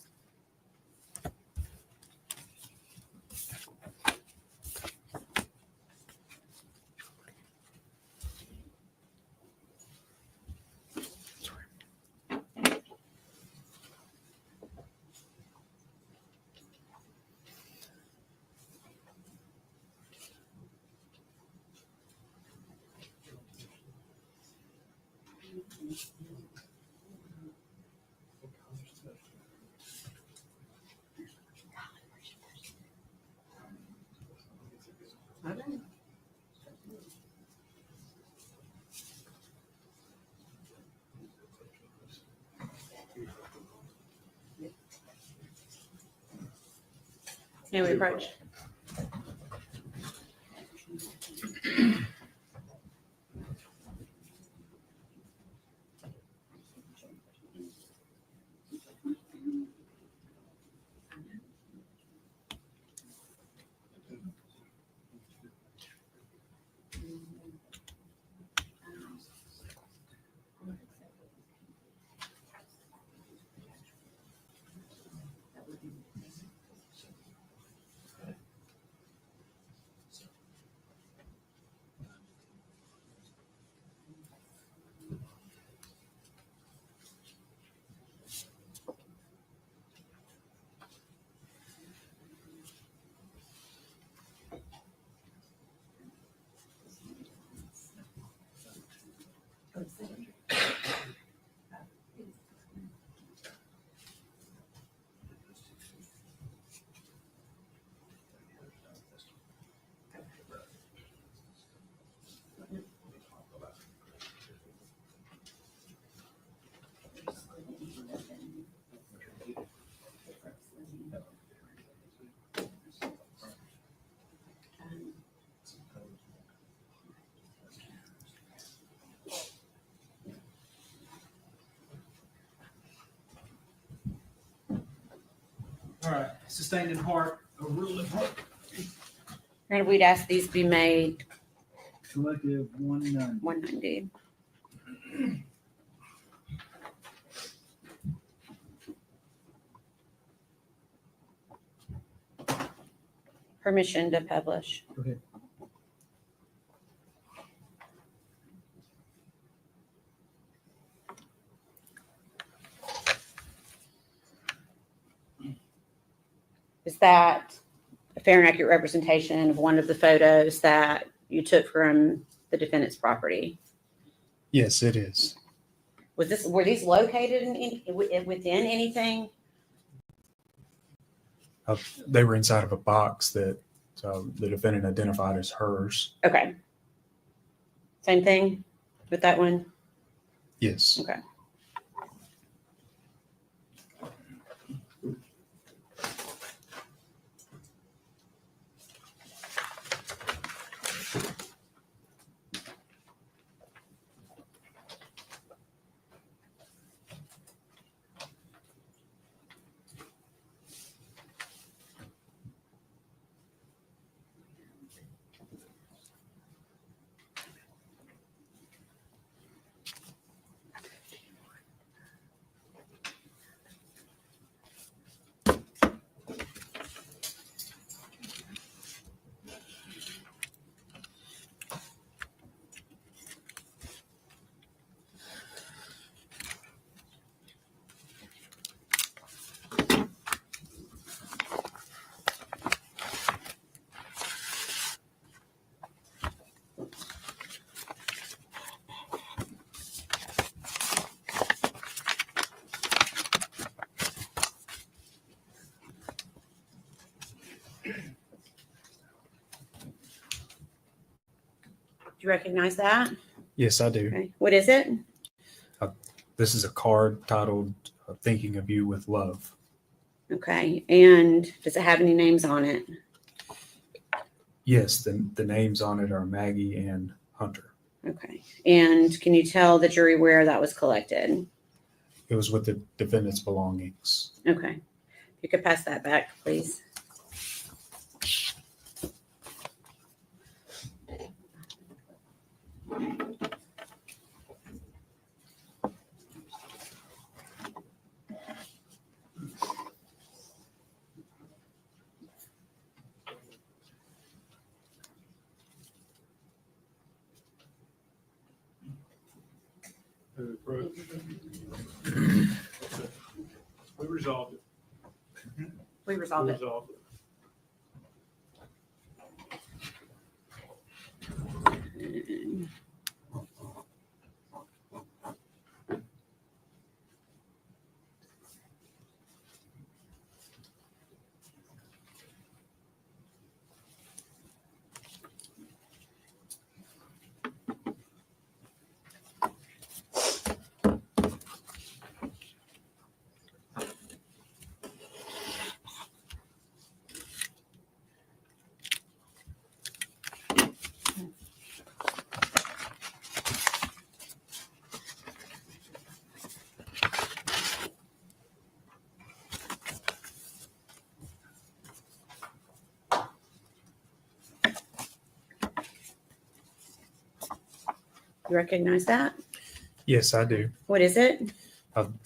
May we approach? All right, sustained in part, overruled in part. And we'd ask these be made Collective 190. 190. permission to publish. Go ahead. Is that a fair and accurate representation of one of the photos that you took from the defendant's property? Yes, it is. Were these located within anything? They were inside of a box that the defendant identified as hers. Okay. Same thing with that one? Yes. Okay. Do you recognize that? Yes, I do. Okay. What is it? This is a card titled Thinking of You with Love. Okay. And does it have any names on it? Yes, the names on it are Maggie and Hunter. Okay. And can you tell the jury where that was collected? It was with the defendant's belongings. Okay. If you could pass that back, please. We resolved it. We resolved it. Resolved it. You recognize that? Yes, I do. What is it?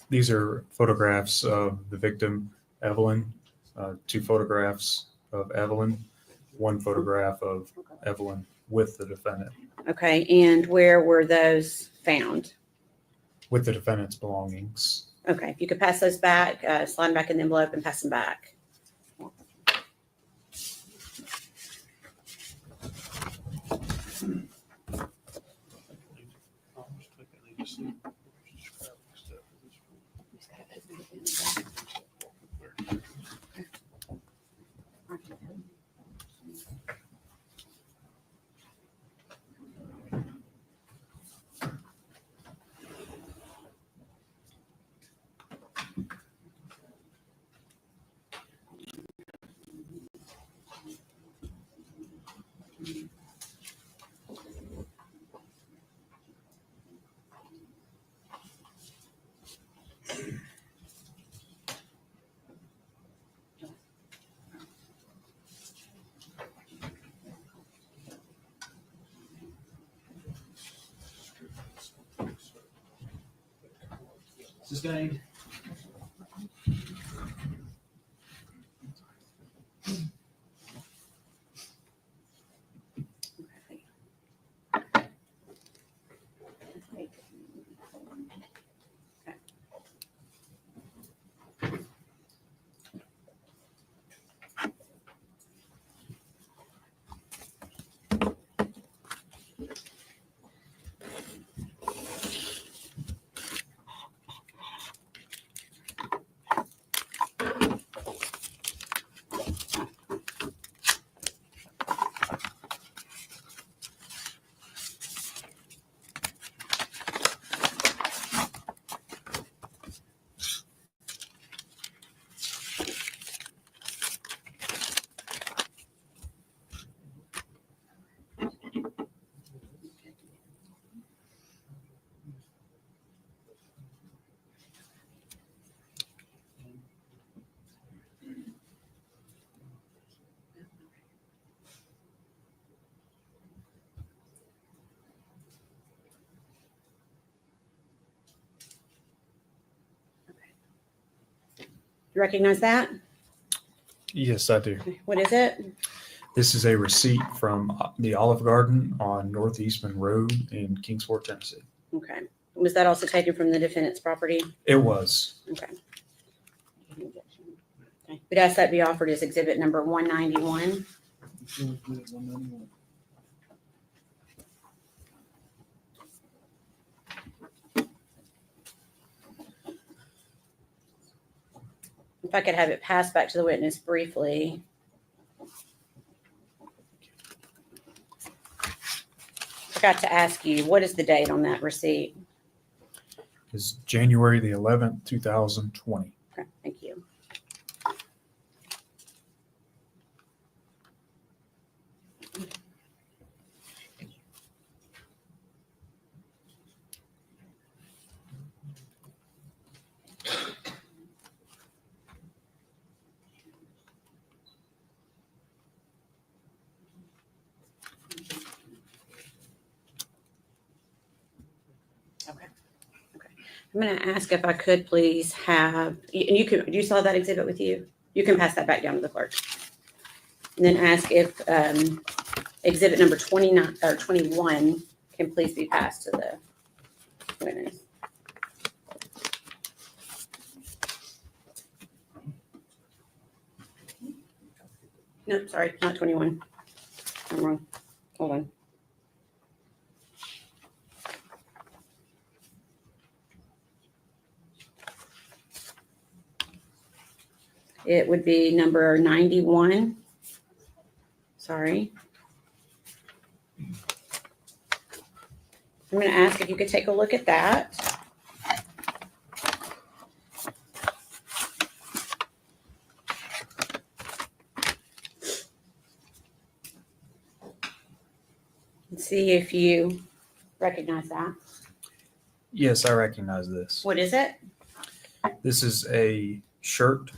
These are photographs of the victim, Evelyn, 2 photographs of Evelyn, 1 photograph of Evelyn with the defendant, Okay. And where were those found? with the defendant's belongings. Okay. If you could pass those back, slide them back in the envelope and pass them back. Sustained. You recognize that? Yes, I do. What is it? This is a receipt from the Olive Garden on Northeastman Road in Kingsport, Tennessee. Okay. Was that also taken from the defendant's property? It was. Okay. Okay. We'd ask that be offered as exhibit number 191. If I could have it passed back to the witness briefly. Forgot to ask you, what is the date on that receipt? It's January the 11th, 2020. Okay, thank you. I'm going to ask if I could please have, and you saw that exhibit with you? You can pass that back down to the clerk. And then ask if exhibit number 29 or 21 can please be passed to the witness. No, sorry, not 21. I'm wrong. Hold on. It would be number 91. Sorry. I'm going to ask if you could take a look at that. And see if you recognize that. Yes, I recognize this. What is it? This is a shirt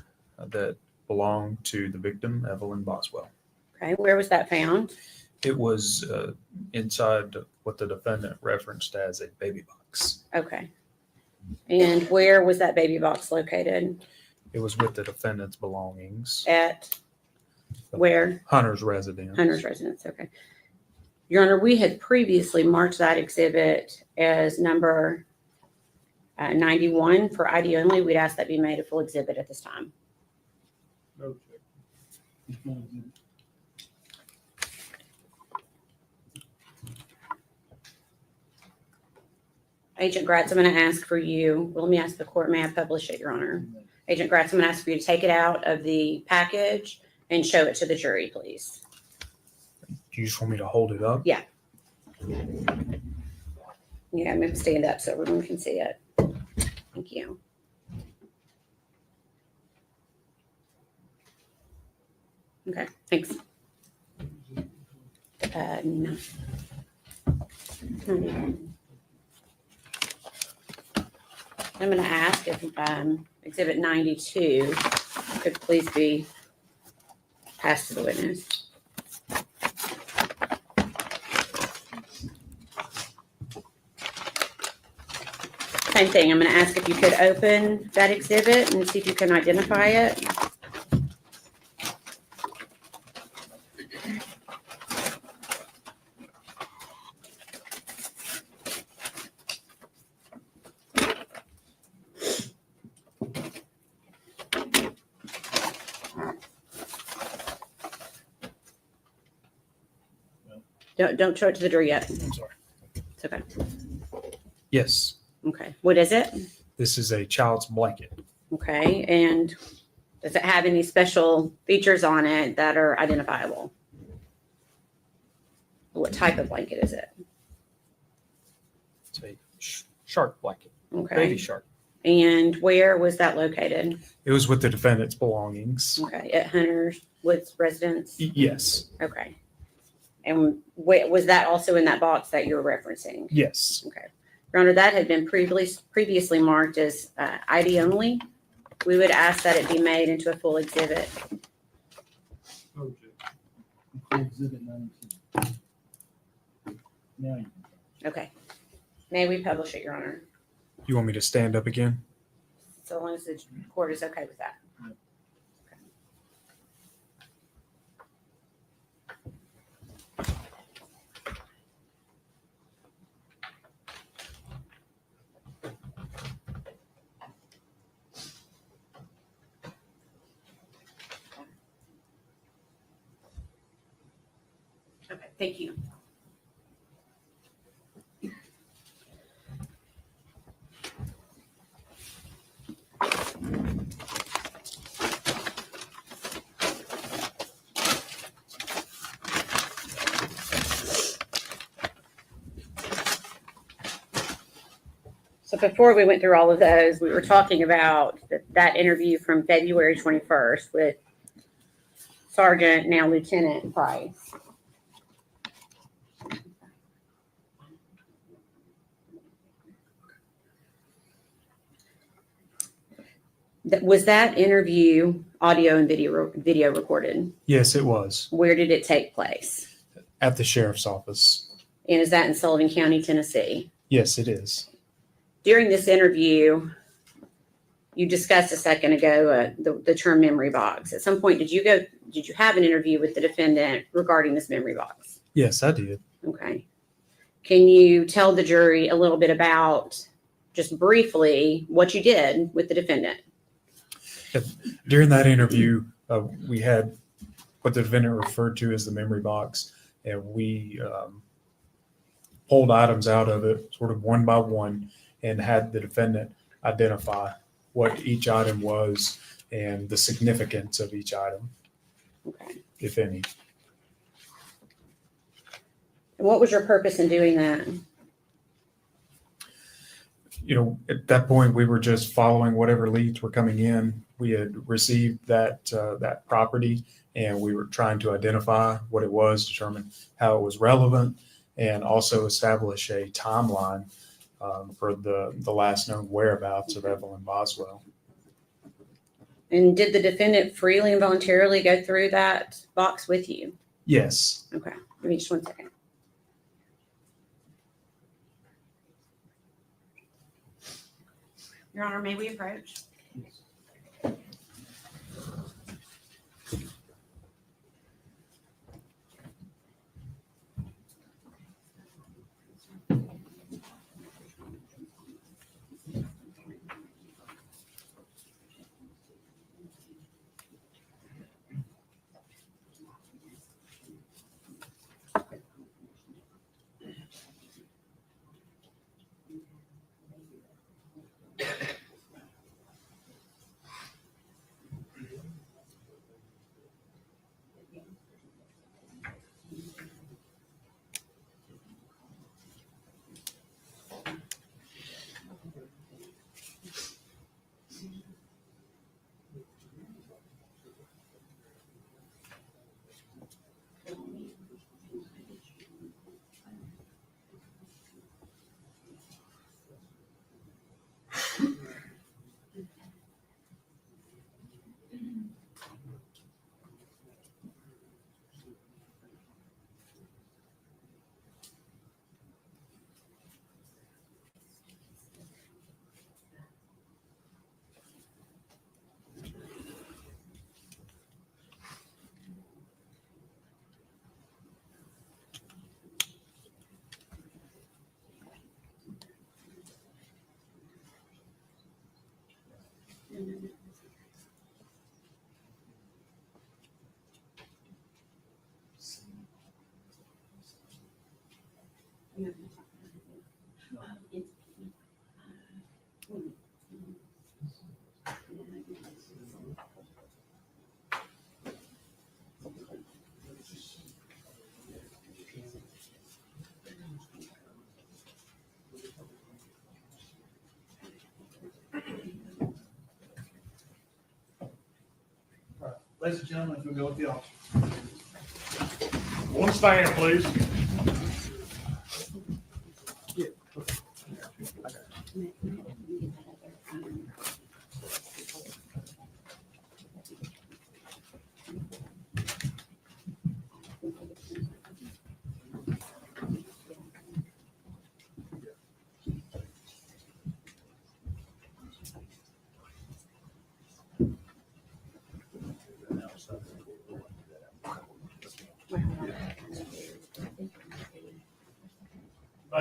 that belonged to the victim, Evelyn Boswell. Okay, where was that found? It was inside what the defendant referenced as a baby box. Okay. And where was that baby box located? It was with the defendant's belongings. At where? Hunter's residence. Hunter's residence, okay. Your Honor, we had previously marked that exhibit as number 91 for ID only. We'd ask that be made a full exhibit at this time. Agent Gratz, I'm going to ask for you. Well, let me ask the court, may I publish it, Your Honor? Agent Gratz, I'm going to ask for you to take it out of the package and show it to the jury, please. Do you just want me to hold it up? Yeah. Yeah, I'm going to stand up so everyone can see it. Thank you. Okay, thanks. No. I'm going to ask if exhibit 92 could please be passed to the witness. Same thing. I'm going to ask if you could open that exhibit and see if you can identify it. Don't show it to the jury yet. I'm sorry. It's okay. Yes. Okay. What is it? This is a child's blanket. Okay. And does it have any special features on it that are identifiable? What type of blanket is it? It's a shark blanket. Okay. Baby shark. And where was that located? It was with the defendant's belongings. Okay. At Hunter's Woods residence? Yes. Okay. And was that also in that box that you're referencing? Yes. Okay. Your Honor, that had been previously marked as ID only. We would ask that it be made into a full exhibit. Exhibit 92. Now you Okay. May we publish it, Your Honor? You want me to stand up again? So long as the court is okay with that. Yep. Okay, thank you. So before we went through all of those, we were talking about that interview from February 21st with Sergeant, now Lieutenant Price. Was that interview audio and video recorded? Yes, it was Where did it take place? at the sheriff's office. And is that in Sullivan County, Tennessee? Yes, it is. During this interview, you discussed a second ago the term memory box. At some point, did you have an interview with the defendant regarding this memory box? Yes, I did. Okay. Can you tell the jury a little bit about, just briefly, what you did with the defendant? During that interview, we had what the defendant referred to as the memory box, and we pulled items out of it sort of one by one and had the defendant identify what each item was and the significance of each item, Okay. if any. And what was your purpose in doing that? You know, at that point, we were just following whatever leads were coming in. We had received that property, and we were trying to identify what it was, determine how it was relevant, and also establish a timeline for the last known whereabouts of Evelyn Boswell. And did the defendant freely and voluntarily go through that box with you? Yes. Okay. Give me just 1 second. Your Honor, may we approach? Ladies and gentlemen, if we go with the officer. One stand, please.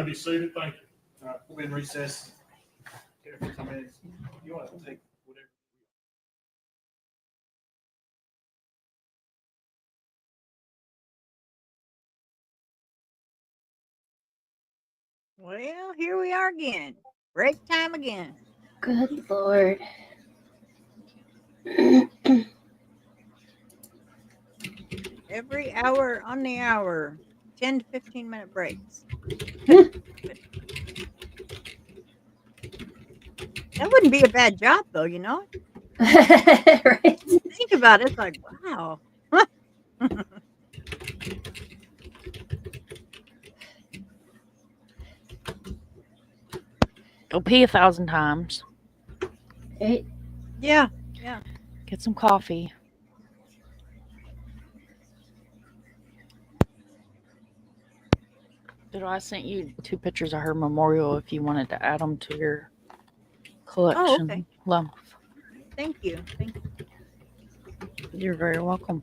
Be seated. Thank you. All right, we'll be in recess. 10 or 15 minutes. You want to take Well, here we are again. Break time again. Good Lord. Every hour on the hour, 10 to 15-minute breaks. That wouldn't be a bad job, though, you know? Right. Think about it. It's like, wow. Go pee 1,000 times. Right. Yeah. Get some coffee. I sent you 2 pictures of her memorial if you wanted to add them to your collection. okay. Well, Thank you. you're very welcome.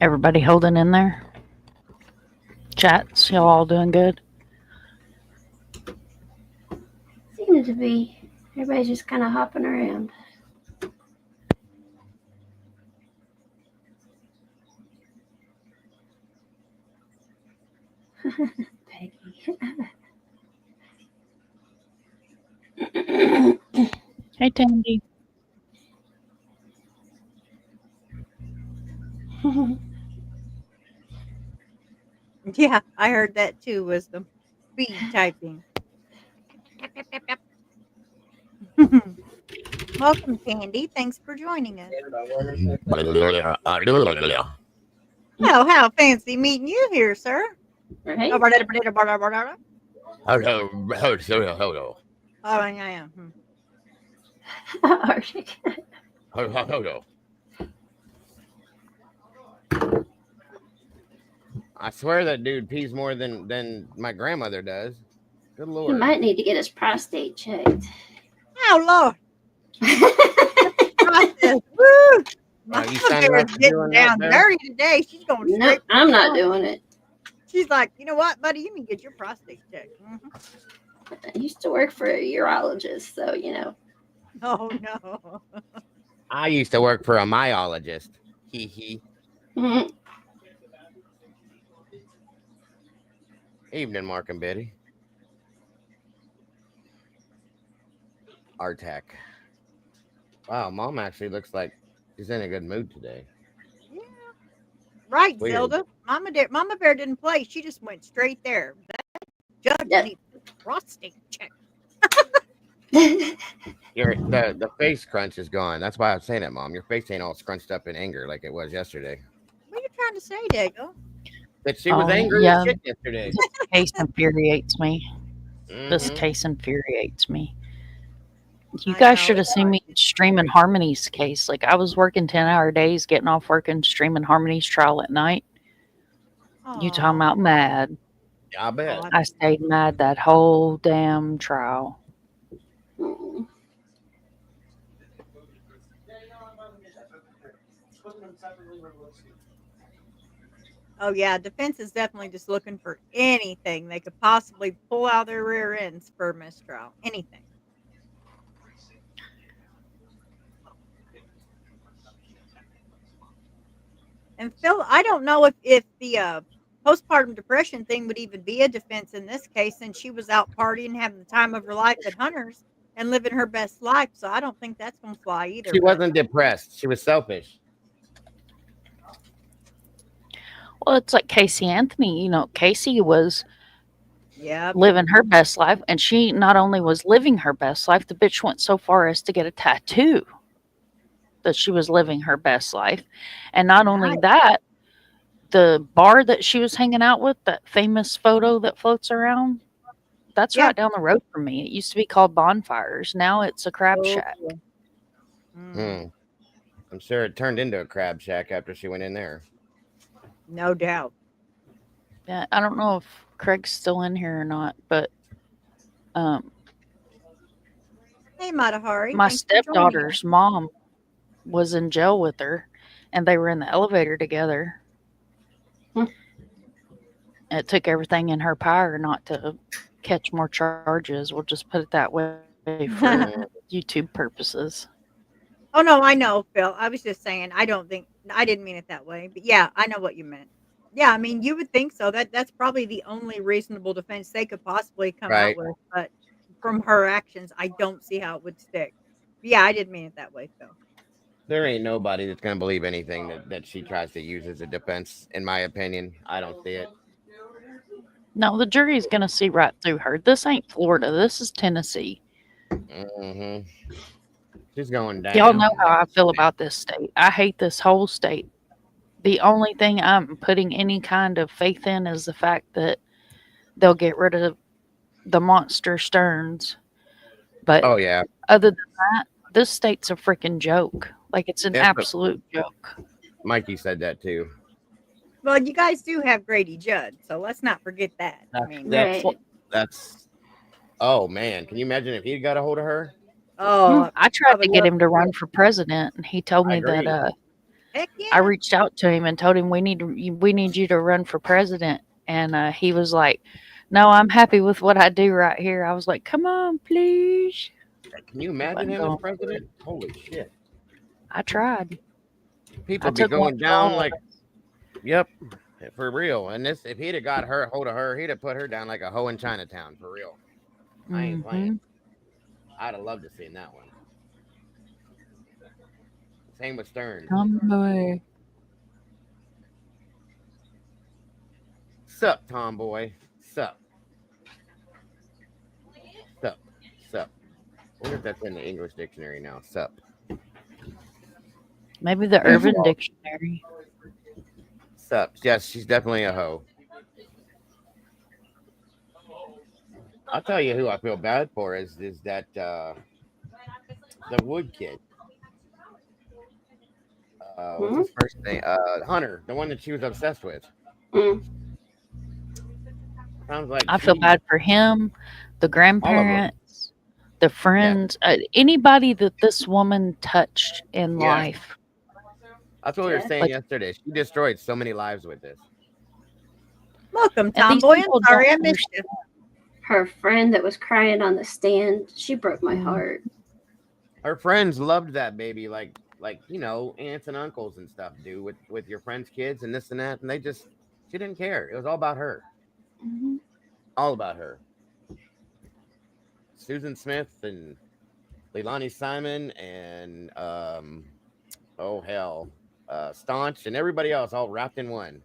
Everybody holding in there? Chats, y'all all doing good? Seems to be. Everybody's just kind of hopping around. Peggy. Hey, Tandy. Yeah, I heard that too, Wisdom. Speed typing. Welcome, Candy. Thanks for joining us. Oh, how fancy meeting you here, sir. Right? Oh, yeah. Arctic. I swear that dude pees more than my grandmother does. Good He Lord. might need to get his prostate checked. Oh, Lord. Process. Woo! My You signing bear up is for getting doing that, down Bill? dirty today. She's going No, straight. I'm not doing it. She's like, you know what, buddy? You need to get your prostate checked. I used to work for a urologist, so you know. Oh, no. I used to work for a myologist. Hee hee. Mhm. Evening, Mark and Betty. Artac. Wow, Mom actually looks like she's in a good mood today. Yeah. Right, Weird. Zelda. Mama Bear didn't play. She just went straight there. That judge Yeah. needs a prostate check. The face crunch is gone. That's why I was saying it, Mom. Your face ain't all scrunched up in anger like it was yesterday. What are you trying to say, Dago? That she was angry as shit yesterday. This case infuriates me. This Mhm. case infuriates me. You I guys know, should have it's seen me streaming Harmony's case. Like, I was working 10-hour days, getting off work and streaming Harmony's trial at night. You talking Aw. about mad. I bet. Oh, I stayed mad that whole damn trial. Mm. Oh, yeah. Defense is definitely just looking for anything they could possibly pull out their rear ends for mistrial. Anything. And Phil, I don't know if the postpartum depression thing would even be a defense in this case, since she was out partying, having the time of her life at Hunter's and living her best life. So I don't think that's going to fly either. She but- wasn't depressed. She was selfish. Well, it's like Casey Anthony. You know, Casey was Yeah. living her best life, and she not only was living her best life, the bitch went so far as to get a tattoo that she was living her best life. And not only Nice. that, the bar that she was hanging out with, that famous photo that floats around, that's Yeah. right down the road from me. It used to be called Bonfires. Now it's a crab Oh, shack. cool. Mm, Hmm. I'm sure it turned into a crab shack after she went in there. no doubt. Yeah, I don't know if Craig's still in here or not, but Hey, Matahari. my thanks for joining us. stepdaughter's mom was in jail with her, and they were in the elevator together. Hmm. It took everything in her power not to catch more charges. We'll just put it that way for YouTube purposes. Oh no, I know, Phil. I was just saying. I didn't mean it that way, but yeah, I know what you meant. Yeah, I mean, you would think so. That's probably the only reasonable defense they could possibly come Right. out with. But from her actions, I don't see how it would stick. Yeah, I didn't mean it that way, Phil. There ain't nobody that's gonna believe anything that she tries to use as a defense, in my opinion. I don't see it. No, the jury's going to see right through her. This ain't Florida. This is Tennessee. Mm-hmm. She's going down. Y'all know how I feel about this state. I hate this whole state. The only thing I'm putting any kind of faith in is the fact that they'll get rid of the monster Stearns. But Oh yeah. other than that, this state's a freaking joke. Like, it's an Yes, but- absolute joke. Mikey said that too. Well, you guys do have Grady Judd, so let's not forget that. I mean, That's Right. that's. Oh man, can you imagine if he got a hold of her? oh, I tried would to get love him to run for president, and he told I me that agree. heck yeah. I reached out to him and told him we need you to run for president, and he was like, "No, I'm happy with what I do right here." I was like, "Come on, please." Can you imagine him as president? Holy shit! I tried. People I be took one going for down all like, yep, for real. And this, if he'd have got her hold of her, he'd have put her down like a hoe in Chinatown, for real. I ain't playing. I'd have loved to seen that one. Same with Stern. Tomboy. Sup, tomboy. Sup. Sup. Sup. I wonder if that's in the English dictionary now. Sup. Maybe the Urban Dictionary. Sup. Yes, she's definitely a hoe. I'll tell you who I feel bad for is that the Wood kid. What's his first name? Hunter, the one that she was obsessed with. Mm. Sounds like I feel she- bad for him, the grandparents, the friends, anybody that this woman touched in Yeah. life. That's what we were Yeah. saying Like- yesterday. She destroyed so many lives with this. Welcome, And these Tomboy. I'm people sorry I don't missed you. Her friend that was crying on the stand, she broke my heart. Her friends loved that baby, like you know, aunts and uncles and stuff do with your friends' kids and this and that, and she didn't care. It was all about her, Mm-hmm. all about her. Susan Smith and Leilani Simon and oh hell, Staunch and everybody else all wrapped in one.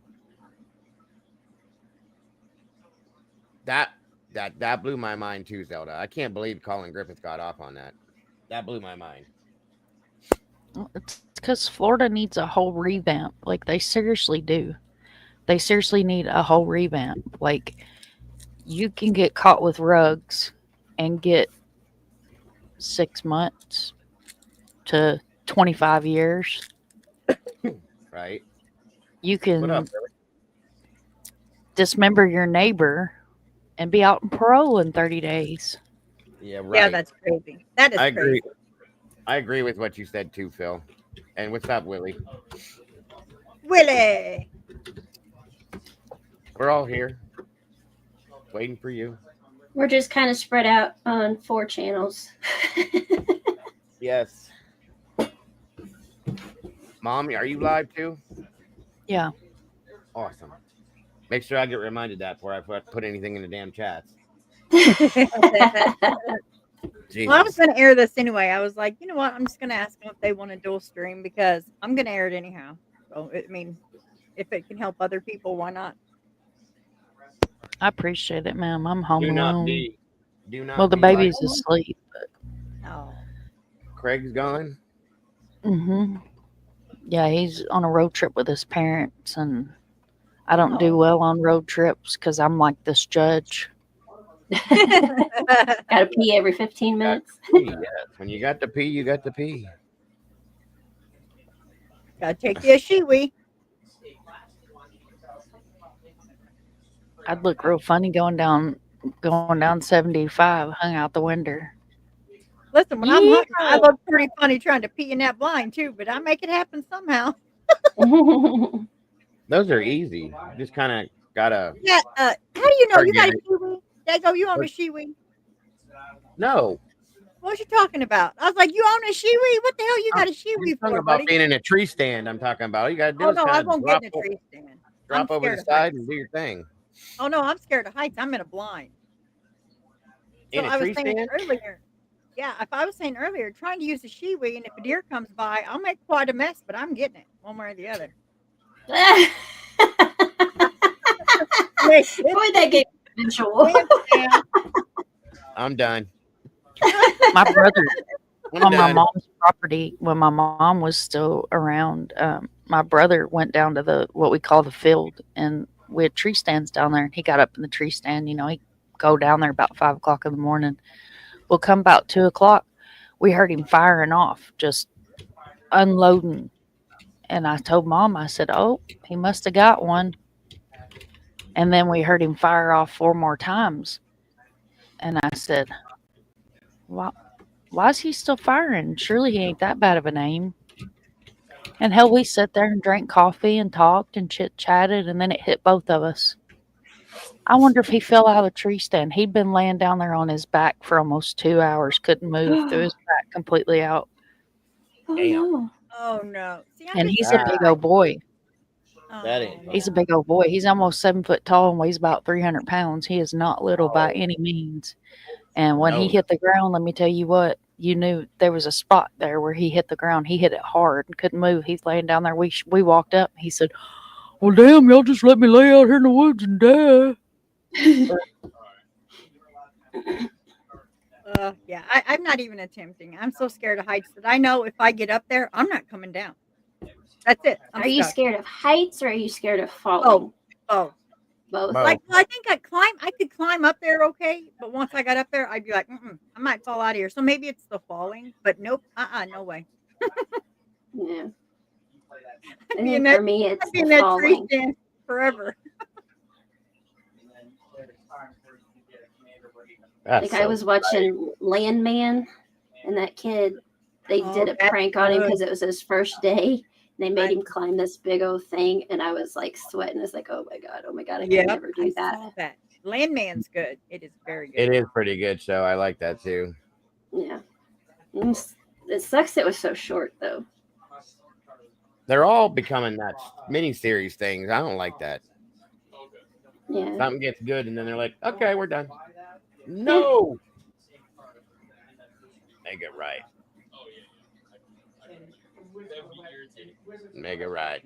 That blew my mind too, Zelda. I can't believe Colin Griffith got off on that. That blew my mind. It's because Florida needs a whole revamp. Like, they seriously do. They seriously need a whole revamp. Like, you can get caught with rugs and get 6 months to 25 years. Right? You What can up, Billy? dismember your neighbor and be out on parole in 30 days. Yeah, right. Yeah, that's crazy. That is I crazy. agree. I agree with what you said too, Phil. And what's up, Willie? Willie. We're all here, waiting for you. We're just kind of spread out on 4 channels. Yes. Mom, are you live too? Yeah. Awesome. Make sure I get reminded that before I put anything in the damn chats. Jesus. Well, I was going to air this anyway. I was like, you know what? I'm just going to ask them if they want a dual stream because I'm going to air it anyhow. So, I mean, if it can help other people, why not? I appreciate it, ma'am. I'm home Do not alone. be. Do not. Well, the be like- baby's asleep. Oh. Craig's gone. Mm-hmm. Yeah, he's on a road trip with his parents, and I don't do Oh. well on road trips because I'm like this judge. Gotta pee every 15 minutes. Yes. When you got to pee, you got to pee. Gotta take you a shiwi. I'd look real funny going down 75, hung out the window. Listen, when I'm hungry, I look pretty funny trying to pee in that blind too, but I make it happen somehow. Those are easy. Just kind of gotta. Yeah. How do you know you got a Forget shiwi? Dago, you own a shiwi? No. What you talking about? I was like, you own a shiwi? What the hell you got a I'm shiwi talking for, about buddy? being in a tree stand. I'm talking about. All you gotta do Oh is no, I kind won't of get in a tree stand. drop I'm over the scared of side heights. and do your thing. Oh no, I'm scared of heights. I'm in a blind. So In a I was tree saying stand? earlier, yeah, if I was saying earlier, trying to use a shiwi, and if a deer comes by, I'll make quite a mess, but I'm getting it one way or the other. Boy, that gave me visual. I'm done. My brother I'm on my done. mom's property when my mom was still around. My brother went down to what we call the field, and we had tree stands down there. And he got up in the tree stand. You know, he'd go down there about 5 o'clock in the morning. We'll come about 2 o'clock. We heard him firing off, just unloading. And I told Mom, I said, "Oh, he must have got one." And then we heard him fire off 4 more times. And I said, "Why is he still firing? Surely he ain't that bad of an aim." And hell, we sat there and drank coffee and talked and chit-chatted, and then it hit both of us. I wonder if he fell out of the tree stand. He'd been laying down there on his back for almost 2 hours, couldn't move, threw his back completely out. Damn. Oh no! See, And he's a big old boy. That ain't. He's a big old boy. He's almost 7 foot tall and weighs about 300 pounds. He is not little by any means. And when he No. hit the ground, let me tell you what, you knew there was a spot there where he hit the ground. He hit it hard and couldn't move. He's laying down there. We walked up. He said, "Well, damn, y'all just let me lay out here in the woods and die." Yeah, I'm not even attempting. I'm so scared of heights that I know if I get up there, I'm not coming down. That's it. Are you stuck. scared of heights or are you scared of falling? Oh, Both. like I think I could climb up there okay, but once I got up there, I'd be like, I might fall out of here. So maybe it's the falling, but nope, no way. Yeah. I'd I be think in for me, it's I'd be in the that tree falling. stand forever. That's Like I was watching Landman, and that kid, they did a that's prank on him good. because it was his first day. And they made him climb this big old thing, and I was like sweating. I was like, oh my god, I can never do that. Saw that. Landman's good. It is very good. It is pretty good show. I like that too. Yeah. It sucks it was so short though. They're all becoming that mini-series things. I don't like that. Yeah. Something gets good and then they're like, okay, we're done. No. Make it right. Make it right.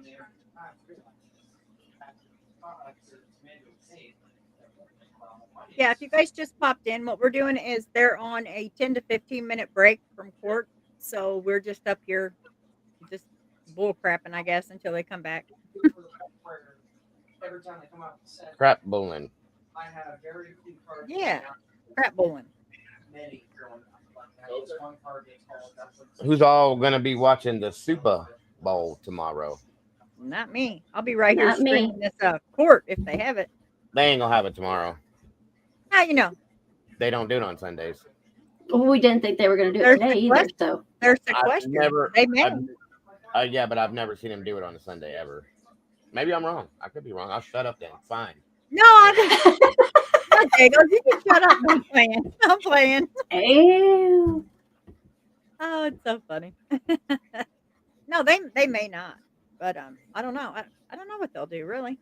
Yeah, if you guys just popped in, what we're doing is they're on a 10 to 15-minute break from court. So we're just up here just bull crapping, I guess, until they come back. Crap bowling. Yeah, crap bowling. Who's all gonna be watching the Super Bowl tomorrow? Not me. I'll be right here Not me. streaming this court if they have it. They ain't gonna have it tomorrow. How you know? They don't do it on Sundays. Well, we didn't think they were going to do it There's today the either. question. So There's the I've question. never- They may. Yeah, but I've never seen them do it on a Sunday ever. Maybe I'm wrong. I could be wrong. I'll shut up then. Fine. No, I'm okay. Go, you can shut up. I'm playing. I'm playing. Ew. Oh, it's so funny. No, they may not, but I don't know. I don't know what they'll do really.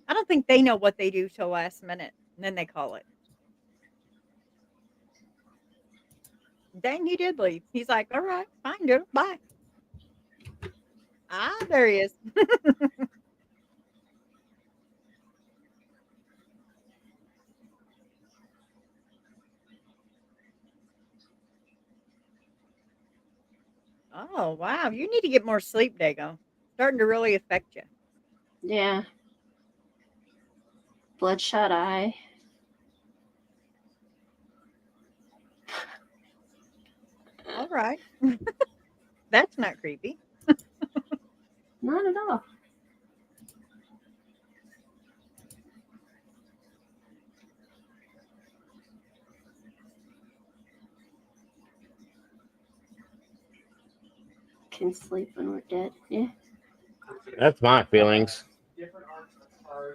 I don't think they know what they do till last minute, and then they call it. Dang, he did leave. He's like, all right, fine, dude, bye. Ah, there he is. Oh, wow. You need to get more sleep, Dago. Starting to really affect you. Yeah. Bloodshot eye. All right. That's not creepy. Not at all. Can sleep when we're dead. Yeah. That's my feelings.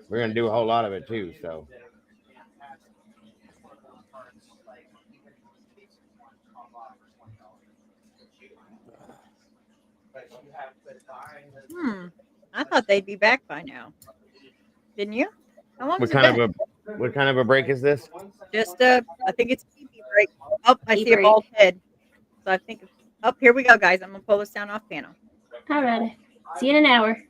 We're gonna do a whole lot of it too, so. I thought they'd be back by now. Didn't you? How long What has it kind been? of what kind of a break is this? Just I think it's a pee break. Oh, I Pee see a break. bald head. So I think here we go, guys. I'm gonna pull this down off panel. Alrighty. See you in an hour.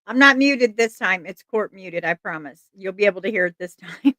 I'm not muted this time. It's court muted, I promise. You'll be able to hear it this time.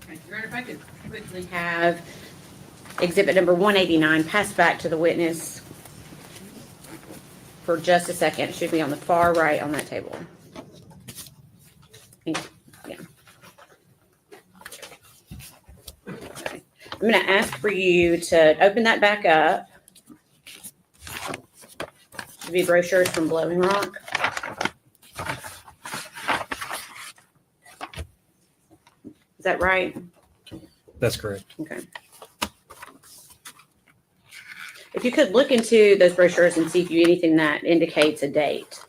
Okay, Your Honor, if I could quickly have exhibit number 189 passed back to the witness for just a second. It should be on the far right on that table. Yeah. Okay. I'm going to ask for you to open that back up. Should be brochures from Blowing Rock. Is that right? That's correct. Okay. If you could look into those brochures and see if you anything that indicates a date.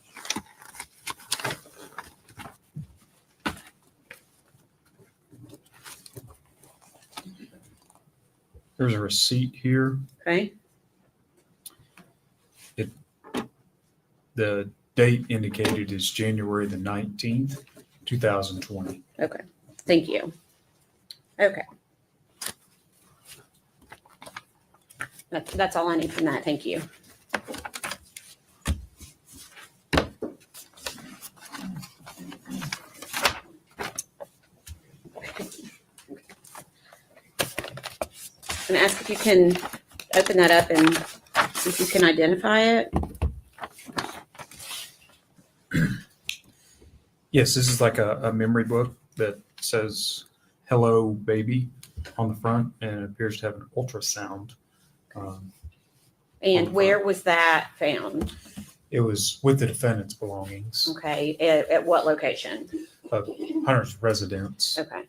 There's a receipt here. Okay. The date indicated is January the 19th, 2020. Okay. Thank you. Okay. That's all I need from that. Thank you. I'm going to ask if you can open that up and see if you can identify it. Yes, this is like a memory book that says "Hello, Baby" on the front, and it appears to have an ultrasound. And where was that found? It was with the defendant's belongings. Okay. At what location? Hunter's residence. Okay.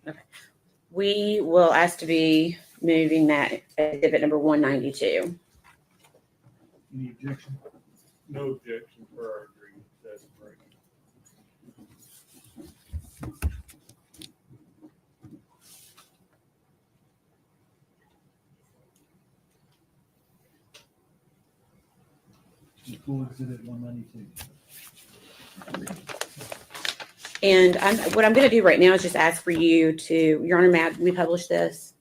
Okay. We will ask to be moving that exhibit number 192. Any objection? No objection for our agreement. That's great. Full exhibit 192. And what I'm going to do right now is just ask for you to, Your Honor, may we publish this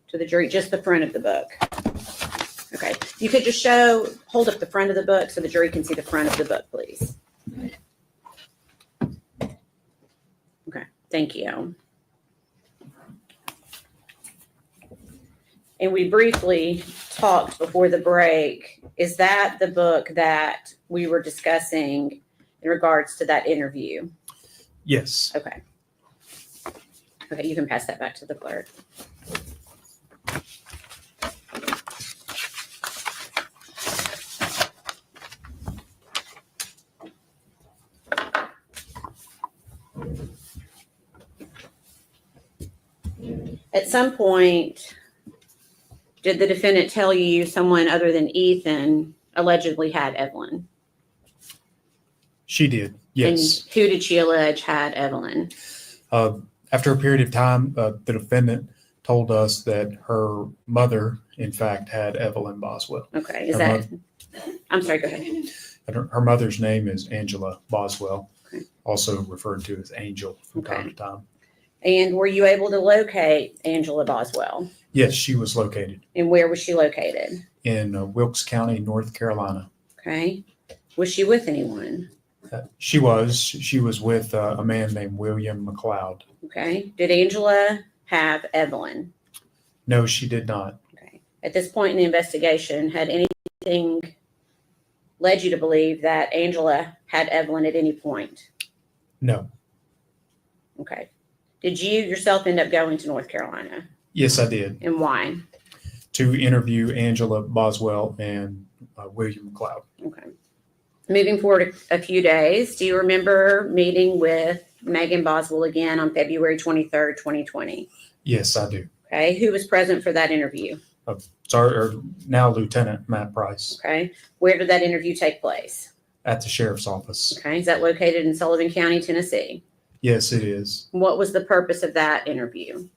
to the jury, just the front of the book? Okay. You could just hold up the front of the book so the jury can see the front of the book, please. Okay. Thank you. And we briefly talked before the break. Is that the book that we were discussing in regards to that interview? Yes. Okay. Okay, you can pass that back to the clerk. At some point, did the defendant tell you someone other than Ethan allegedly had Evelyn? She did. Yes. And who did she allege had Evelyn? After a period of time, the defendant told us that her mother, in fact, had Evelyn Boswell. Okay. Is Her that? I'm sorry. Go ahead. And her mother's name is Angela Boswell, Okay. also referred to as Angel from Okay. time to time. And were you able to locate Angela Boswell? Yes, she was located And where was she located? in Wilkes County, North Carolina. Okay. Was she with anyone? She was with a man named William McLeod. Okay. Did Angela have Evelyn? No, she did not. Okay. At this point in the investigation, had anything led you to believe that Angela had Evelyn at any point? No. Okay. Did you yourself end up going to North Carolina? Yes, I did. And why? To interview Angela Boswell and William McLeod. Okay. Moving forward a few days, do you remember meeting with Megan Boswell again on February 23rd, 2020? Yes, I do. Okay. Who was present for that interview? Now Lieutenant Matt Price Okay. Where did that interview take place? at the sheriff's office. Okay. Is that located in Sullivan County, Tennessee? Yes, it is. What was the purpose of that interview?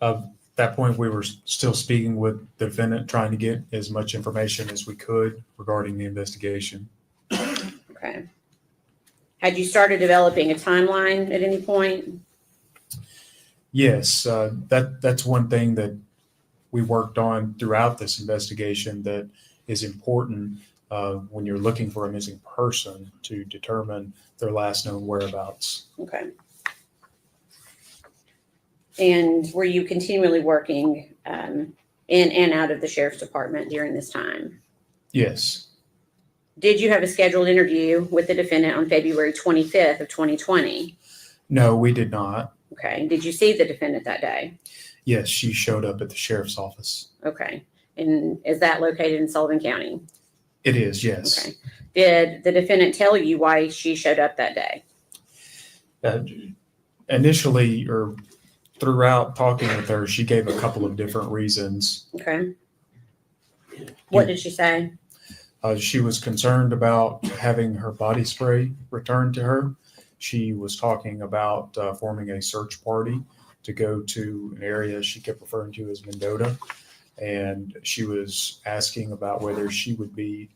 At that point, we were still speaking with the defendant, trying to get as much information as we could regarding the investigation. Okay. Had you started developing a timeline at any point? Yes, that's one thing that we worked on throughout this investigation that is important. when you're looking for a missing person to determine their last known whereabouts. Okay. And were you continually working in and out of the sheriff's department during this time? Yes. Did you have a scheduled interview with the defendant on February 25th of 2020? No, we did not. Okay. Did you see the defendant that day? Yes, she showed up at the sheriff's office. Okay. And is that located in Sullivan County? It is, yes. Okay. Did the defendant tell you why she showed up that day? Initially, or throughout talking with her, she gave a couple of different reasons. Okay. What did she say? She was concerned about having her body spray returned to her. She was talking about forming a search party to go to an area she kept referring to as Mendota. And she was asking about whether she would be,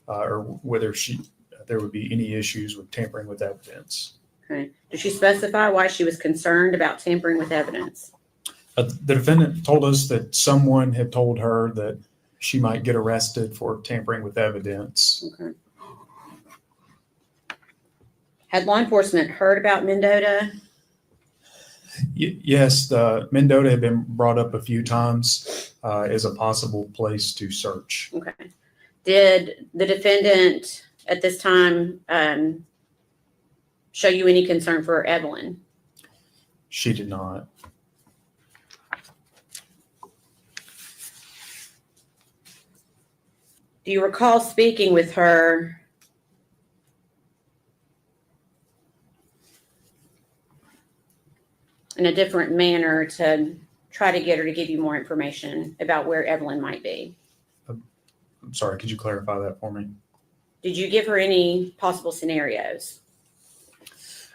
or whether there would be any issues with tampering with evidence. Okay. Did she specify why she was concerned about tampering with evidence? The defendant told us that someone had told her that she might get arrested for tampering with evidence. Okay. Had law enforcement heard about Mendota? Yes, the Mendota had been brought up a few times as a possible place to search. Okay. Did the defendant at this time show you any concern for Evelyn? She did not. Do you recall speaking with her in a different manner to try to get her to give you more information about where Evelyn might be? I'm sorry, could you clarify that for me? Did you give her any possible scenarios?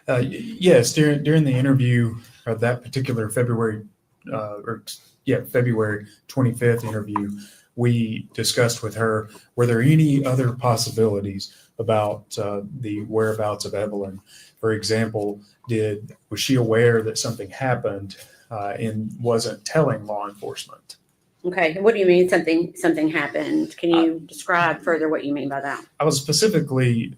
Yes, during the interview, that particular February 25th interview, we discussed with her, were there any other possibilities about the whereabouts of Evelyn? For example, was she aware that something happened and wasn't telling law enforcement? Okay. What do you mean something happened? Can you describe further what you mean by that? I was specifically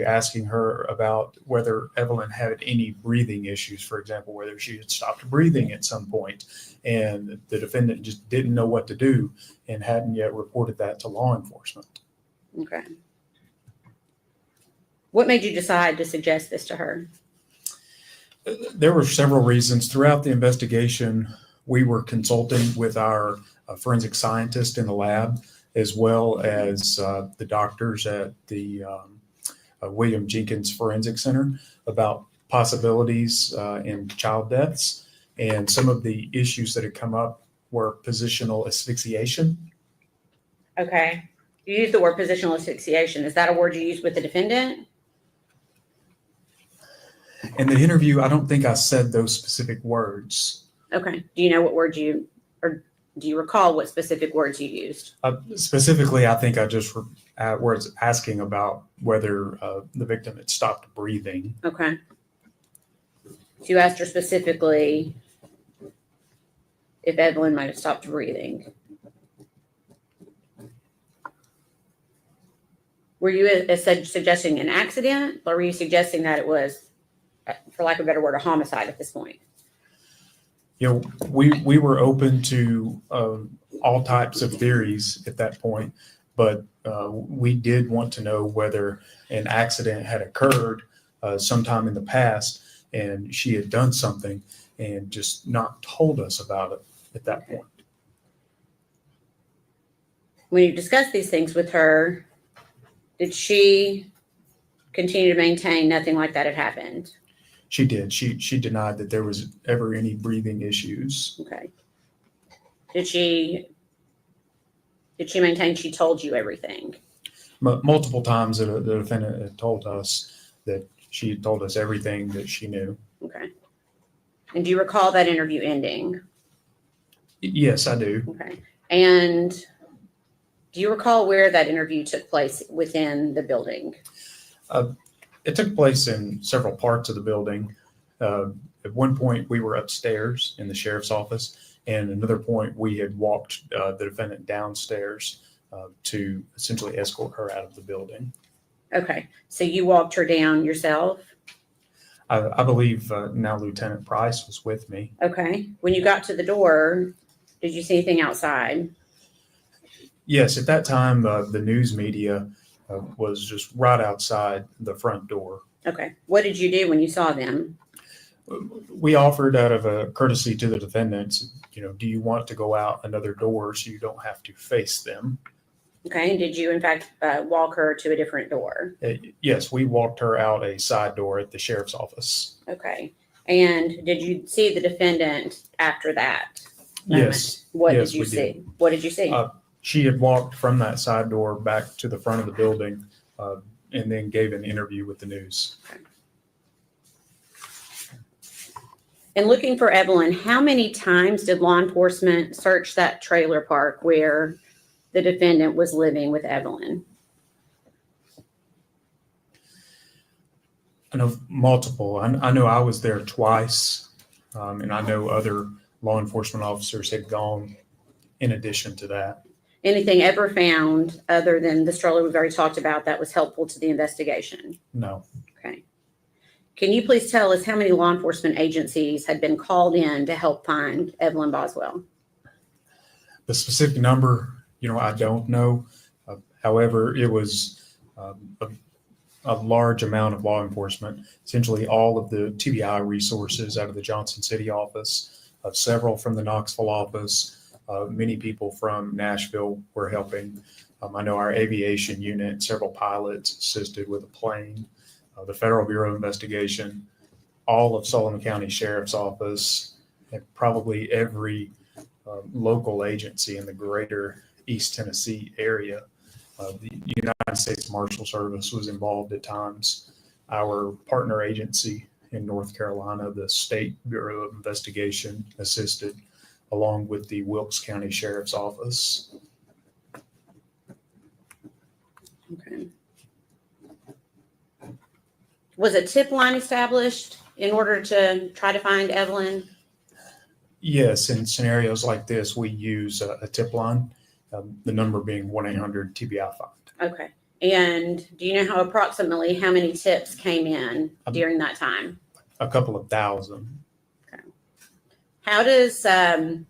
asking her about whether Evelyn had any breathing issues, for example, whether she had stopped breathing at some point, and the defendant just didn't know what to do and hadn't yet reported that to law enforcement. Okay. What made you decide to suggest this to her? There were several reasons. Throughout the investigation, we were consulting with our forensic scientist in the lab, as well as the doctors at the William Jenkins Forensic Center about possibilities in child deaths. And some of the issues that had come up were positional asphyxiation. Okay. You used the word positional asphyxiation. Is that a word you used with the defendant? In the interview, I don't think I said those specific words. Okay. Do you know what words or do you recall what specific words you used? Specifically, I think I just was asking about whether the victim had stopped breathing. Okay. So you asked her specifically if Evelyn might have stopped breathing. Were you suggesting an accident, or were you suggesting that it was, for lack of a better word, a homicide at this point? You know, we were open to all types of theories at that point, but we did want to know whether an accident had occurred sometime in the past and she had done something and just not told us about it at that point. When you discussed these things with her, did she continue to maintain nothing like that had happened? She did. She denied that there was ever any breathing issues. Okay. Did she maintain she told you everything? Multiple times the defendant had told us that she had told us everything that she knew. Okay. And do you recall that interview ending? Yes, I do. Okay. And do you recall where that interview took place within the building? It took place in several parts of the building. At one point, we were upstairs in the sheriff's office, and another point, we had walked the defendant downstairs to essentially escort her out of the building. Okay. So you walked her down yourself? I believe now Lieutenant Price was with me. Okay. When you got to the door, did you see anything outside? Yes, at that time, the news media was just right outside the front door. Okay. What did you do when you saw them? We offered out of a courtesy to the defendants, do you want to go out another door so you don't have to face them? Okay. And did you, in fact, walk her to a different door? Yes, we walked her out a side door at the sheriff's office. Okay. And did you see the defendant after that moment? Yes. What yes, did you we see? did. What did you see? She had walked from that side door back to the front of the building and then gave an interview with the news. Okay. And looking for Evelyn, how many times did law enforcement search that trailer park where the defendant was living with Evelyn? I know multiple. I know I was there twice, and I know other law enforcement officers had gone in addition to that. Anything ever found other than the stroller we've already talked about that was helpful to the investigation? No. Okay. Can you please tell us how many law enforcement agencies had been called in to help find Evelyn Boswell? The specific number, I don't know. However, it was a large amount of law enforcement, essentially all of the TBI resources out of the Johnson City office, several from the Knoxville office, many people from Nashville were helping. I know our aviation unit, several pilots assisted with a plane, the Federal Bureau of Investigation, all of Sullivan County Sheriff's Office, and probably every local agency in the greater East Tennessee area. The United States Marshal Service was involved at times. Our partner agency in North Carolina, the State Bureau of Investigation, assisted, along with the Wilkes County Sheriff's Office. Okay. Was a tip line established in order to try to find Evelyn? Yes, in scenarios like this, we use a tip line, the number being 1-800-TBI-FIND. Okay. And do you know approximately how many tips came in during that time? A couple of thousand. Okay. How does a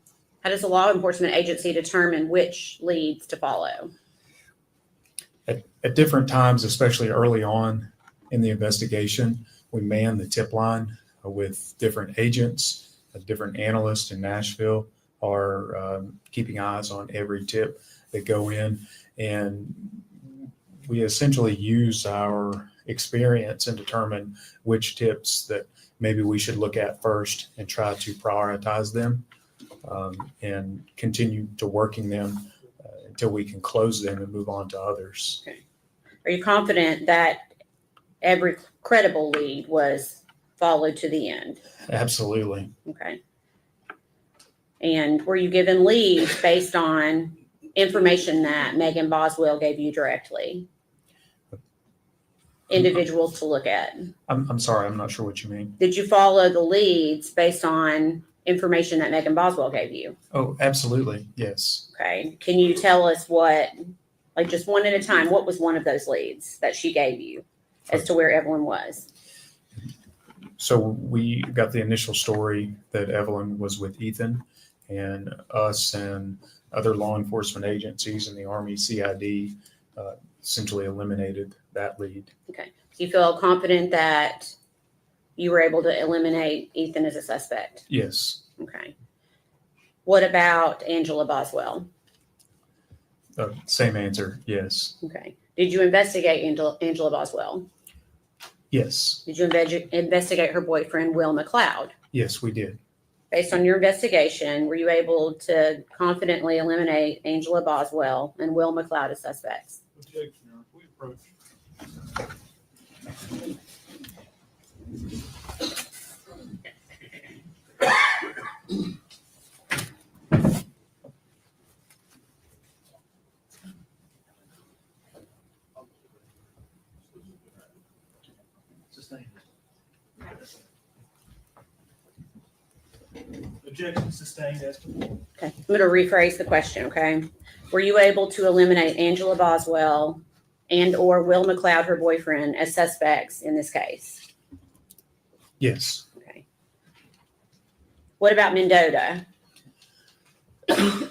law enforcement agency determine which leads to follow? At different times, especially early on in the investigation, we man the tip line with different agents. Different analysts in Nashville are keeping eyes on every tip that go in, and we essentially use our experience and determine which tips that maybe we should look at first and try to prioritize them and continue to working them until we can close them and move on to others. Okay. Are you confident that every credible lead was followed to the end? Absolutely. Okay. And were you given leads based on information that Megan Boswell gave you directly? Individuals to look at? I'm sorry, I'm not sure what you mean. Did you follow the leads based on information that Megan Boswell gave you? Oh, absolutely. Yes. Okay. Can you tell us what, like just one at a time, what was one of those leads that she gave you as to where Evelyn was? So we got the initial story that Evelyn was with Ethan, and us and other law enforcement agencies and the Army CID essentially eliminated that lead. Okay. Do you feel confident that you were able to eliminate Ethan as a suspect? Yes. Okay. What about Angela Boswell? Same answer. Yes. Okay. Did you investigate Angela Boswell? Yes. Did you investigate her boyfriend, Will McLeod? Yes, we did. Based on your investigation, were you able to confidently eliminate Angela Boswell and Will McLeod as suspects? Objection, Your Honor. We approach. Objection sustained as before. Okay, I'm going to rephrase the question, okay? Were you able to eliminate Angela Boswell and or Will McLeod, her boyfriend, as suspects in this case? Yes. Okay. What about Mendota?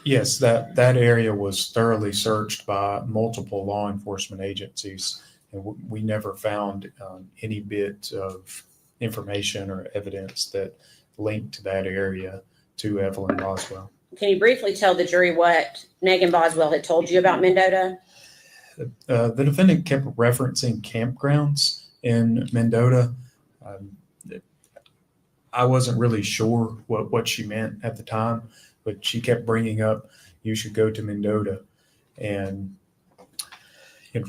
Yes, that area was thoroughly searched by multiple law enforcement agencies, and we never found any bit of information or evidence that linked to that area to Evelyn Boswell. Can you briefly tell the jury what Megan Boswell had told you about Mendota? The defendant kept referencing campgrounds in Mendota. I wasn't really sure what she meant at the time, but she kept bringing up, you should go to Mendota. And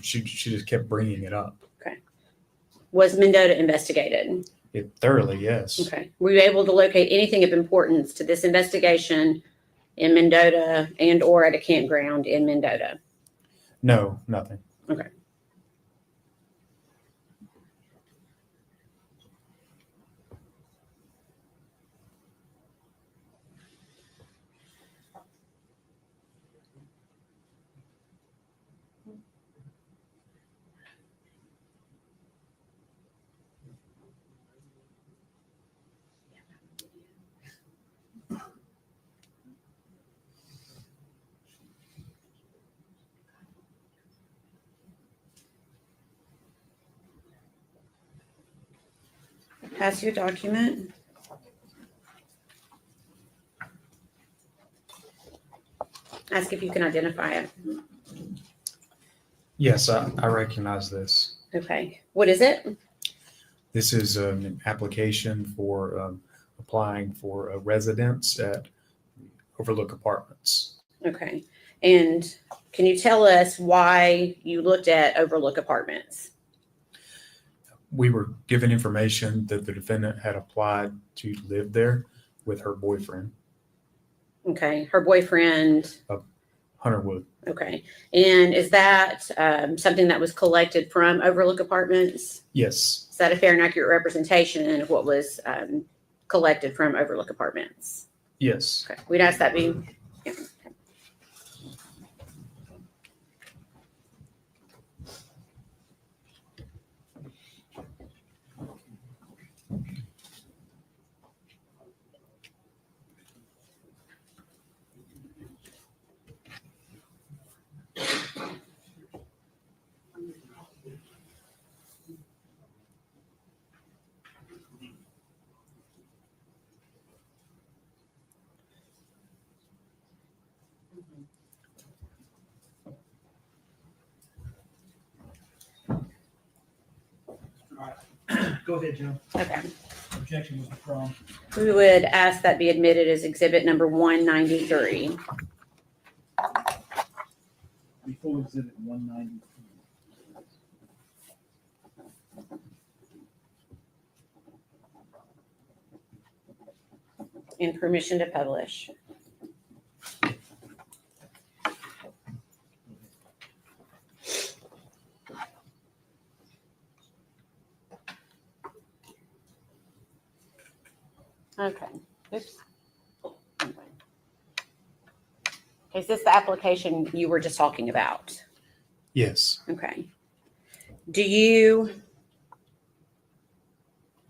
she just kept bringing it up. Okay. Was Mendota investigated? Thoroughly, yes. Okay. Were you able to locate anything of importance to this investigation in Mendota and or at a campground in Mendota? No, nothing. Okay. Pass your document. Ask if you can identify it. Yes, I recognize this. Okay. What is it? This is an application for applying for a residence at Overlook Apartments. Okay. And can you tell us why you looked at Overlook Apartments? We were given information that the defendant had applied to live there with her boyfriend. Okay. Her boyfriend. Hunter Wood. Okay. And is that something that was collected from Overlook Apartments? Yes. Is that a fair and accurate representation of what was collected from Overlook Apartments? Yes. Okay. We'd ask that be. Yeah. Go ahead, Joe. Okay. Objection was withdrawn. We would ask that be admitted as exhibit number 193. Before exhibit 190. And permission to publish. Okay. Oops. Okay, is this the application you were just talking about? Yes. Okay. Do you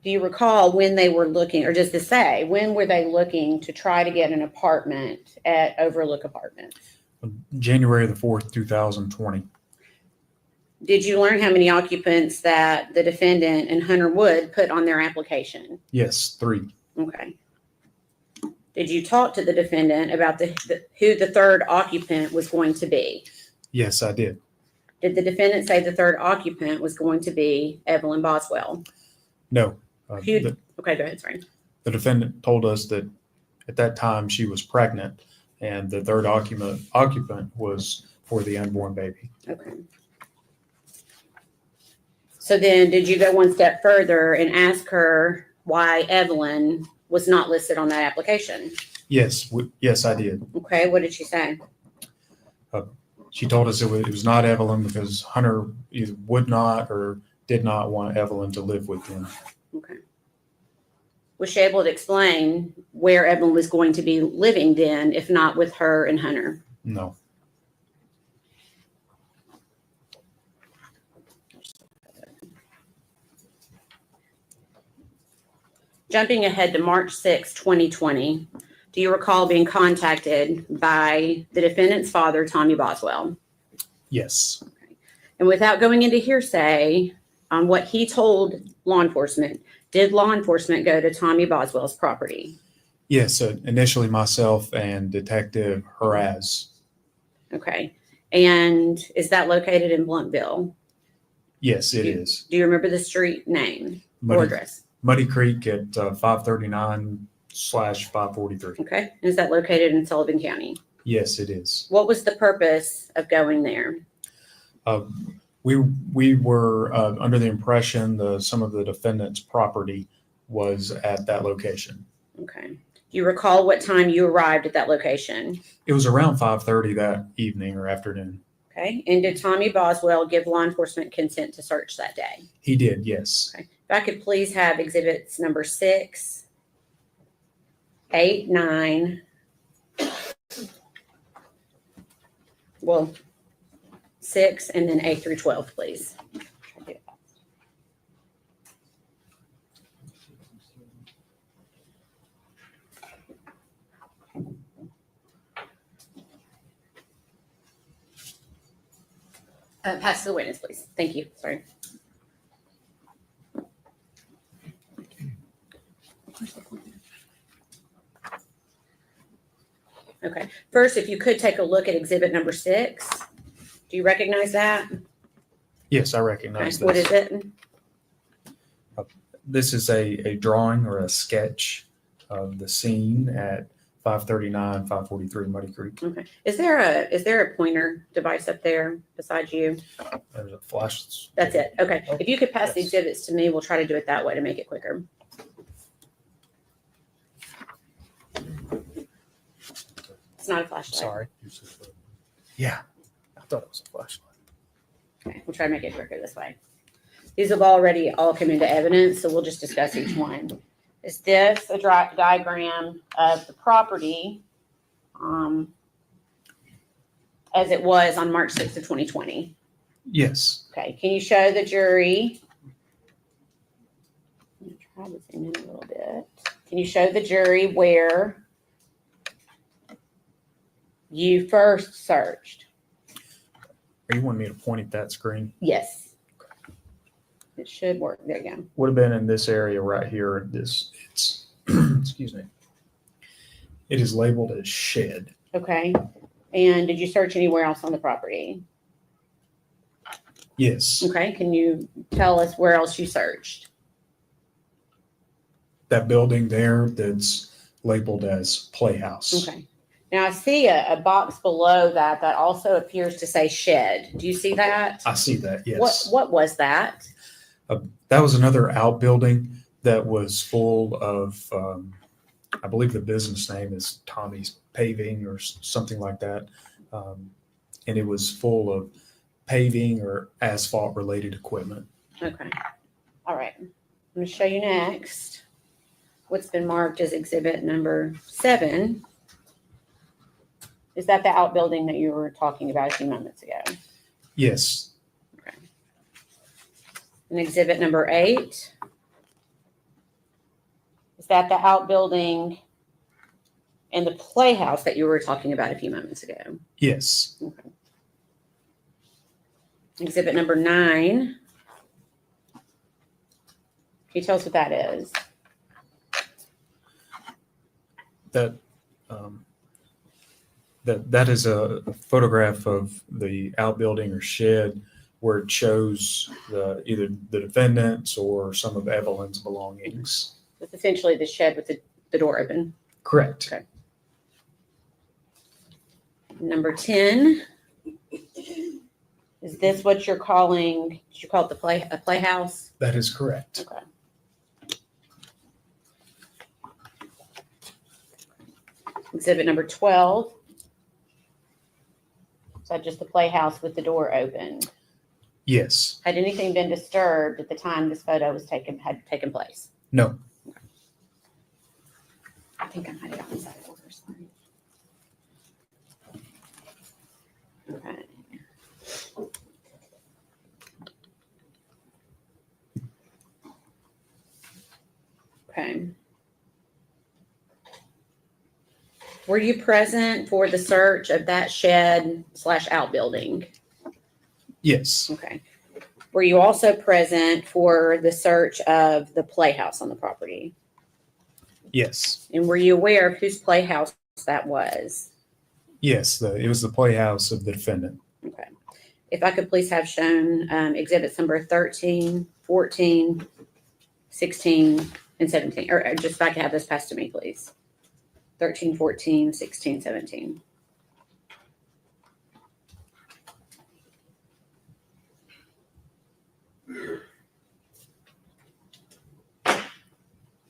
recall when they were looking, or does this say, when were they looking to try to get an apartment at Overlook Apartments? January the 4th, 2020. Did you learn how many occupants that the defendant and Hunter Wood put on their application? Yes, 3. Okay. Did you talk to the defendant about who the third occupant was going to be? Yes, I did. Did the defendant say the third occupant was going to be Evelyn Boswell? No. Okay, go ahead, sorry. The defendant told us that at that time she was pregnant and the third occupant was for the unborn baby. Okay. So then did you go one step further and ask her why Evelyn was not listed on that application? Yes, yes, I did. Okay, what did she say? She told us it was not Evelyn because Hunter either would not or did not want Evelyn to live with him. Okay. Was she able to explain where Evelyn was going to be living then, if not with her and Hunter? No. Jumping ahead to March 6, 2020, do you recall being contacted by the defendant's father, Tommy Boswell? Yes. And without going into hearsay on what he told law enforcement, did law enforcement go to Tommy Boswell's property? Yes. So initially, myself and Detective Haraz. Okay. And is that located in Bluntville? Yes, it is. Do you remember the street name or address? Muddy Creek at 539/543. Okay. And is that located in Sullivan County? Yes, it is. What was the purpose of going there? We were under the impression some of the defendant's property was at that location. Okay. Do you recall what time you arrived at that location? It was around 5:30 that evening or afternoon. Okay. And did Tommy Boswell give law enforcement consent to search that day? He did, yes. Okay. If I could please have exhibits number 6, 8, 9. Well, 6 and then 8 through 12, please. Pass to the witness, please. Thank you. Sorry. Okay. First, if you could take a look at exhibit number 6. Do you recognize that? Yes, I recognize Okay. What is it? This is a drawing or a sketch of the scene at 539/543 Muddy Creek. Okay. Is there a pointer device up there besides you? There's a flash. That's it. Okay. If you could pass the Yes. exhibits to me, we'll try to do it that way to make it quicker. It's not a flashlight. Sorry. Yeah, I thought it was a flashlight. Okay. We'll try to make it quicker this way. These have already all come into evidence, so we'll just discuss each one. Is this a diagram of the property as it was on March 6th of 2020? Yes. Okay. Can you show the jury? I'm going to try to zoom in a little bit. Can you show the jury where you first searched? Are you wanting me to point at that screen? Yes. It should work. There you go. Would have been in this area right here. It's excuse me. It is labeled as shed. Okay. And did you search anywhere else on the property? Yes. Okay. Can you tell us where else you searched? That building there that's labeled as Playhouse. Okay. Now I see a box below that also appears to say shed. Do you see that? I see that, yes. What was that? That was another outbuilding that was full of, I believe the business name is Tommy's Paving or something like that. And it was full of paving or asphalt related equipment. Okay. All right. I'm going to show you next what's been marked as exhibit number 7. Is that the outbuilding that you were talking about a few moments ago? Yes. Okay. And exhibit number 8. Is that the outbuilding and the playhouse that you were talking about a few moments ago? Yes. Okay. Exhibit number 9. Can you tell us what that is? That is a photograph of the outbuilding or shed where it shows either the defendant's or some of Evelyn's belongings. It's essentially the shed with the door open. Correct. Okay. Number 10. Is this what you're calling? Did you call it a playhouse? That is correct. Okay. Exhibit number 12. Is that just the playhouse with the door open? Yes. Had anything been disturbed at the time this photo had taken place? No. I think I might have gotten that order. Sorry. Okay. Okay. Were you present for the search of that shed / outbuilding? Yes. Okay. Were you also present for the search of the playhouse on the property? Yes. And were you aware of whose playhouse that was? Yes. It was the playhouse of the defendant. Okay. If I could please have shown exhibits number 13, 14, 16, and 17, or just if I could have this passed to me, please. 13, 14, 16, 17.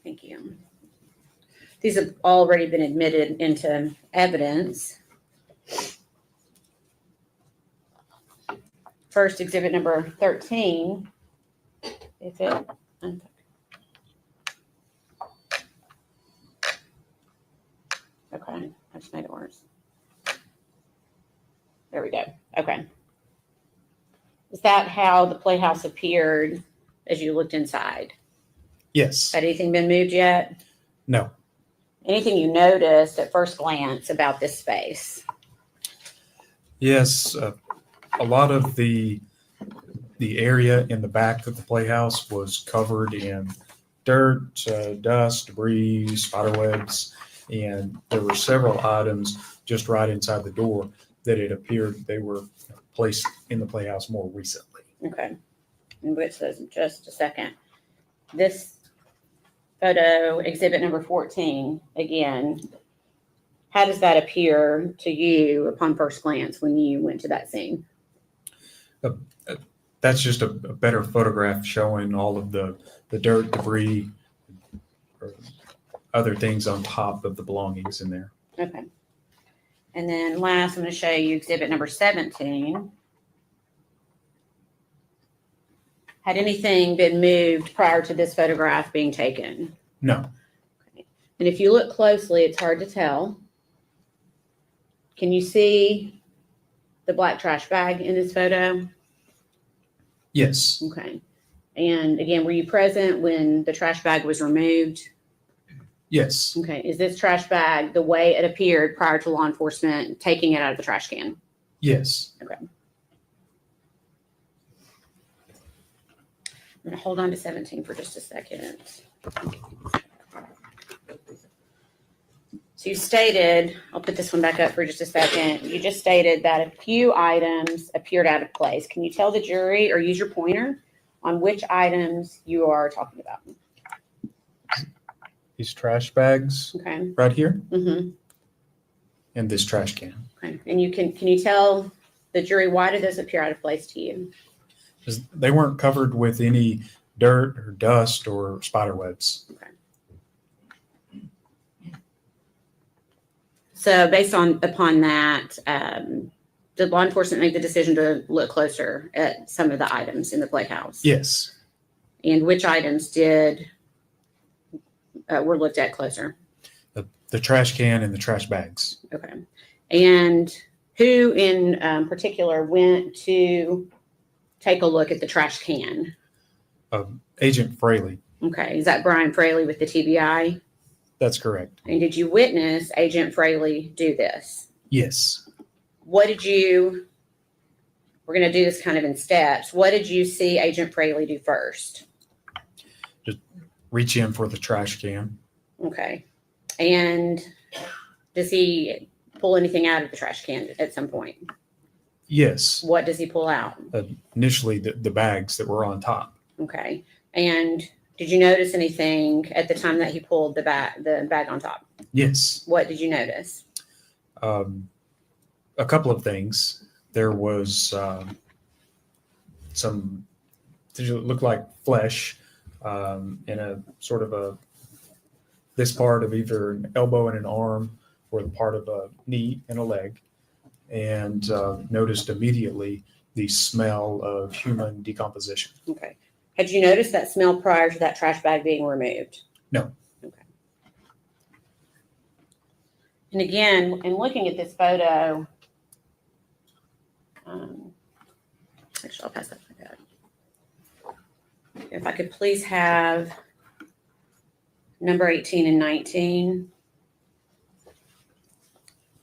Thank you. These have already been admitted into evidence. First, exhibit number 13. If it, okay, I just made it worse. There we go. Okay. Is that how the playhouse appeared as you looked inside? Yes. Had anything been moved yet? No. Anything you noticed at first glance about this space? Yes. A lot of the area in the back of the playhouse was covered in dirt, dust, debris, spiderwebs, and there were several items just right inside the door that it appeared they were placed in the playhouse more recently. Okay. In which says in just a second. This photo, exhibit number 14, again, how does that appear to you upon first glance when you went to that scene? That's just a better photograph showing all of the dirt, debris, or other things on top of the belongings in there. Okay. And then last, I'm going to show you exhibit number 17. Had anything been moved prior to this photograph being taken? No. Okay. And if you look closely, it's hard to tell. Can you see the black trash bag in this photo? Yes. Okay. And again, were you present when the trash bag was removed? Yes. Okay. Is this trash bag the way it appeared prior to law enforcement taking it out of the trash can? Yes. Okay. I'm going to hold on to 17 for just a second. So you stated, I'll put this one back up for just a second. You just stated that a few items appeared out of place. Can you tell the jury or use your pointer on which items you are talking about? These trash bags Okay. right here Mm-hmm. and this trash can. Okay. And can you tell the jury why did those appear out of place to you? 'Cause they weren't covered with any dirt or dust or spider webs. Okay. So based upon that, did law enforcement make the decision to look closer at some of the items in the playhouse? Yes. And which items were looked at closer? The trash can and the trash bags. Okay. And who in particular went to take a look at the trash can? Agent Fraley. Okay. Is that Brian Fraley with the TBI? That's correct. And did you witness Agent Fraley do this? Yes. We're going to do this kind of in steps. What did you see Agent Fraley do first? Just reach in for the trash can. Okay. And does he pull anything out of the trash can at some point? Yes. What does he pull out? Initially, the bags that were on top. Okay. And did you notice anything at the time that he pulled the bag on top? Yes. What did you notice? A couple of things. There was some, it looked like flesh in a sort of this part of either an elbow and an arm or the part of a knee and a leg, and noticed immediately the smell of human decomposition. Okay. Had you noticed that smell prior to that trash bag being removed? No. Okay. And again, in looking at this photo, actually, I'll pass that back up. If I could please have number 18 and 19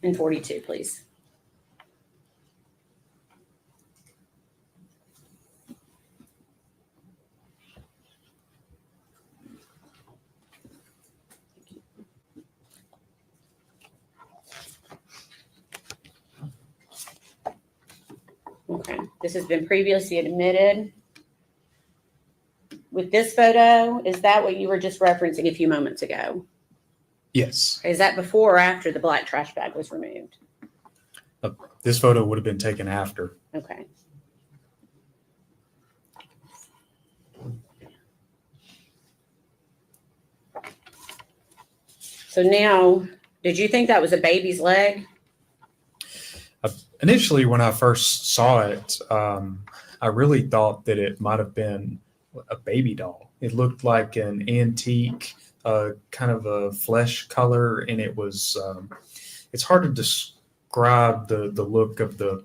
and 42, please. Okay, this has been previously admitted. With this photo, is that what you were just referencing a few moments ago? Yes. Is that before or after the black trash bag was removed? This photo would have been taken after. Okay. So now, did you think that was a baby's leg? Initially, when I first saw it, I really thought that it might have been a baby doll. It looked like an antique, kind of a flesh color, and it was, it's hard to describe the look of the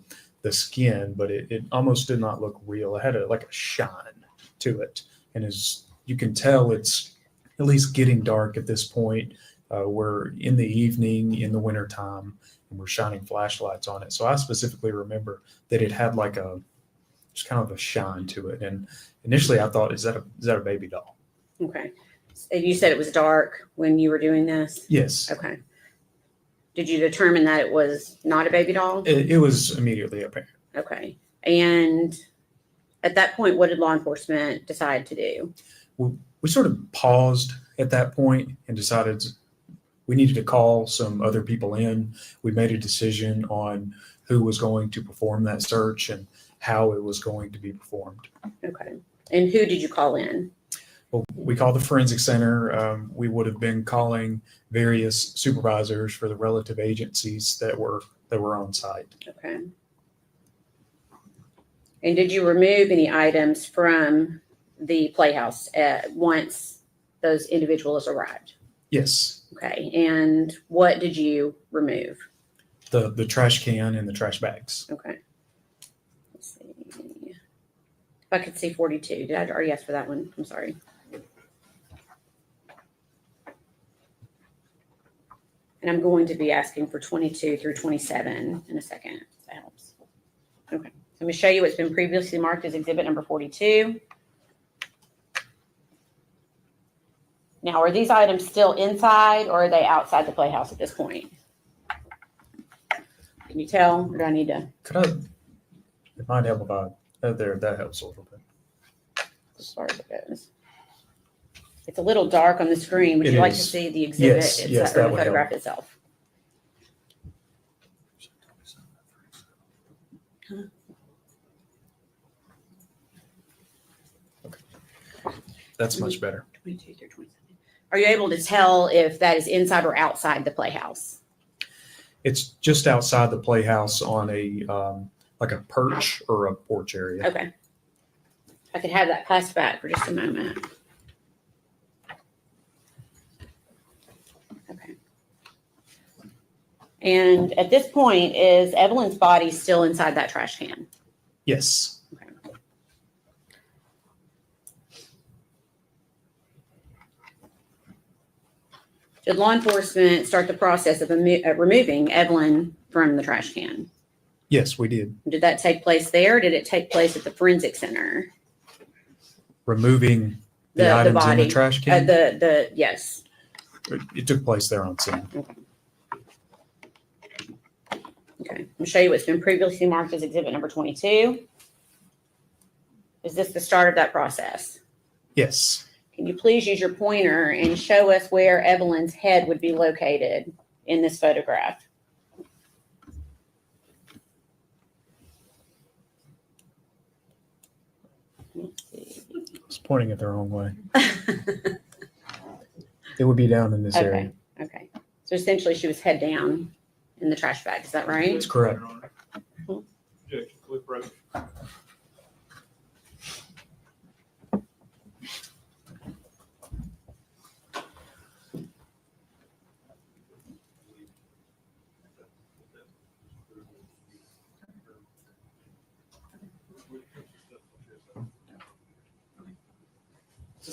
skin, but it almost did not look real. It had like a shine to it. And as you can tell, it's at least getting dark at this point. We're in the evening, in the wintertime, and we're shining flashlights on it. So I specifically remember that it had like just kind of a shine to it. And initially I thought, is that a baby doll? Okay. And you said it was dark when you were doing this? Yes. Okay. Did you determine that it was not a baby doll? It was immediately apparent. Okay. And at that point, what did law enforcement decide to do? We sort of paused at that point and decided we needed to call some other people in. We made a decision on who was going to perform that search and how it was going to be performed. Okay. And who did you call in? Well, we called the forensic center. We would have been calling various supervisors for the relative agencies that were on site. Okay. And did you remove any items from the playhouse once those individuals arrived? Yes. Okay. And what did you remove? The trash can and the trash bags. Okay. Let's see. If I could see 42. Did I already ask for that one? I'm sorry. And I'm going to be asking for 22 through 27 in a second. If that helps. Okay. I'm going to show you what's been previously marked as exhibit number 42. Now, are these items still inside or are they outside the playhouse at this point? Can you tell, or do I need to? It might help if that helps a little bit. As far as it goes. It's a little dark on the screen. Would you like to see the exhibit Yes, or that the would photograph help. itself? That's much better. 22 through 27. Are you able to tell if that is inside or outside the playhouse? It's just outside the playhouse on a like a perch or a porch area. Okay. I could have that passed back for just a moment. Okay. And at this point, is Evelyn's body still inside that trash can? Yes. Okay. Did law enforcement start the process of removing Evelyn from the trash can? Yes, we did. Did that take place there? Or did it take place at the forensic center? Removing the items body in the trash can. Yes. It took place there on scene. Okay. I'm gonna show you what's been previously marked as exhibit number 22. Is this the start of that process? Yes. Can you please use your pointer and show us where Evelyn's head would be located in this photograph? Let's see. I was pointing it the wrong way. It would be down in this area. Okay. So essentially she was head down in the trash bag. Is that right? That's correct. Objection, clip road.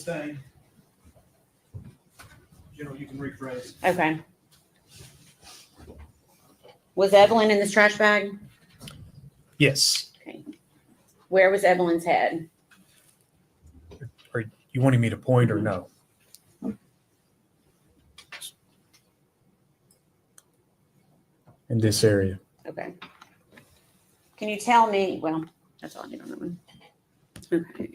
Sustained. General, you can rephrase. Okay. Was Evelyn in this trash bag? Yes. Okay. Where was Evelyn's head? Are you wanting me to point or no? In this area. Okay. Can you tell me, well, that's all I need on that one. Okay.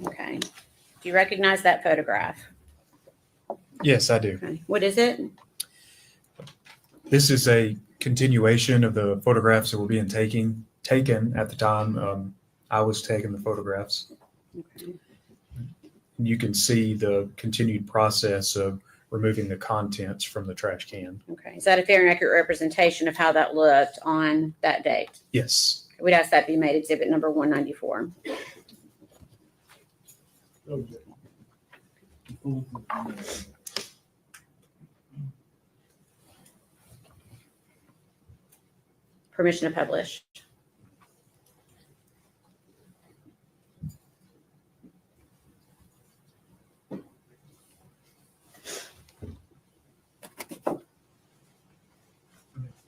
Okay. Do you recognize that photograph? Yes, I do. Okay. What is it? This is a continuation of the photographs that were being taken at the time I was taking the photographs. Okay. You can see the continued process of removing the contents from the trash can. Okay. Is that a fair and accurate representation of how that looked on that date? Yes. We'd ask that be made exhibit number 194. Permission to publish.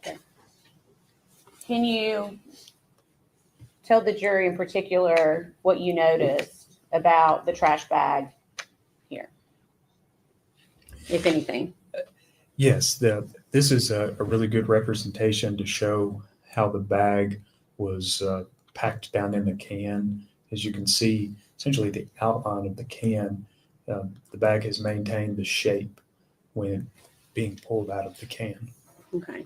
Okay. Can you tell the jury in particular what you noticed about the trash bag here, if anything? Yes, this is a really good representation to show how the bag was packed down in the can. As you can see, essentially the outline of the can, the bag has maintained the shape when being pulled out of the can. Okay.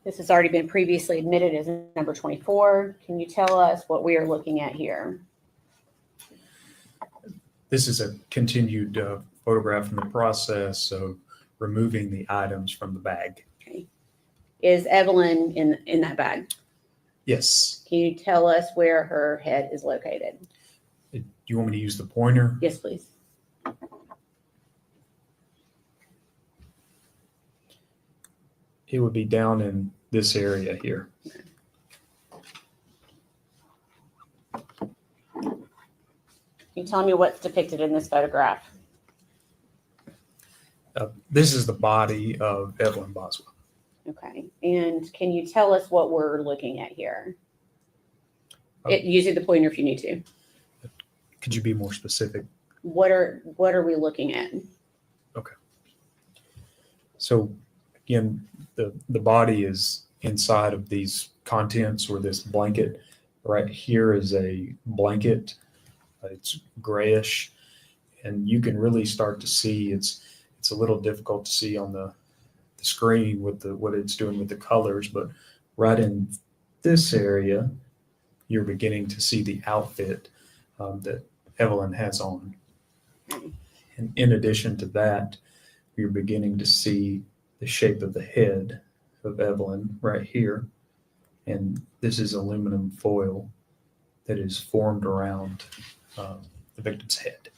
This has already been previously admitted as number 24. Can you tell us what we are looking at here? This is a continued photograph from the process of removing the items from the bag. Okay. Is Evelyn in that bag? Yes. Can you tell us where her head is located? Do you want me to use the pointer? Yes, please. It would be down in this area here. Can you tell me what's depicted in this photograph? This is the body of Evelyn Boswell. Okay. And can you tell us what we're looking at here? Using the pointer if you need to. Could you be more specific? What are we looking at? Okay. So again, the body is inside of these contents or this blanket. Right here is a blanket. It's grayish, and you can really start to see it's a little difficult to see on the screen with what it's doing with the colors, but right in this area, you're beginning to see the outfit that Evelyn has on. And in addition to that, you're beginning to see the shape of the head of Evelyn right here. And this is aluminum foil that is formed around the victim's head.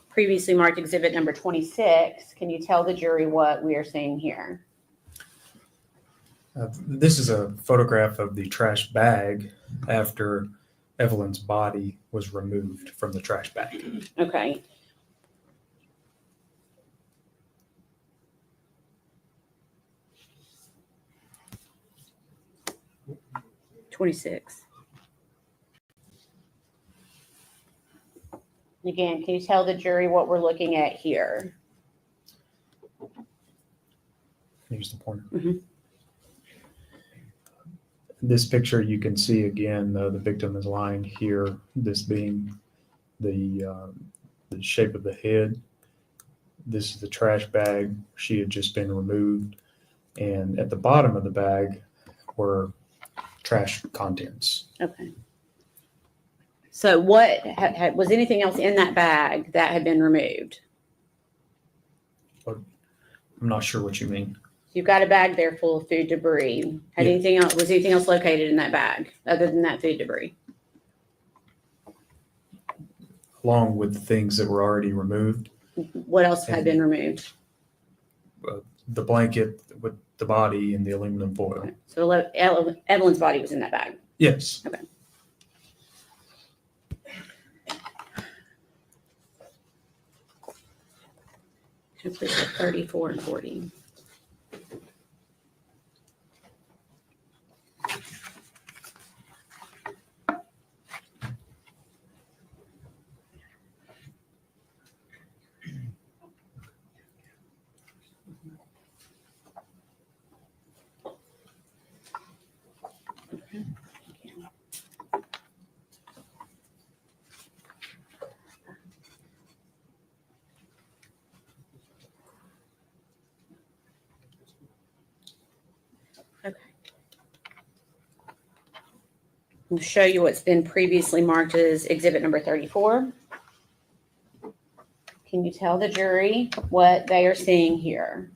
Previously marked exhibit number 26. Can you tell the jury what we are seeing here? This is a photograph of the trash bag after Evelyn's body was removed from the trash bag. Okay. 26. Again, can you tell the jury what we're looking at here? Here's the pointer. Mhm. This picture, you can see again, the victim is lying here, this being the shape of the head. This is the trash bag. She had just been removed. And at the bottom of the bag were trash contents. Okay. So what was anything else in that bag that had been removed? I'm not sure what you mean. You've got a bag there full of food debris. Had Yeah. anything else? Was anything else located in that bag other than that food debris? Along with things that were already removed, What else had been removed? the blanket with the body and the aluminum foil. So Evelyn's body was in that bag. Yes. Okay. Please, 34 and 40. Okay. I'll show you what's been previously marked as exhibit number 34. Can you tell the jury what they are seeing here?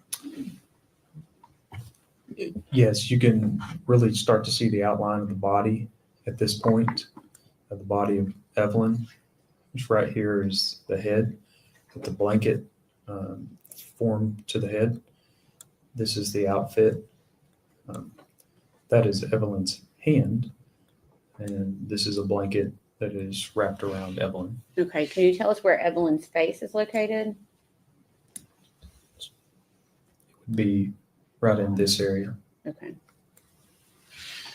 Yes, you can really start to see the outline of the body at this point, of the body of Evelyn, which right here is the head with the blanket formed to the head. This is the outfit. That is Evelyn's hand, and this is a blanket that is wrapped around Evelyn. Okay, can you tell us where Evelyn's face is located? It would be right in this area. Okay. And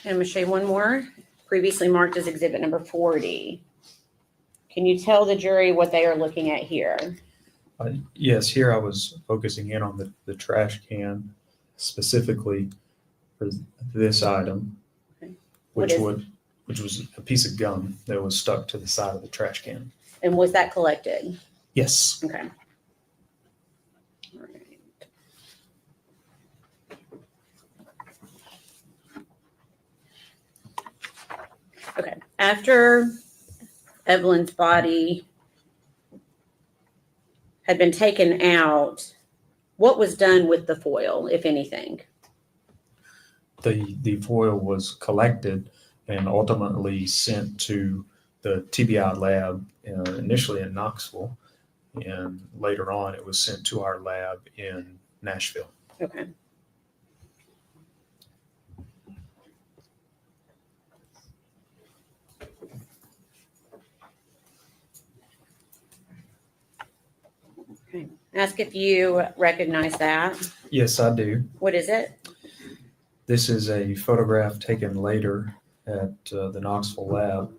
I'm going to show you one more, previously marked as exhibit number 40. Can you tell the jury what they are looking at here? Yes, here I was focusing in on the trash can, specifically for this item, Okay. which was a piece of gum that was stuck to the side of the trash can. And was that collected? Yes. Okay. All right. Okay. After Evelyn's body had been taken out, what was done with the foil, if anything? The foil was collected and ultimately sent to the TBI lab, initially in Knoxville, and later on it was sent to our lab in Nashville. Okay. Okay. Ask if you recognize that. Yes, I do. What is it? This is a photograph taken later at the Knoxville lab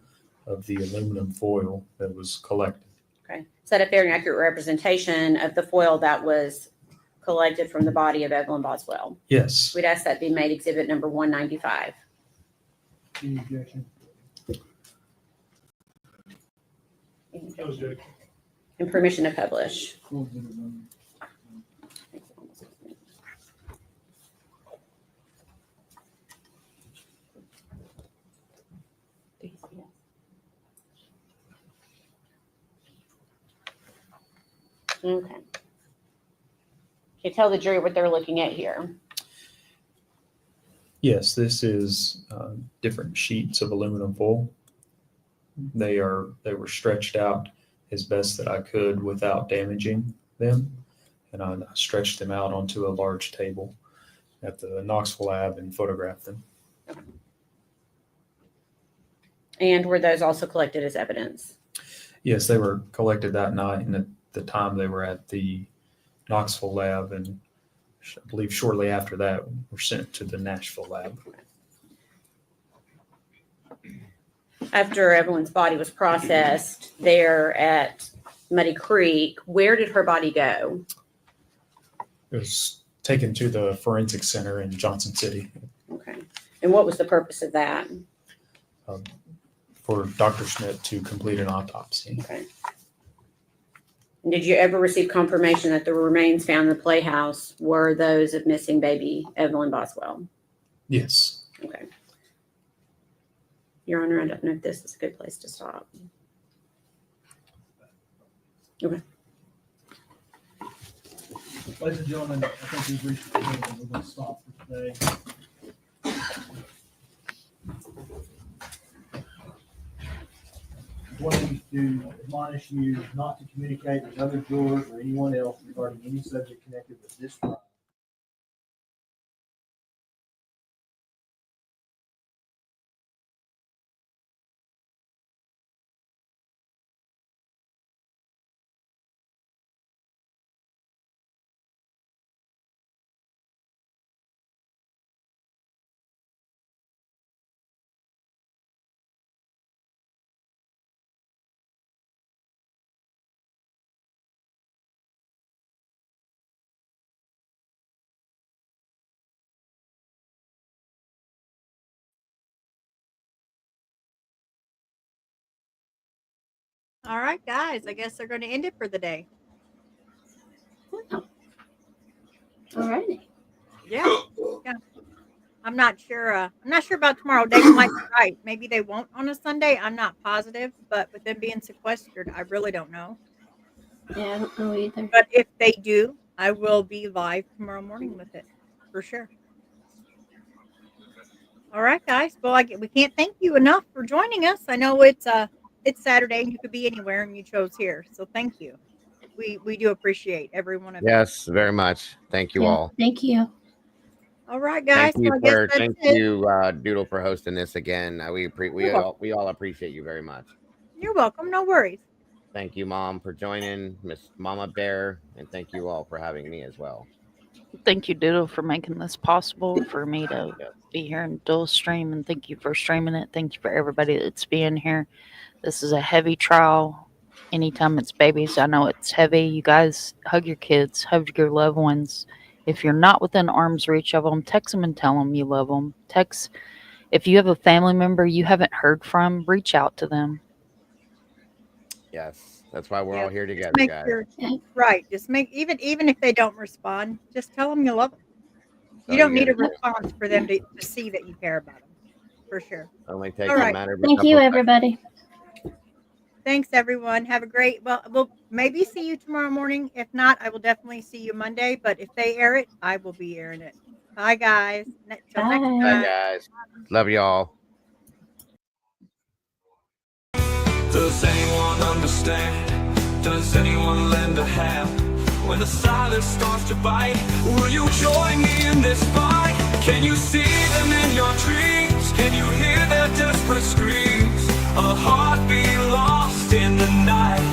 of the aluminum foil that was collected. Okay. Is that a fair and accurate representation of the foil that was collected from the body of Evelyn Boswell? Yes. We'd ask that be made exhibit number 195. Any objection? And permission to publish. Okay. Can you tell the jury what they're looking at here? Yes, this is different sheets of aluminum foil. They were stretched out as best that I could without damaging them, and I stretched them out onto a large table at the Knoxville lab and photographed them. And were those also collected as evidence? Yes, they were collected that night, and at the time they were at the Knoxville lab, and I believe shortly after that were sent to the Nashville lab. after Evelyn's body was processed there at Muddy Creek, where did her body go? It was taken to the forensic center in Johnson City Okay. And what was the purpose of that? for Dr. Schmidt to complete an autopsy. Okay. And did you ever receive confirmation that the remains found in the playhouse were those of missing baby Evelyn Boswell? Yes. Okay. Your Honor, I don't know if this is a good place to stop. Okay. Ladies and gentlemen, I think we've reached the point where we're going to stop for today. Wanting to admonish you not to communicate with other jurors or anyone else regarding any subject connected with this trial. All right, guys. I guess they're going to end it for the day. All righty. Yeah. Yeah. I'm not sure. I'm not sure about tomorrow. David might be right. Maybe they won't on a Sunday. I'm not positive, but with them being sequestered, I really don't know. Yeah, I don't know either. But if they do, I will be live tomorrow morning with it for sure. All right, guys. Well, we can't thank you enough for joining us. I know it's Saturday and you could be anywhere and you chose here, so thank you. We do appreciate every one of you. Yes, very much. Thank you Yeah, all. Thank you. All right, guys. Thank you Well, I guess for that's thank it. you, Doodle, for hosting this again. We all appreciate you very much. You're welcome. No worries. Thank you, Mom, for joining, Miss Mama Bear, and thank you all for having me as well. Thank you, Doodle, for making this possible for me to be here and dual stream, and thank you for streaming it. Thank you for everybody that's being here. This is a heavy trial. Anytime it's babies, I know it's heavy. You guys hug your kids, hug your loved ones. If you're not within arm's reach of them, text them and tell them you love them. Text. If you have a family member you haven't heard from, reach out to them. Yes, that's why we're all here Just together, make guys. sure, right. Just make even if they don't respond, just tell them you love them. So You don't you need a gotta do. response for them to see that you care about them, for sure. Only takes All a right. matter of a Thank couple you, of everybody. Thanks, everyone. Have a great. Well, we'll maybe see you tomorrow morning. If not, I will definitely see you Monday. But if they air it, I will be airing it. Bye, guys. Till next Bye. Bye, time. guys. Love y'all. Does anyone understand? Does anyone lend a hand? When the silence starts to bite, will you join me in this fight? Can you see them in your dreams? Can you hear their desperate screams? A heartbeat lost in the night.